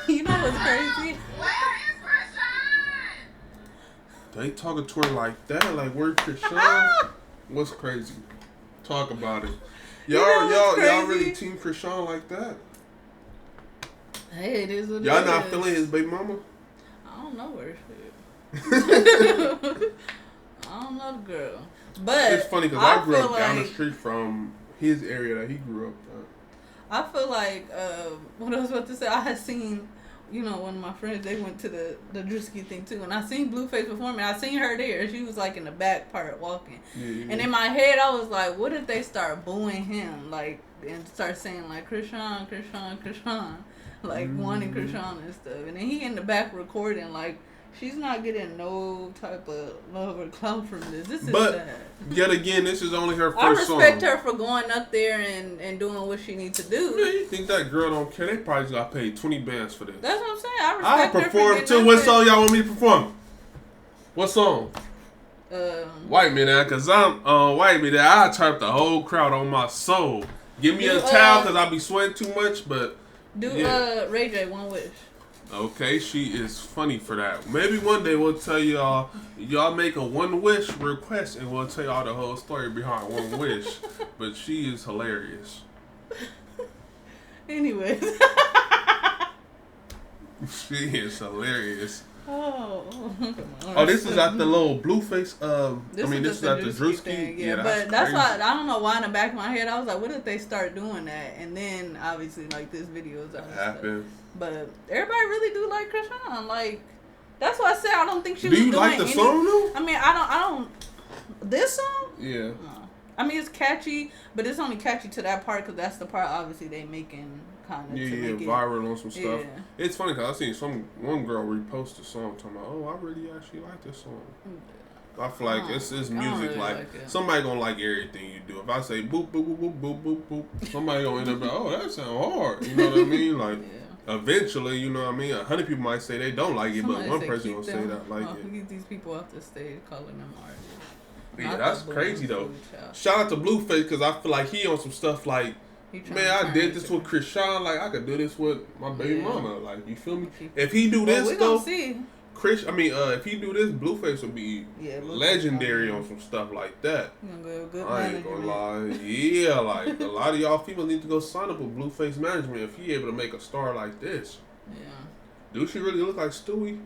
You know what's crazy? Where is Chrisean? They talking to her like that, like where's Chrisean? What's crazy? Talk about it. Y'all really Team Chrisean like that? Hey, it is what y'all not feeling his baby mama? I don't know where she is. I don't know the girl. But it's funny because I grew up down the street from his area that he grew up at. I feel like, what I was about to say, I had seen, you know, one of my friends, they went to the Drewski thing too, and I seen Blueface performing. I seen her there. She was like in the back part walking. Yeah. And in my head, I was like, what if they start booing him, like, and start saying like, Chrisean, like wanting Chrisean and stuff. And then he in the back recording, like, she's not getting no type of love or clout from this. This is sad. Yet again, this is only her first song. I respect her for going up there and doing what she needs to do. Yeah, you think that girl don't care? They probably got paid 20 bands for this. That's what I'm saying. I respect her for perform too. What song y'all want me to perform? What song? Wipe me now, cause I'm wipe me there. I turn the whole crowd on my soul. Give me a towel, cause I be sweating too much. But Ray J, One Wish. Okay, she is funny for that. Maybe one day we'll tell y'all make a One Wish request and we'll tell y'all the whole story behind One Wish. But she is hilarious. Anyways. She is hilarious. Oh, this is at the little Blueface. This is at the Drewski. Yeah, but that's why I don't know why in the back of my head I was like, what if they start doing that? And then obviously like this video is happened. But everybody really do like Chrisean. Like that's why I said I don't think she was doing. Do you like the song though? I mean, I don't. This song? Yeah. No. I mean, it's catchy, but it's only catchy to that part because that's the part obviously they making kind of viral on some stuff. Yeah. It's funny because I seen one girl repost a song talking about, I really actually like this song. I feel like it's music really like somebody gonna like everything you do. If I say boop boop boop boop boop boop boop, somebody gonna end up like, that sound hard. You know what I mean? Like eventually, you know what I mean? 100 people might say they don't like it, but one person gonna say that like it. Get these people off the stage calling them artists. Yeah, that's crazy though. Shout out to Blueface because I feel like he on some stuff like, man, I did this with Chrisean. Like I could do this with my baby mama. Like you feel me? If he do this we though, see. if he do this, Blueface will be legendary on some stuff like that. I ain't gonna lie. Yeah, like a lot of y'all people need to go sign up with Blueface management if he able to make a star like this. Yeah. Do she really look like Stewie?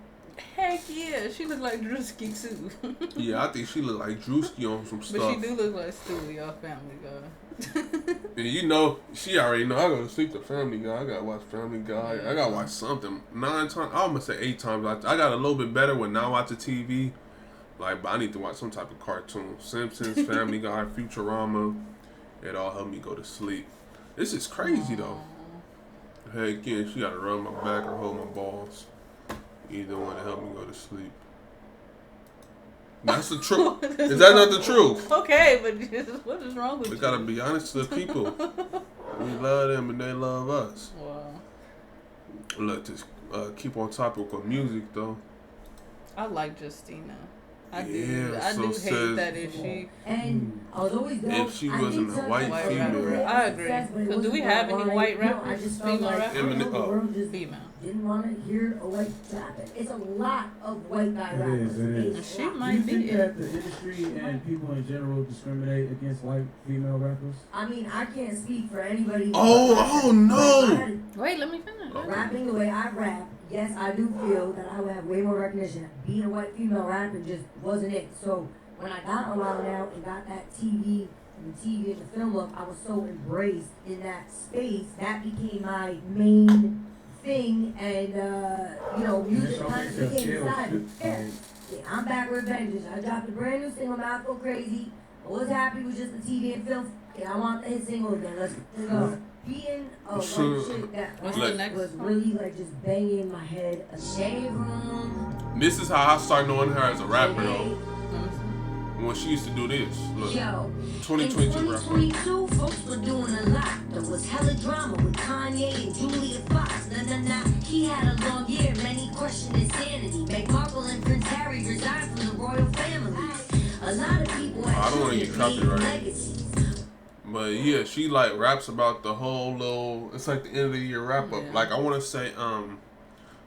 Heck yeah, she look like Drewski too. Yeah, I think she look like Drewski on some stuff. But she do look like Stewie off Family Guy. And you know, she already know I go to sleep to Family Guy. I gotta watch Family Guy. I gotta watch something 9 times. I'm gonna say 8 times. I got a little bit better when I watch the TV. Like, but I need to watch some type of cartoon. Simpsons, Family Guy, Futurama. It all helped me go to sleep. This is crazy though. Hey, again, she gotta rub my back or hold my balls. Either one to help me go to sleep. That's the truth. Is that not the truth? Okay, but what is wrong with you? We gotta be honest to the people. We love them and they love us. Wow. Look, just keep on topic of music though. I like Justina. I do says, hate that issue. And although if she wasn't a white female, I agree. Because do we have any white rappers? Female rappers? Female. Didn't want to hear a white rapper. It's a lot of white guy rappers. It is. She might be. Do you think that the industry and people in general discriminate against white female rappers? I mean, I can't speak for anybody. Oh no! Wait, let me finish. Rapping the way I rap, yes, I do feel that I would have way more recognition. Being a white female rapper just wasn't it. So when I got on Wild Out and got that TV and the film look, I was so embraced in that space. That became my main thing, and music kind of became inside. Yeah, I'm back with vengeance. I dropped a brand new single, Mouth Go Crazy. I was happy with just the TV and film. Yeah, I want the hit single again. Let's go. Being a white chick that was really like just banging in my head. A shade room. This is how I started knowing her as a rapper though. When she used to do this. Look. Yo, 2022 in 2022, folks were doing a lot. There was hella drama with Kanye and Julia Fox. Nah. He had a long year, many questioned his sanity. Meghan Markle and Prince Harry resigned from the royal family. A lot of people I don't want to get copyrighted. But yeah, she like raps about the whole little, it's like the end of the year wrap up. Yeah. Like I want to say,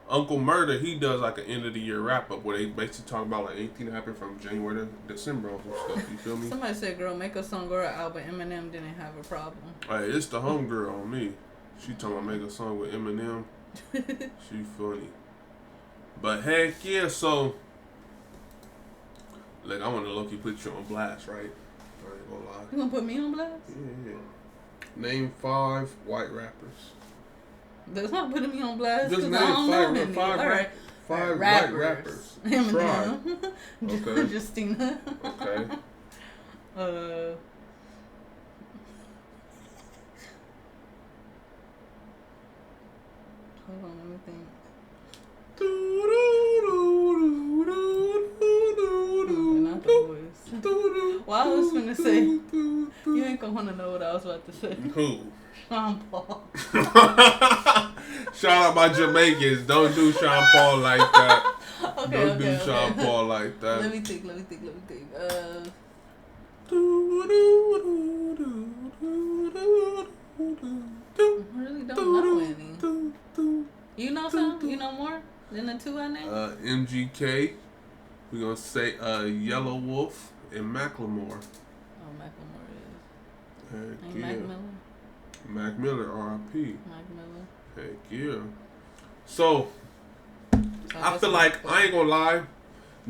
Uncle Murder, he does like an end of the year wrap up where they basically talk about like anything that happened from January to December and stuff. You feel me? Somebody said, "Girl, make a song or an album." Eminem didn't have a problem. Hey, it's the homegirl on me. She talking about make a song with Eminem. She funny. But heck yeah, so like I want to low-key put you on blast, right? I ain't gonna lie. You gonna put me on blast? Yeah. Name 5 white rappers. That's not putting me on blast. Just name 5 white rappers. Eminem. Okay. Justina. Okay. Hold on, let me think. Not the voice. Well, I was finna say, you ain't gonna wanna know what I was about to say. Who? Sean Paul. Shout out my Jamaicans. Don't do Sean Paul like that. Don't do Sean Paul like that. Let me think. I really don't know any. You know some? You know more than the 2 I named? MGK. We're gonna say Yellow Wolf and Macklemore. Oh, Macklemore is. Heck Ain't yeah. Mac Miller? Mac Miller, R.I.P. Mac Miller. Heck yeah. So I feel like, I ain't gonna lie,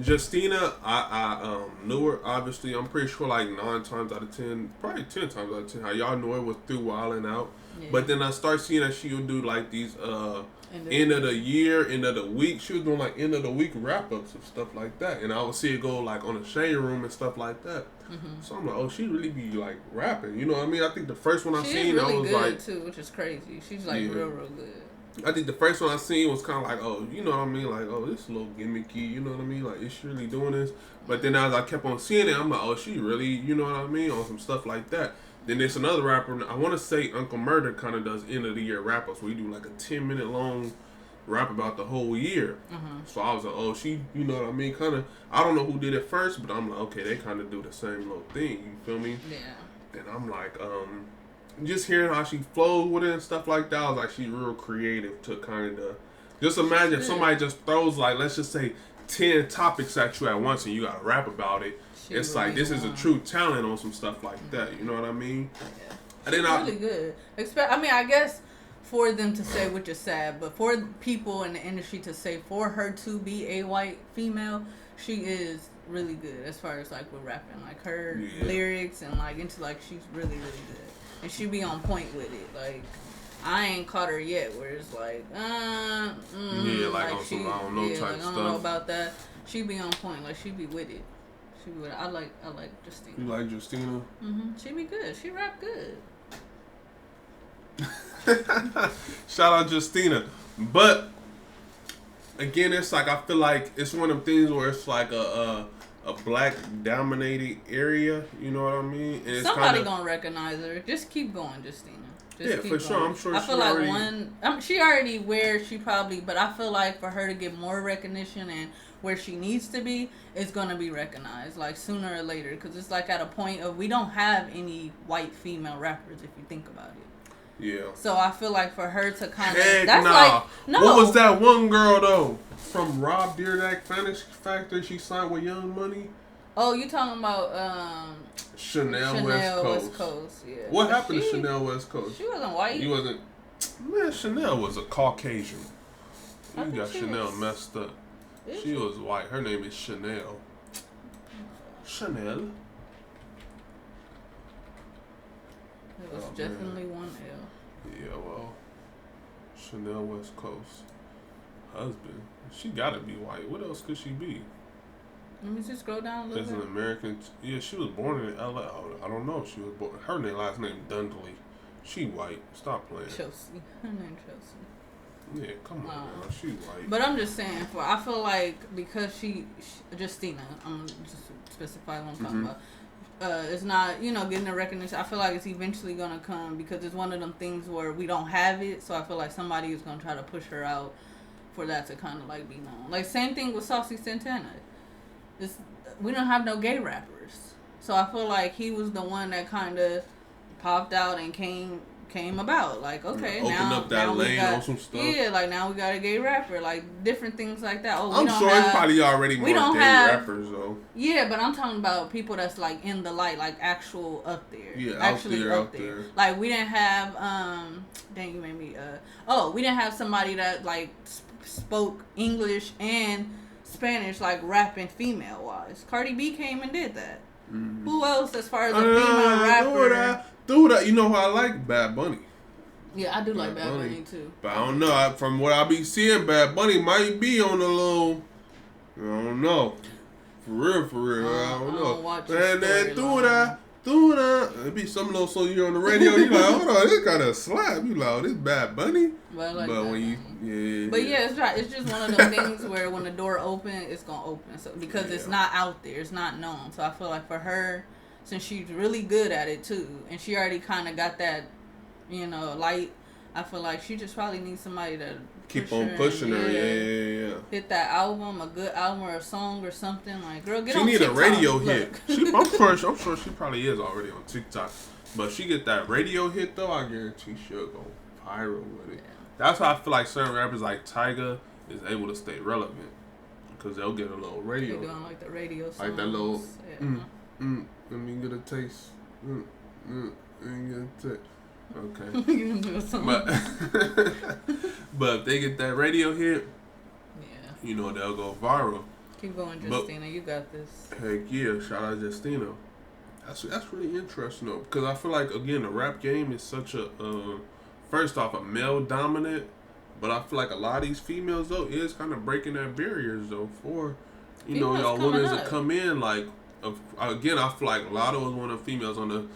Justina, I knew her, obviously. I'm pretty sure like 9 times out of 10, probably 10 times out of 10, how y'all knew her was through Wildin' Out. Yeah. But then I start seeing that she would do like these end of the year, end of the week. She was doing like end of the week wrap-ups and stuff like that. And I would see it go like on the SHEIN room and stuff like that. Mm-hmm. So I'm like, oh, she really be like rapping. You know what I mean? I think the first one I seen, really I was good like, too, which is crazy. She's like real good. I think the first one I seen was kind of like, oh, you know what I mean? Like, oh, this is a little gimmicky, you know what I mean? Like, is she really doing this? But then as I kept on seeing it, I'm like, oh, she really, you know what I mean? On some stuff like that. Then there's another rapper, I want to say Uncle Murder kind of does end of the year wrap-ups where he do like a 10-minute long rap about the whole year. Mm-hmm. So I was like, oh, she, you know what I mean? Kind of, I don't know who did it first, but I'm like, okay, they kind of do the same little thing. You feel me? Yeah. Then I'm like, just hearing how she flowed with it and stuff like that, I was like, she's real creative to kind of Just imagine if somebody just throws, like, let's just say 10 topics at you at once and you got to rap about it. It's like, this is a true talent on some stuff like that. You know what I mean? Yeah. And then really good. I mean, I guess for them to say, which is sad, but for people in the industry to say for her to be a white female, she is really good as far as like with rapping. Like her lyrics and like into like she's really, really good. And she be on point with it. Like, I ain't caught her yet where it's like, like on some I don't know type like, stuff. I don't know about that. She be on point. Like, she be with it. I like Justina. You like Justina? She be good. She rap good. Shout out Justina. But again, it's like I feel like it's one of them things where it's like a black dominated area. You know what I mean? And it's somebody gonna recognize her. Just keep going, Justina. Just for sure. I'm sure. I feel like she already where she probably, but I feel like for her to get more recognition and where she needs to be, it's gonna be recognized like sooner or later. Because it's like at a point of we don't have any white female rappers if you think about it. Yeah. So I feel like for her to kind of that's like no. What was that one girl though from Rob Dyrdek Factory? She signed with Young Money. Oh, you talking about Chanel West Coast? Yeah. What happened to Chanel West Coast? She wasn't white. He wasn't. Man, Chanel was a Caucasian. You got Chanel messed up. She was white. Her name is Chanel. Chanel. It was definitely one L. Yeah, well, Chanel West Coast husband. She gotta be white. What else could she be? Let me just scroll down a little bit. As an American, she was born in L.A. I don't know. She was born. Her last name Dundley. She white. Stop playing. Chelsea. Her name Chelsea. Yeah, come on, girl. She white. But I'm just saying, I feel like because she Justina, I'm just specify what I'm talking about. It's not, getting the recognition. I feel like it's eventually gonna come because it's one of them things where we don't have it. So I feel like somebody is gonna try to push her out for that to kind of like be known. Like same thing with Saucy Santana. We don't have no gay rappers, so I feel like he was the one that kind of popped out and came about. Like, okay, open up that lane on some stuff. Yeah, like now we got a gay rapper, like different things like that. I'm sure it's probably already more gay rappers though. Yeah, but I'm talking about people that's like in the light, like actual up there. Yeah, actually out there. Like we didn't have dang, you made me we didn't have somebody that like spoke English and Spanish, like rapping female wise. Cardi B came and did that. Mm-hmm. Who else as far as a female rapper? Do that. You know who I like? Bad Bunny. Yeah, I do like Bad Bunny too. But I don't know. From what I be seeing, Bad Bunny might be on the little. I don't know. For real. I don't know. And then do that. It be some little song you hear on the radio. You like, hold on, this kind of slap. You like, this Bad Bunny. But when it's right. It's just one of those things where when the door open, it's gonna open. So because it's not out there, it's not known. So I feel like for her, since she's really good at it too, and she already kind of got that, light. I feel like she just probably needs somebody to keep on pushing her. Yeah. Hit that album, a good album or a song or something. Like, girl, get on TikTok. She need a radio hit. I'm sure she probably is already on TikTok. But she get that radio hit though, I guarantee she'll go viral with it. Yeah. That's how I feel like certain rappers like Tyga is able to stay relevant because they'll get a little radio. They're doing like the radio songs. Like that little. Let me get a taste. Let me get a taste. Okay. But if they get that radio hit, they'll go viral. Keep going, Justina. You got this. Heck yeah. Shout out Justina. That's really interesting though, because I feel like again the rap game is such a first off a male dominant, but I feel like a lot of these females though is kind of breaking that barriers though for y'all women to come in like. Again, I feel like Latto is one of the females on the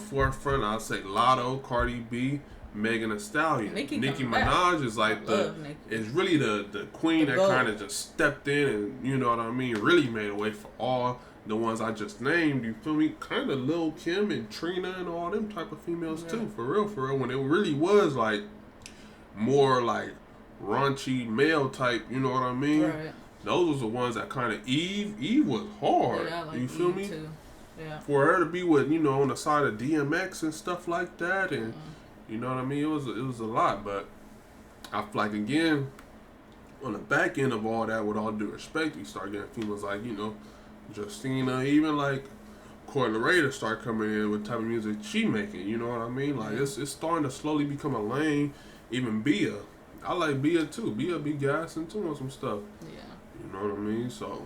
forefront. I'd say Latto, Cardi B, Megan Thee Stallion, Nicki Minaj is like is really the queen that kind of just stepped in and you know what I mean, really made a way for all the ones I just named. You feel me? Kind of Lil Kim and Trina and all them type of females too. For real. When it really was like more like raunchy male type. You know what I mean? Right. Those was the ones that kind of Eve was hard. Yeah, I like you feel Eve me? Too. Yeah. For her to be with on the side of DMX and stuff like that, and you know what I mean, it was a lot. But I feel like again, on the back end of all that, with all due respect, we start getting females like, you know, Justina, even like Coi Leray to start coming in with the type of music she making. You know what I mean? Like it's starting to slowly become a lane. Even Bia, I like Bia too. Bia be gassing too on some stuff. Yeah. You know what I mean? So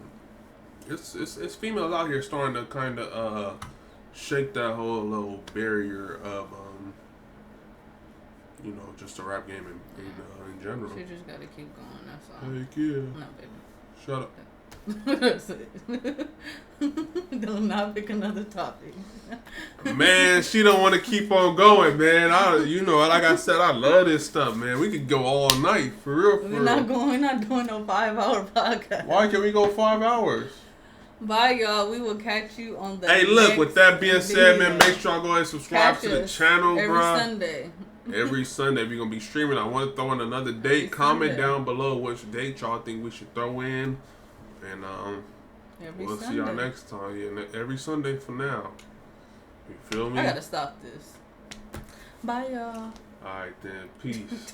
it's females out here starting to kind of shake that whole little barrier of you know, just the rap game in general. She just gotta keep going. That's all. Heck yeah. No, baby. Shut up. That's it. Do not pick another topic. Man, she don't want to keep on going, man. You know, like I said, I love this stuff, man. We could go all night, for real. We're not doing no 5-hour podcast. Why can't we go 5 hours? Bye, y'all. We will catch you on the Hey, look, with that being said, man, make sure I go ahead and subscribe to the channel, bro. Every Sunday. Every Sunday we're going to be streaming. I want to throw in another date. Comment down below which date y'all think we should throw in. And we'll see y'all next time. Yeah, every Sunday for now. You feel me? I got to stop this. Bye, y'all. All right, then. Peace.